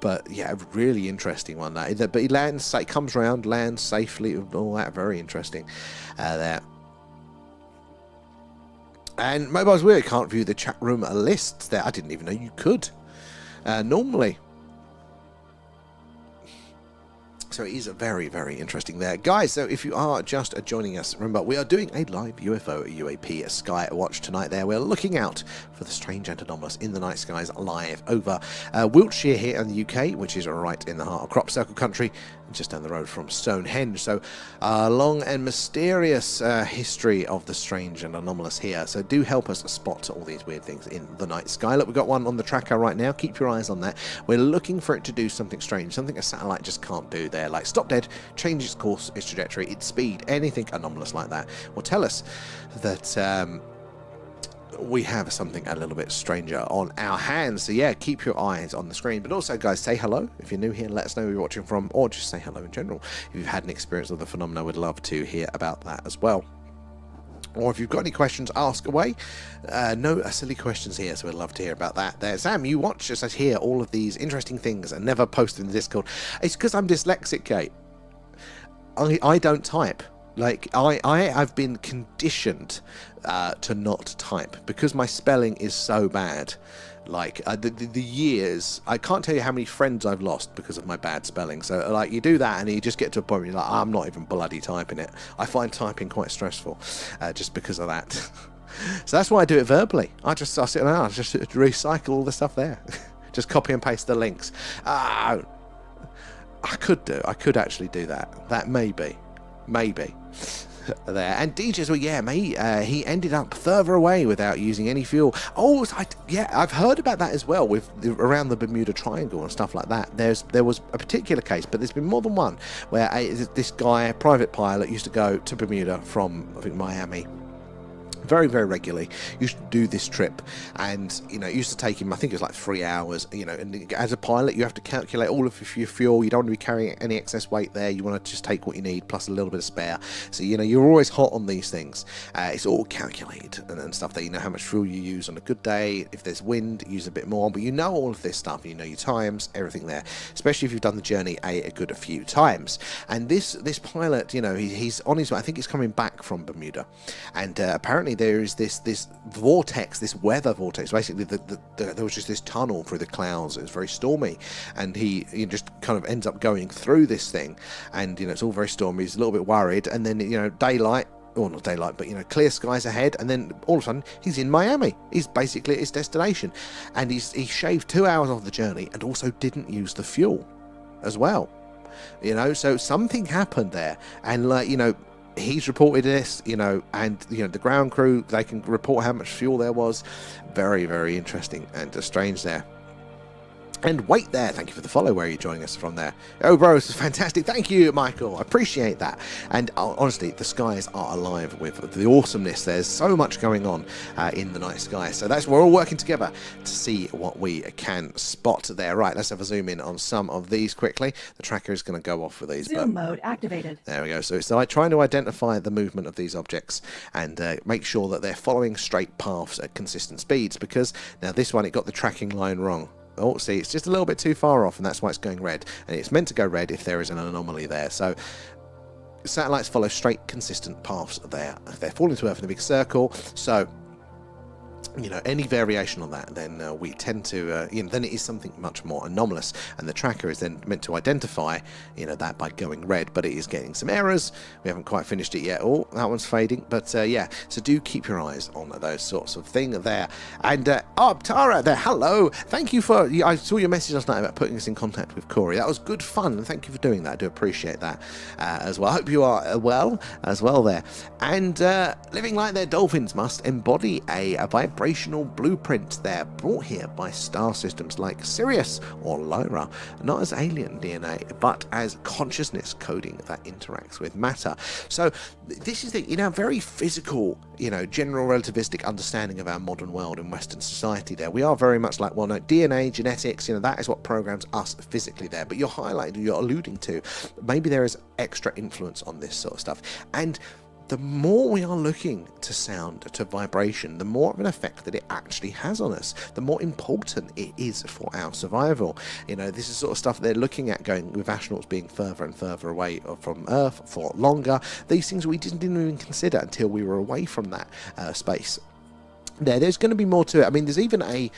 but yeah, really interesting one. But he lands, he comes around, lands safely, all that. Very interesting there. And Mobile's Weird can't view the chat room lists there. I didn't even know you could normally. So it is very, very interesting there. Guys, so if you are just joining us, remember, we are doing a live UFO UAP Skywatch tonight there. We're looking out for the strange and anomalous in the night skies live over Wiltshire here in the UK, which is right in the heart of crop circle country, just down the road from Stonehenge. So a long and mysterious history of the strange and anomalous here. So do help us spot all these weird things in the night sky. Look, we've got one on the tracker right now. Keep your eyes on that. We're looking for it to do something strange, something a satellite just can't do there, like stop dead, change its course, its trajectory, its speed, anything anomalous like that, or tell us that we have something a little bit stranger on our hands. So yeah, keep your eyes on the screen. But also, guys, say hello if you're new here. Let us know where you're watching from, or just say hello in general. If you've had an experience with the phenomena, we'd love to hear about that as well. Or if you've got any questions, ask away. No silly questions here, so we'd love to hear about that. There, Sam, you watch us hear all of these interesting things and never post in the Discord. It's because I'm dyslexic, Kate. I don't type. Like, I've been conditioned to not type because my spelling is so bad. like the years. I can't tell you how many friends I've lost because of my bad spelling. So like you do that and you just get to a point where you're like, I'm not even bloody typing it. I find typing quite stressful just because of that. So that's why I do it verbally. I sit down, I just recycle all the stuff there. Just copy and paste the links. I could actually do that. That maybe there. And DJs, well, yeah, he ended up further away without using any fuel. Oh, I've heard about that as well, with around the Bermuda Triangle and stuff like that. There was a particular case, but there's been more than one, where this guy, a private pilot, used to go to Bermuda from, I think, Miami, very, very regularly. Used to do this trip, and it used to take him, I think it was like 3 hours. And as a pilot, you have to calculate all of your fuel. You don't want to be carrying any excess weight there. You want to just take what you need plus a little bit of spare. So you're always hot on these things. It's all calculated and stuff, that you know how much fuel you use on a good day. If there's wind, use a bit more. But you know all of this stuff. You know your times, everything there. Especially if you've done the journey a good few times. And this pilot, he's on his way. I think he's coming back from Bermuda, and apparently there is this vortex, this weather vortex. Basically, there was just this tunnel through the clouds. It was very stormy, and he just kind of ends up going through this thing, and it's all very stormy. He's a little bit worried, and then daylight. Or not daylight, but clear skies ahead, and then all of a sudden he's in Miami. He's basically at his destination, and he shaved 2 hours off the journey, and also didn't use the fuel as well. So something happened there, and he's reported this, and the ground crew, they can report how much fuel there was. Very, very interesting and strange there. And wait there, thank you for the follow. Where are you joining us from there? Oh, bro, this is fantastic. Thank you, Michael. I appreciate that. And honestly, the skies are alive with the awesomeness. There's so much going on in the night sky. So we're all working together to see what we can spot there. Right, let's have a zoom in on some of these quickly. The tracker is going to go off with these.
Zoom mode activated.
There we go. So it's like trying to identify the movement of these objects and make sure that they're following straight paths at consistent speeds, because now this one, it got the tracking line wrong. Oh, see, it's just a little bit too far off, and that's why it's going red. And it's meant to go red if there is an anomaly there. So satellites follow straight, consistent paths there. They're falling to Earth in a big circle. So any variation on that, then we tend to, then it is something much more anomalous, and the tracker is then meant to identify, that by going red, but it is getting some errors. We haven't quite finished it yet. Oh, that one's fading, but yeah, so do keep your eyes on those sorts of things there. And Tara there, hello, thank you for, I saw your message last night about putting us in contact with Corey. That was good fun, and thank you for doing that. I do appreciate that as well. I hope you are well as well there. And living like their dolphins must embody a vibrational blueprint there, brought here by star systems like Sirius or Lyra, not as alien DNA, but as consciousness coding that interacts with matter. So this is the very physical, general relativistic understanding of our modern world and Western society there. We are very much like, well, no, DNA, genetics, that is what programs us physically there. But you're highlighting, you're alluding to, maybe there is extra influence on this sort of stuff. And the more we are looking to sound, to vibration, the more of an effect that it actually has on us, the more important it is for our survival. This is sort of stuff they're looking at, going with astronauts being further and further away from Earth for longer. These things we didn't even consider until we were away from that space. There's going to be more to it. I mean, there's even a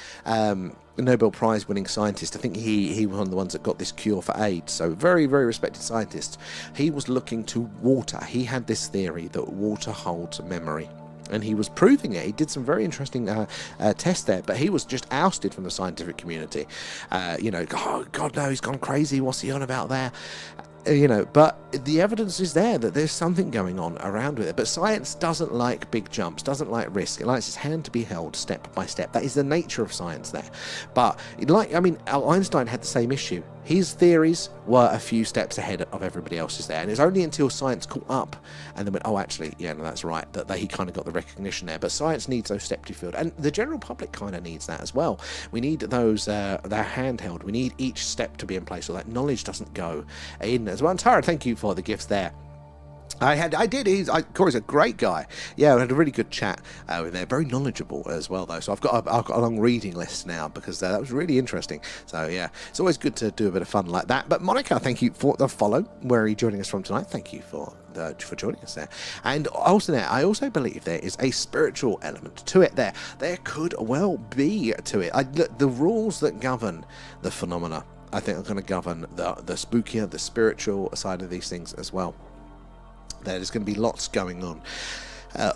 Nobel Prize winning scientist. I think he was one of the ones that got this cure for AIDS. So very, very respected scientist. He was looking to water. He had this theory that water holds memory, and he was proving it. He did some very interesting tests there, but he was just ousted from the scientific community. Oh, God, no, he's gone crazy. What's he on about there? But the evidence is there that there's something going on around with it. But science doesn't like big jumps, doesn't like risk. It likes its hand to be held step by step. That is the nature of science there. But Einstein had the same issue. His theories were a few steps ahead of everybody else's there, and it's only until science caught up and then went, oh, actually, yeah, no, that's right, that he kind of got the recognition there. But science needs those step to field, and the general public kind of needs that as well. We need those, they're handheld. We need each step to be in place, so that knowledge doesn't go in as well. And Tara, thank you for the gifts there. I did. Corey's a great guy. Yeah, we had a really good chat with him. Very knowledgeable as well, though. So I've got a long reading list now because that was really interesting. So yeah, it's always good to do a bit of fun like that. But Monica, thank you for the follow. Where are you joining us from tonight? Thank you for joining us there. And also I also believe there is a spiritual element to it. There could well be to it. The rules that govern the phenomena, I think, are going to govern the spookier, the spiritual side of these things as well. There's going to be lots going on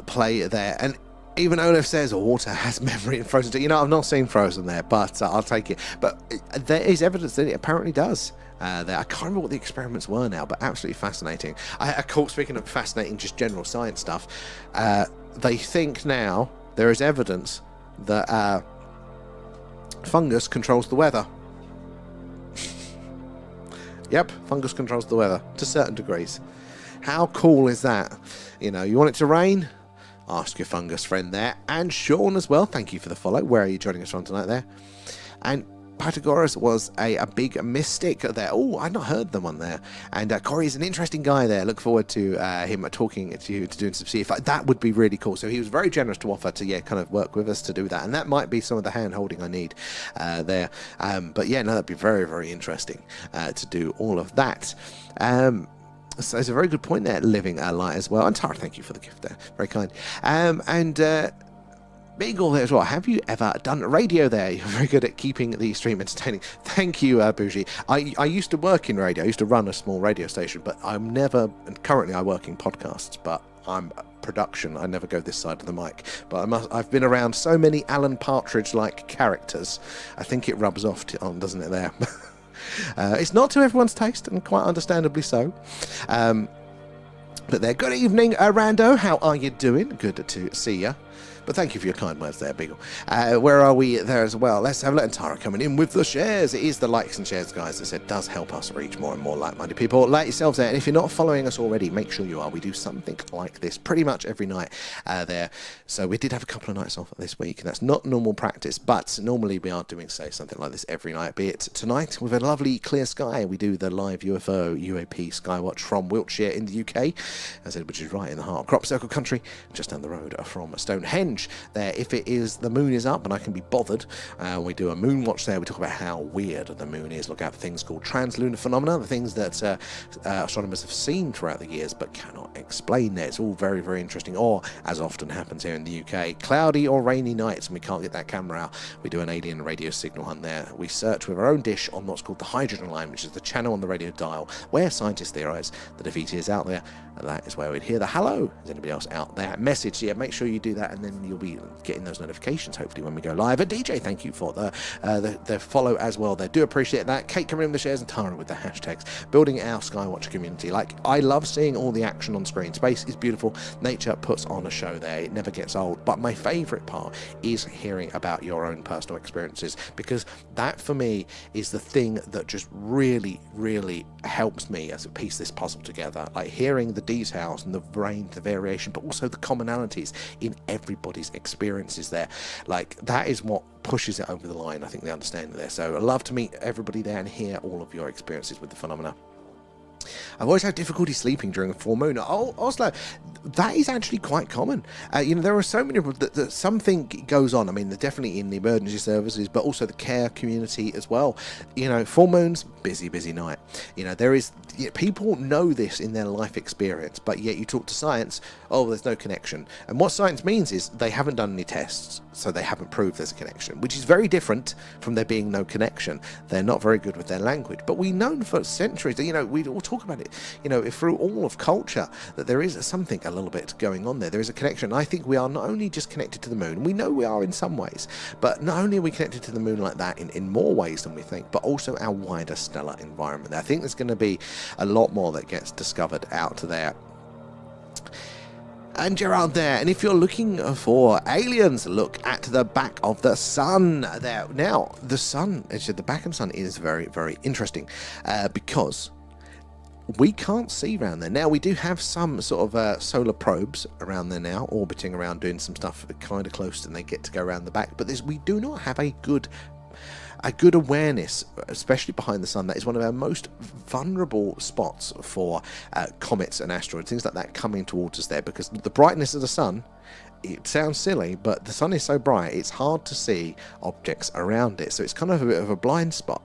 play there. And even Olaf says water has memory in Frozen. You know, I've not seen Frozen there, but I'll take it. But there is evidence that it apparently does. I can't remember what the experiments were now, but absolutely fascinating. Speaking of fascinating, just general science stuff, they think now there is evidence that fungus controls the weather. Yep, fungus controls the weather to certain degrees. How cool is that? You know, you want it to rain? Ask your fungus friend there. And Sean as well, thank you for the follow. Where are you joining us from tonight there? And Pythagoras was a big mystic there. Oh, I've not heard the one there. And Corey is an interesting guy there. Look forward to him talking to you, to doing some CFI. That would be really cool. So he was very generous to offer to, kind of work with us to do that. And that might be some of the hand-holding I need there. But yeah, no, that'd be very, very interesting to do all of that. So it's a very good point there, living a light as well. And Tara, thank you for the gift there. Very kind. Beagle there as well. Have you ever done radio there? You're very good at keeping the stream entertaining. Thank you, Bougie. I used to work in radio. I used to run a small radio station, but currently I work in podcasts, but I'm production. I never go this side of the mic. But I've been around so many Alan Partridge-like characters. I think it rubs off on, doesn't it there? It's not to everyone's taste, and quite understandably so. But there, good evening, Rando. How are you doing? Good to see you. But thank you for your kind words there, Beagle. Where are we there as well? Let's have a look at Tara coming in with the shares. It is the likes and shares, guys, as I said, does help us reach more and more like-minded people like yourselves there. And if you're not following us already, make sure you are. We do something like this pretty much every night there. So we did have a couple of nights off this week, and that's not normal practice, but normally we are doing, say, something like this every night, be it tonight with a lovely clear sky. We do the live UFO UAP Skywatch from Wiltshire in the UK, as I said, which is right in the heart of Crop Circle country, just down the road from Stonehenge. There, if the moon is up and I can be bothered, we do a moon watch there. We talk about how weird the moon is, look out for things called translunar phenomena, the things that astronomers have seen throughout the years but cannot explain there. It's all very, very interesting. Or, as often happens here in the UK, cloudy or rainy nights and we can't get that camera out, we do an alien radio signal hunt there. We search with our own dish on what's called the hydrogen line, which is the channel on the radio dial where scientists theorize that if ET is out there, that is where we'd hear the hello. Is anybody else out there message? Yeah, make sure you do that, and then you'll be getting those notifications hopefully when we go live. And DJ, thank you for the follow as well there. Do appreciate that. Kate coming in with the shares, and Tara with the hashtags. Building our Skywatch community. Like, I love seeing all the action on screen. Space is beautiful. Nature puts on a show there. It never gets old. But my favorite part is hearing about your own personal experiences, because that for me is the thing that just really, really helps me as I piece this puzzle together. Like hearing the details and the range, the variation, but also the commonalities in everybody's experiences there. Like, that is what pushes it over the line, I think, the understanding there. So I'd love to meet everybody there and hear all of your experiences with the phenomena. I've always had difficulty sleeping during a full moon. Oh, Oslo, that is actually quite common. There are so many that something goes on. I mean, they're definitely in the emergency services, but also the care community as well. Full moons, busy night. People know this in their life experience, but yet you talk to science, there's no connection. And what science means is they haven't done any tests, so they haven't proved there's a connection, which is very different from there being no connection. They're not very good with their language, but we've known for centuries, we all talk about it, through all of culture, that there is something a little bit going on there. There is a connection. I think we are not only just connected to the moon, we know we are in some ways, but not only are we connected to the moon like that in more ways than we think, but also our wider stellar environment. I think there's going to be a lot more that gets discovered out there. And Gerard there, and if you're looking for aliens, look at the back of the sun there. Now, the sun, the back of the sun is very, very interesting because we can't see around there. Now, we do have some sort of solar probes around there now, orbiting around, doing some stuff kind of close, and they get to go around the back. But we do not have a good a good awareness, especially behind the sun. That is one of our most vulnerable spots for comets and asteroids, things like that coming towards us there, because the brightness of the sun, it sounds silly, but the sun is so bright it's hard to see objects around it, so it's kind of a bit of a blind spot.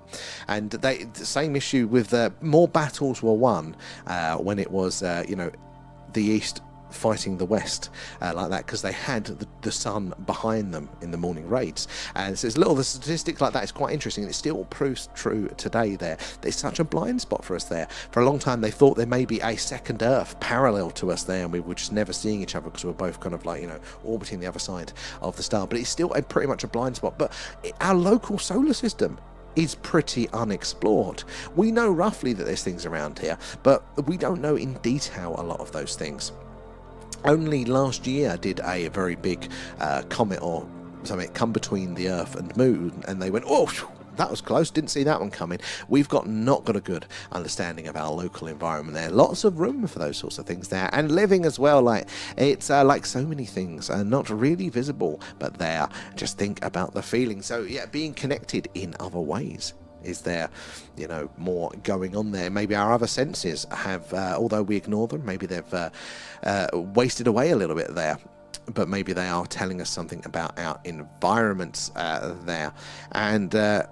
And the same issue with more battles were won when it was the East fighting the West like that, because they had the sun behind them in the morning raids. And so the statistics like that is quite interesting, and it still proves true today there. There's such a blind spot for us there. For a long time they thought there may be a second Earth parallel to us there, and we were just never seeing each other because we were both kind of like, orbiting the other side of the star. But it's still pretty much a blind spot. But our local solar system is pretty unexplored. We know roughly that there's things around here, but we don't know in detail a lot of those things. Only last year did a very big comet or something come between the Earth and Moon, and they went, oh, that was close, didn't see that one coming. We've not got a good understanding of our local environment there. Lots of room for those sorts of things there, and living as well. Like it's like so many things are not really visible, but there. Just think about the feeling. So yeah, being connected in other ways. Is there, more going on there? Maybe our other senses have, although we ignore them, maybe they've wasted away a little bit there. But maybe they are telling us something about our environments there. And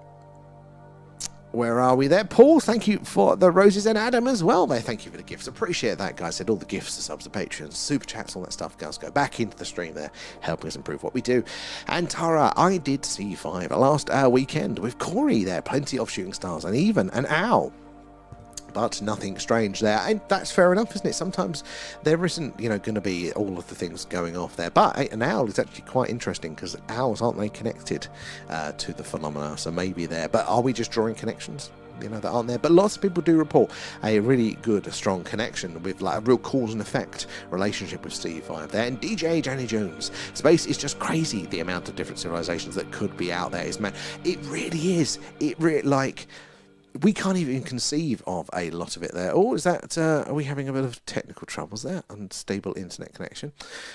where are we there? Paul, thank you for the roses, and Adam as well there. Thank you for the gifts. Appreciate that, guys. Said all the gifts, the subs, the Patreons, super chats, all that stuff. Guys, go back into the stream there, helping us improve what we do. And Tara, I did C5 last weekend with Corey there. Plenty of shooting stars and even an owl. But nothing strange there, and that's fair enough, isn't it? Sometimes there isn't, going to be all of the things going off there. But an owl is actually quite interesting, because owls, aren't they connected to the phenomena? So maybe there. But are we just drawing connections, that aren't there? But lots of people do report a really good, strong connection with like a real cause and effect relationship with C5 there. And DJ Johnny Jones, space is just crazy. The amount of different civilizations that could be out there is, man, it really is. It really, like, we can't even conceive of a lot of it there. Oh, is that, are we having a bit of technical troubles there? Unstable internet connection.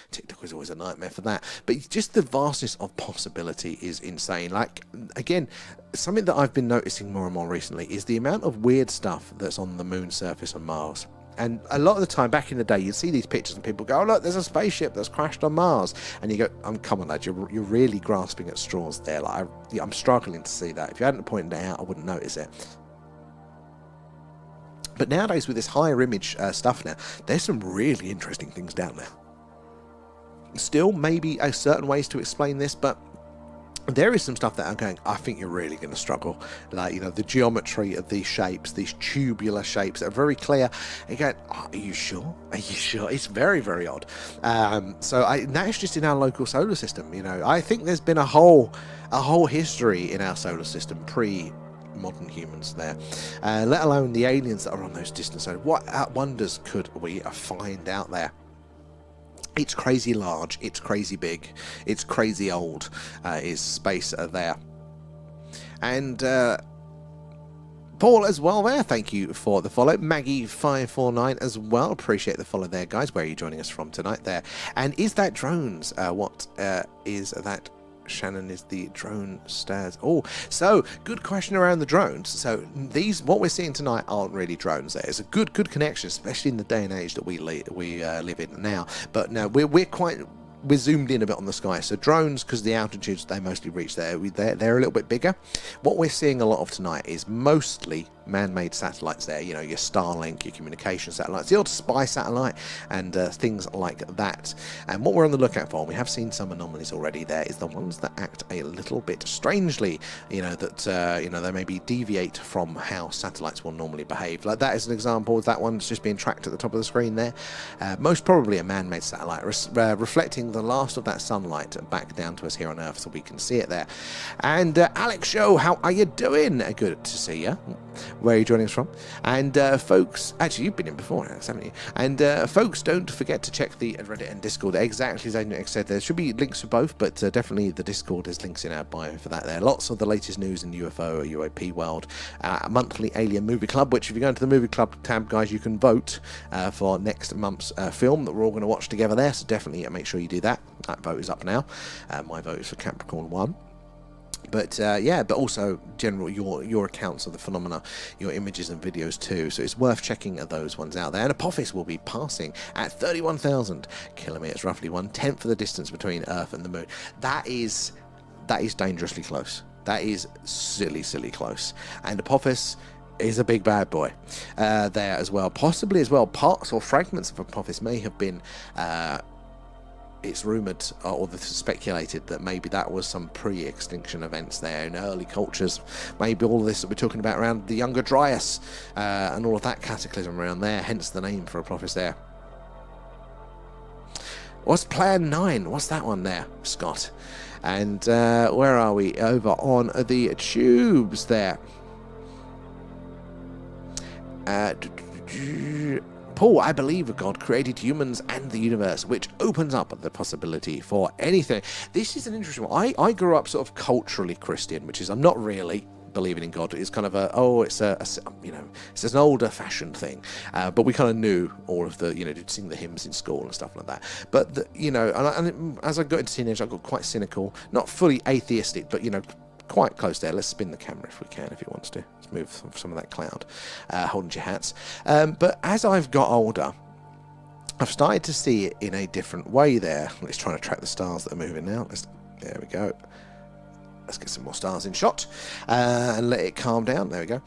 TikTok is always a nightmare for that. But just the vastness of possibility is insane. Like, again, something that I've been noticing more and more recently is the amount of weird stuff that's on the moon's surface on Mars. And a lot of the time, back in the day, you'd see these pictures and people go, oh, look, there's a spaceship that's crashed on Mars. And you go, come on, lad, you're really grasping at straws there. Like, I'm struggling to see that. If you hadn't pointed it out, I wouldn't notice it. But nowadays, with this higher image stuff now, there's some really interesting things down there. Still, maybe certain ways to explain this, but there is some stuff that I'm going, I think you're really going to struggle. Like, the geometry of these shapes, these tubular shapes that are very clear. And you go, oh, are you sure? Are you sure? It's very, very odd. That's just in our local solar system. I think there's been a whole history in our solar system modern humans there, let alone the aliens that are on those distant stars. What wonders could we find out there? It's crazy large, it's crazy big, it's crazy old, is space there. And Paul as well there, thank you for the follow. Maggie549 as well, appreciate the follow there, guys. Where are you joining us from tonight there? And is that drones? What is that? Shannon, is the drone stairs? Oh, so good question around the drones. So what we're seeing tonight aren't really drones. There is a good connection, especially in the day and age that we live in now. But no, we're zoomed in a bit on the sky. So drones, because the altitudes they mostly reach they're a little bit bigger. What we're seeing a lot of tonight is mostly man-made satellites there, your Starlink, your communication satellites, the odd spy satellite, and things like that. And what we're on the lookout for, and we have seen some anomalies already there, is the ones that act a little bit strangely, they maybe deviate from how satellites will normally behave. Like that is an example. That one's just being tracked at the top of the screen there. Most probably a man-made satellite, reflecting the last of that sunlight back down to us here on Earth, so we can see it there. And Alex Show, how are you doing? Good to see you. Where are you joining us from? And folks, actually you've been in before, haven't you? And folks, don't forget to check the Reddit and Discord. Exactly as I said, there should be links for both, but definitely the Discord has links in our bio for that there. Lots of the latest news in UFO or UAP world. Monthly Alien Movie Club, which if you go into the Movie Club tab, guys, you can vote for next month's film that we're all going to watch together there, so definitely make sure you do that. That vote is up now. My vote is for Capricorn 1. But yeah, but also general your accounts of the phenomena, your images and videos too. So it's worth checking those ones out there. And Apophis will be passing at 31,000 kilometers, roughly 1/10 of the distance between Earth and the Moon. That is dangerously close. That is silly close. And Apophis is a big bad boy there as well. Possibly as well, parts or fragments of Apophis may have been. It's rumoured or speculated that maybe that was some pre-extinction events there in early cultures. Maybe all of this that we're talking about around the Younger Dryas and all of that cataclysm around there, hence the name for Apophis there. What's Plan 9? What's that one there, Scott? And where are we? Over on the tubes there. Paul, I believe God created humans and the universe, which opens up the possibility for anything. This is an interesting one. I grew up sort of culturally Christian, which is I'm not really believing in God. It's kind of it's an older fashioned thing, but we kind of knew all of the, to sing the hymns in school and stuff like that. But and as I got into teenage, I got quite cynical, not fully atheistic, but quite close there. Let's spin the camera if we can, if it wants to. Let's move some of that cloud. Holding your hats. But as I've got older, I've started to see it in a different way there. Let's try to track the stars that are moving now. There we go. Let's get some more stars in shot and let it calm down. There we go.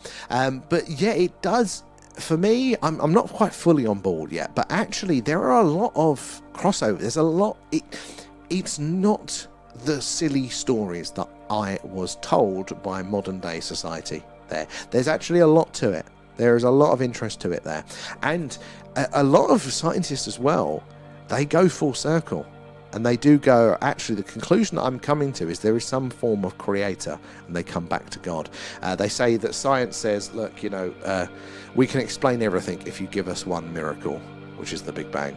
But yeah, it does. For me, I'm not quite fully on board yet, but actually there are a lot of crossover. There's a lot. It's not the silly stories that I was told by modern day society there's actually a lot to it. There is a lot of interest to it there, and a lot of scientists as well, they go full circle and they do go, actually the conclusion that I'm coming to is there is some form of creator, and they come back to God. They say that science says, look, we can explain everything if you give us one miracle, which is the Big Bang.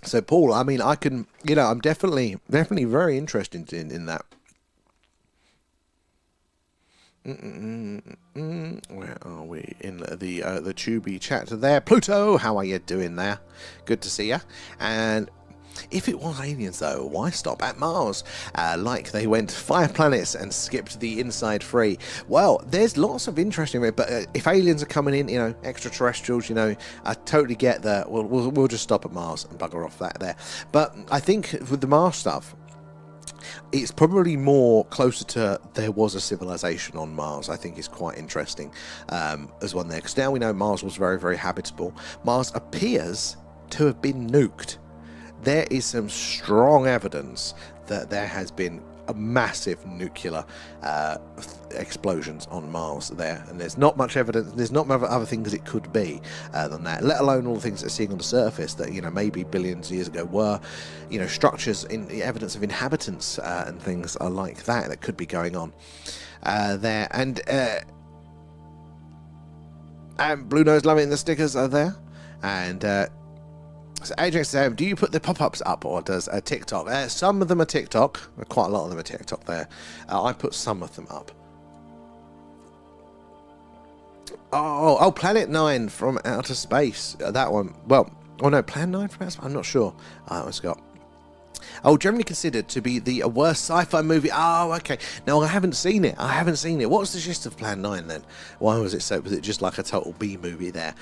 So, Paul, I mean, I can, I'm definitely very interested in that. Where are we? In the Tubi chat there. Pluto, how are you doing there? Good to see you. And if it was aliens, though, why stop at Mars? Like they went 5 planets and skipped the inside 3. Well, there's lots of interesting, but if aliens are coming in, extraterrestrials, I totally get that. We'll just stop at Mars and bugger off that there. But I think with the Mars stuff, it's probably more closer to there was a civilization on Mars. I think is quite interesting as one there, because now we know Mars was very, very habitable. Mars appears to have been nuked. There is some strong evidence that there has been a massive nuclear explosions on Mars there, and there's not much evidence, there's not much other things it could be than that, let alone all the things that are seeing on the surface that maybe billions of years ago were structures in evidence of inhabitants and things like that could be going on there. And Blue Nose loving the stickers are there. And so Ajax says, do you put the pop-ups up, or does TikTok? Some of them are TikTok. Quite a lot of them are TikTok there. I put some of them up. Oh, Planet 9 from outer space. That one. Well, no, Plan 9 from outer space? I'm not sure. What's got? Generally considered to be the worst sci-fi movie. Oh, okay. No, I haven't seen it. What's the gist of Plan 9 then? Why was it so? Was it just like a total B movie there?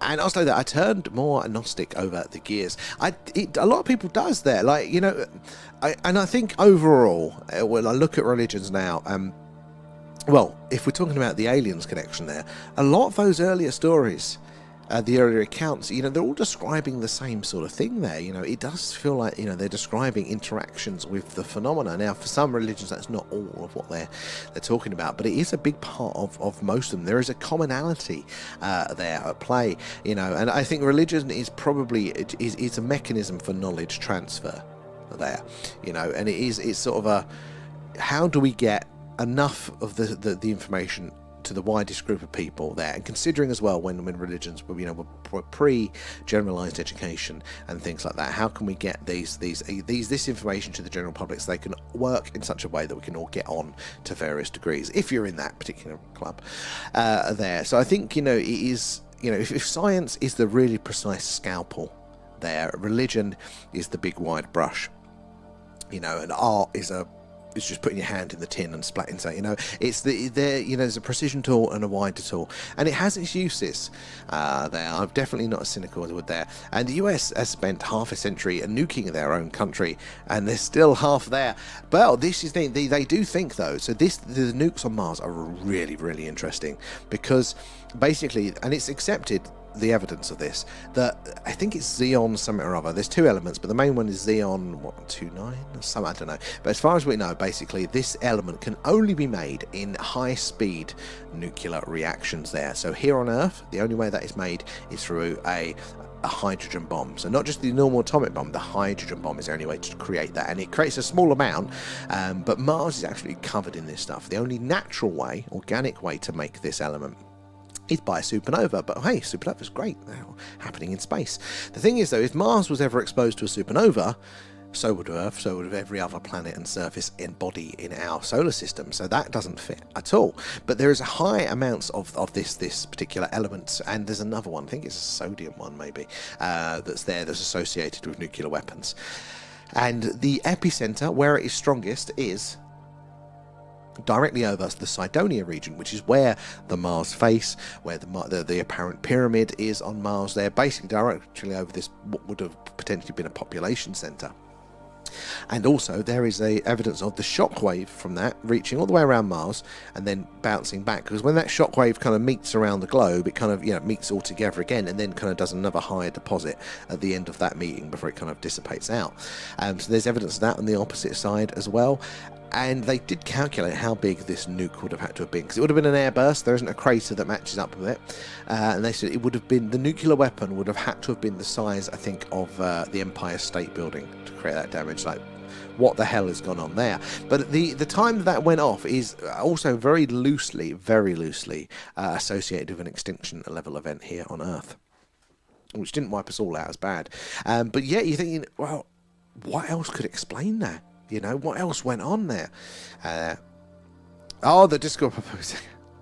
And also that I turned more agnostic over the years. A lot of people does there. Like, I think overall, when I look at religions now, well, if we're talking about the aliens connection there, a lot of those earlier stories, the earlier accounts, they're all describing the same sort of thing there. It does feel like, they're describing interactions with the phenomena. Now, for some religions, that's not all of what they're talking about, but it is a big part of most of them. There is a commonality there at play, and I think religion is probably, it's a mechanism for knowledge transfer there, and it's sort of a, how do we get enough of the information to the widest group of people there, and considering as well when religions were pre-generalized education and things like that, how can we get this information to the general public so they can work in such a way that we can all get on to various degrees, if you're in that particular club there. So I think it is, if science is the really precise scalpel there, religion is the big wide brush and art is just putting your hand in the tin and splatting something. It's there's a precision tool and a wider tool, and it has its uses. I'm definitely not as cynical as I would there. And the US has spent half a century nuking their own country, and they're still half there. Well, this is the thing. They do think though. So the nukes on Mars are really, really interesting because basically, and it's accepted. The evidence of this, that I think it's Xeon something or other. There's two elements, but the main one is Xeon 29 or something, I don't know. But as far as we know, basically this element can only be made in high-speed nuclear reactions there. So here on Earth, the only way that is made is through a hydrogen bomb. So not just the normal atomic bomb, the hydrogen bomb is the only way to create that, and it creates a small amount, but Mars is actually covered in this stuff. The only natural way, organic way to make this element is by a supernova. But hey, supernova's great. They're happening in space. The thing is though, if Mars was ever exposed to a supernova, so would Earth, so would every other planet and surface and body in our solar system. So that doesn't fit at all. But there is a high amounts of this particular element, and there's another one, I think it's a sodium one maybe, that's associated with nuclear weapons. And the epicenter, where it is strongest, is directly over the Cydonia region, which is where the Mars face, where the apparent pyramid is on Mars there, basically directly over this, what would have potentially been a population center. And also there is evidence of the shockwave from that reaching all the way around Mars and then bouncing back, because when that shockwave kind of meets around the globe, it kind of meets all together again and then kind of does another higher deposit at the end of that meeting before it kind of dissipates out. So there's evidence of that on the opposite side as well. And they did calculate how big this nuke would have had to have been, because it would have been an airburst. There isn't a crater that matches up with it, and they said it would have been, the nuclear weapon would have had to have been the size, I think, of the Empire State Building to create that damage. Like, what the hell has gone on there? But the time that went off is also very loosely associated with an extinction level event here on Earth, which didn't wipe us all out as bad. But yeah, you're thinking, well, what else could explain that? What else went on there? The disco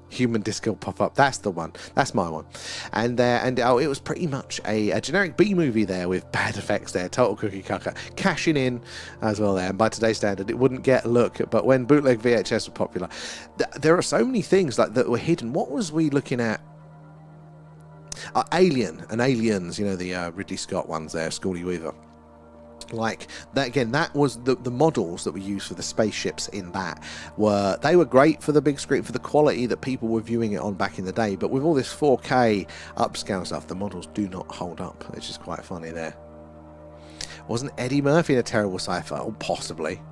human disco pop-up. That's the one. That's my one. And it was pretty much a generic B movie there with bad effects there. Total cookie cutter. Cashing in as well there. And by today's standard, it wouldn't get a look. But when bootleg VHS were popular, there are so many things like that were hidden. What was we looking at? Alien and Aliens. The Ridley Scott ones there. Scully Weaver. Like that again, that was the models that were used for the spaceships in that were great for the big screen, for the quality that people were viewing it on back in the day, but with all this 4K upscale stuff, the models do not hold up, which is quite funny there. Wasn't Eddie Murphy in a terrible sci-fi? Or possibly.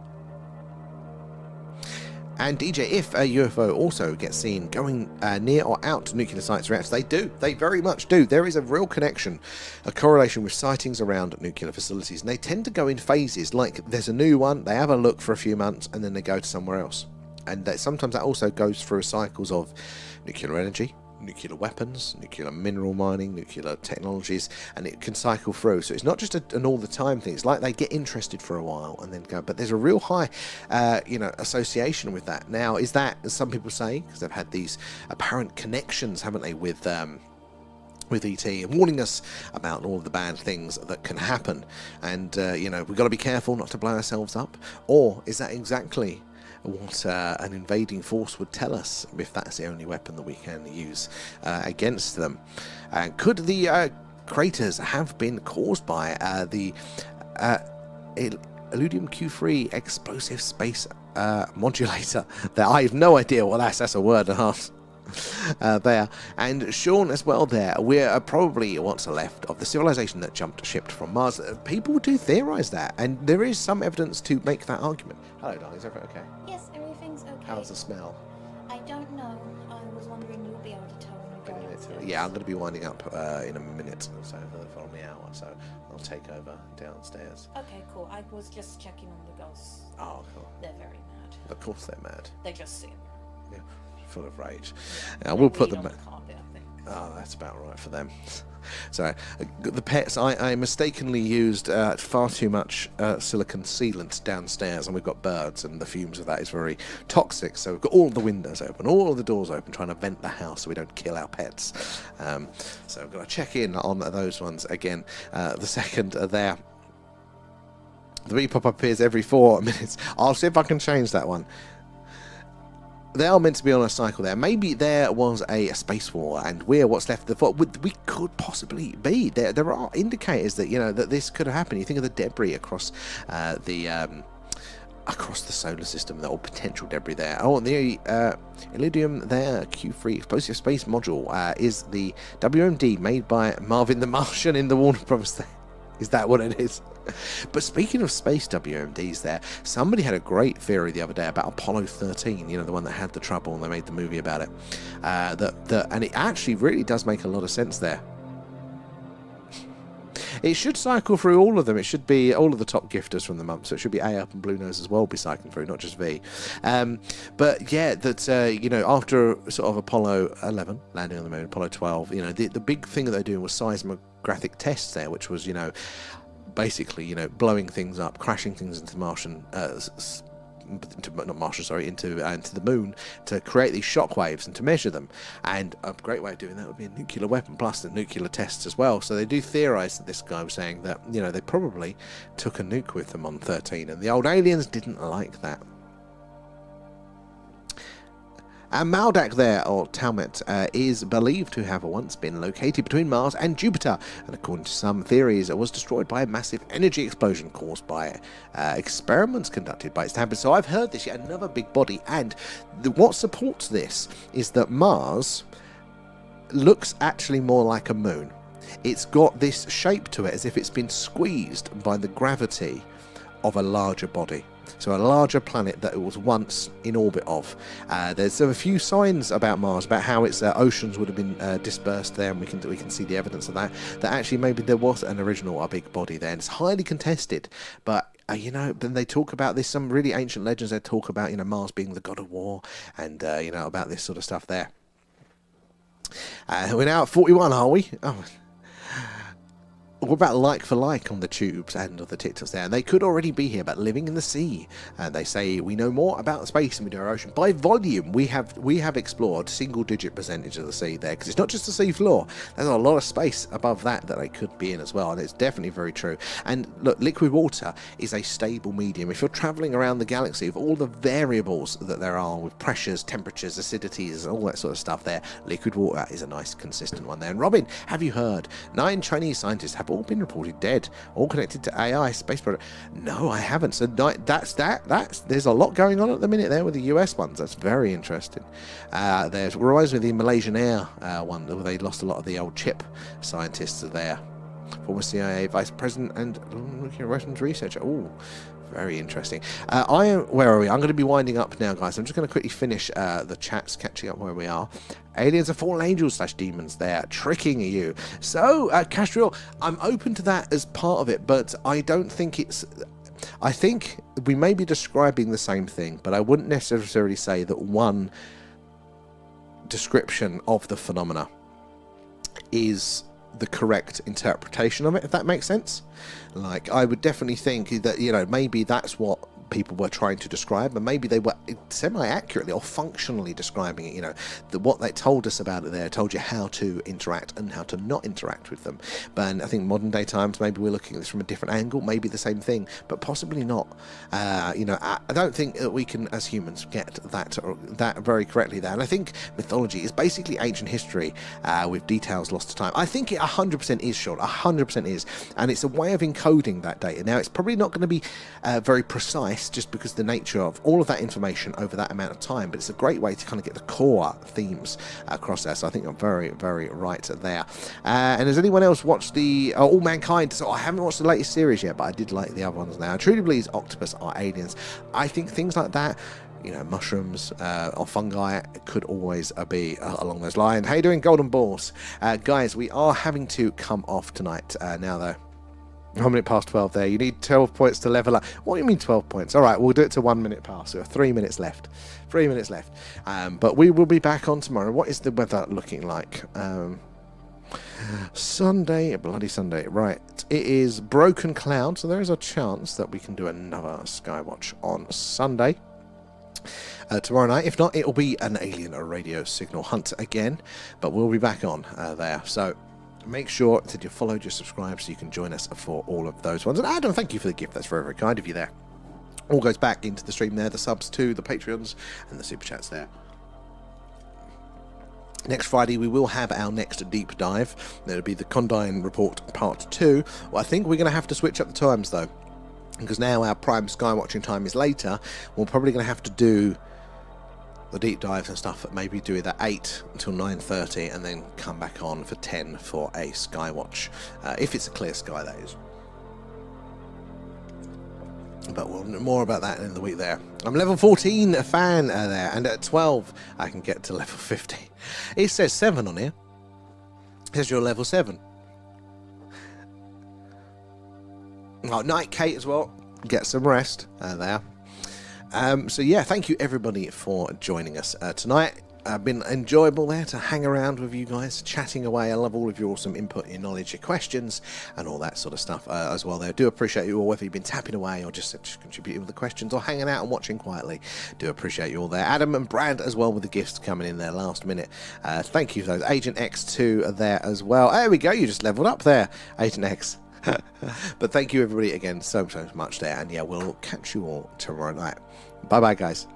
And DJ, if a UFO also gets seen going near or out to nuclear sites or reactors, they do. They very much do. There is a real connection, a correlation with sightings around nuclear facilities. And they tend to go in phases. Like there's a new one, they have a look for a few months, and then they go to somewhere else. And sometimes that also goes through cycles of nuclear energy, nuclear weapons, nuclear mineral mining, nuclear technologies, and it can cycle through. So it's not just an all the time thing. It's like they get interested for a while and then go. But there's a real high, association with that. Now, is that, as some people say, because they've had these apparent connections, haven't they, with ET and warning us about all of the bad things that can happen, and we've got to be careful not to blow ourselves up? Or is that exactly what an invading force would tell us, if that's the only weapon that we can use against them? And could the craters have been caused by the Illudium Q3 explosive space modulator? That I have no idea what that's a word and a half. There, and Sean as well there, we're probably what's left of the civilization that jumped ship from Mars. People do theorize that, and there is some evidence to make that argument. Hello darling, is everything okay?
Yes, everything's okay.
How's the smell?
I don't know. I was wondering you'll be able to tell when we go downstairs.
Yeah, I'm going to be winding up in a minute or so for the following hour, so I'll take over downstairs.
Okay, cool. I was just checking on the ghosts.
Oh, cool.
They're very mad.
Of course they're mad.
They just seem.
Yeah. Full of rage. We'll put them.
On the carpet, I think.
Oh, that's about right for them. So, the pets, I mistakenly used far too much silicon sealant downstairs, and we've got birds, and the fumes of that is very toxic. So we've got all the windows open, all of the doors open, trying to vent the house so we don't kill our pets. So we've got to check in on those ones again. The second there. The beep pop appears every 4 minutes. I'll see if I can change that one. They are meant to be on a cycle there. Maybe there was a space war, and we're what's left of the we could possibly be. There are indicators that that this could have happened. You think of the debris across across the solar system, or potential debris there. Oh, the Iridium there, Q3 explosive space module is the WMD made by Marvin the Martian in the Warner Brothers there. Is that what it is? But speaking of space WMDs there, somebody had a great theory the other day about Apollo 13, the one that had the trouble, and they made the movie about it. And it actually really does make a lot of sense there. It should cycle through all of them. It should be all of the top gifters from the month. So it should be A up and Blue Nose as well be cycling through, not just V. But yeah, that after sort of Apollo 11 landing on the moon, Apollo 12, the big thing that they're doing was seismographic tests there, which was basically blowing things up, crashing things into the Martian. Into the moon to create these shock waves and to measure them. And a great way of doing that would be a nuclear weapon plus the nuclear tests as well. So they do theorize that this guy was saying that they probably took a nuke with them on 13, and the old aliens didn't like that. And Maldak there, or Talmet, is believed to have once been located between Mars and Jupiter, and according to some theories, it was destroyed by a massive energy explosion caused by experiments conducted by its inhabitants. So I've heard this yet another big body, and what supports this is that Mars looks actually more like a moon. It's got this shape to it as if it's been squeezed by the gravity of a larger body. So a larger planet that it was once in orbit of. There's a few signs about Mars, about how its oceans would have been dispersed there, and we can see the evidence of that. That actually maybe there was an original, a big body there, and it's highly contested. But then they talk about this. Some really ancient legends. They talk about Mars being the god of war, and about this sort of stuff there. We're now at 41, are we? Oh. What about like for like on the tubes and of the TikToks there? And they could already be here, but living in the sea. And they say we know more about space than we do our ocean. By volume, we have explored single-digit percentage of the sea there, because it's not just the sea floor. There's a lot of space above that they could be in as well, and it's definitely very true. And look, liquid water is a stable medium. If you're traveling around the galaxy with all the variables that there are with pressures, temperatures, acidities, all that sort of stuff there, liquid water is a nice, consistent one there. And Robin, have you heard? 9 Chinese scientists have all been reported dead, all connected to AI space product. No, I haven't. So that's there's a lot going on at the minute there with the US ones. That's very interesting. There's reminds me of the Malaysian Air one, where they lost a lot of the old chip scientists there. Former CIA vice president and weapons researcher. Oh, very interesting. Where are we? I'm going to be winding up now, guys. I'm just going to quickly finish the chats, catching up where we are. Aliens are fallen angels / demons there, tricking you. So, Castriel, I'm open to that as part of it, but I don't think it's... I think we may be describing the same thing, but I wouldn't necessarily say that one description of the phenomena is the correct interpretation of it, if that makes sense. Like, I would definitely think that maybe that's what people were trying to describe, and maybe they were semi-accurately or functionally describing it. What they told us about it there told you how to interact and how to not interact with them. But I think modern day times, maybe we're looking at this from a different angle, maybe the same thing, but possibly not. I don't think that we can, as humans, get that very correctly there. And I think mythology is basically ancient history with details lost to time. I think it 100% is, Sean, 100% is, and it's a way of encoding that data. Now, it's probably not going to be very precise, just because the nature of all of that information over that amount of time, but it's a great way to kind of get the core themes across there. So I think I'm very, very right there. And has anyone else watched the All Mankind? So I haven't watched the latest series yet, but I did like the other ones now. I truly believe octopus are aliens. I think things like that, mushrooms or fungi could always be along those lines. How you doing, Golden Balls? Guys, we are having to come off tonight now, though. 1 minute past 12 there. You need 12 points to level up. What do you mean 12 points? All right, we'll do it to 1 minute past. So 3 minutes left. 3 minutes left. But we will be back on tomorrow. What is the weather looking like? Sunday, bloody Sunday. Right. It is broken cloud, so there is a chance that we can do another Skywatch on Sunday. Tomorrow night. If not, it'll be an alien radio signal hunt again. But we'll be back on there. So make sure that you're followed, you're subscribed, so you can join us for all of those ones. And Adam, thank you for the gift. That's very, very kind of you there. All goes back into the stream there, the subs too, the Patreons, and the Super Chats there. Next Friday, we will have our next deep dive. It'll be the Condine Report Part 2. Well, I think we're going to have to switch up the times, though, because now our prime sky watching time is later. We're probably going to have to do the deep dives and stuff, maybe do it at 8 until 9:30, and then come back on for 10 for a sky watch, if it's a clear sky, that is. But we'll know more about that in the week there. I'm level 14 a fan there, and at 12 I can get to level 50. It says 7 on here. It says you're level 7. Oh, night Kate as well. Get some rest there. So yeah, thank you everybody for joining us tonight. Been enjoyable there to hang around with you guys, chatting away. I love all of your awesome input, your knowledge, your questions, and all that sort of stuff as well there. Do appreciate you all, whether you've been tapping away or just contributing with the questions or hanging out and watching quietly. Do appreciate you all there. Adam and Brad as well with the gifts coming in there last minute. Thank you for those. Agent X2 there as well. There we go, you just leveled up there, Agent X. But thank you everybody again so much there, and yeah, we'll catch you all tomorrow night. Bye bye guys.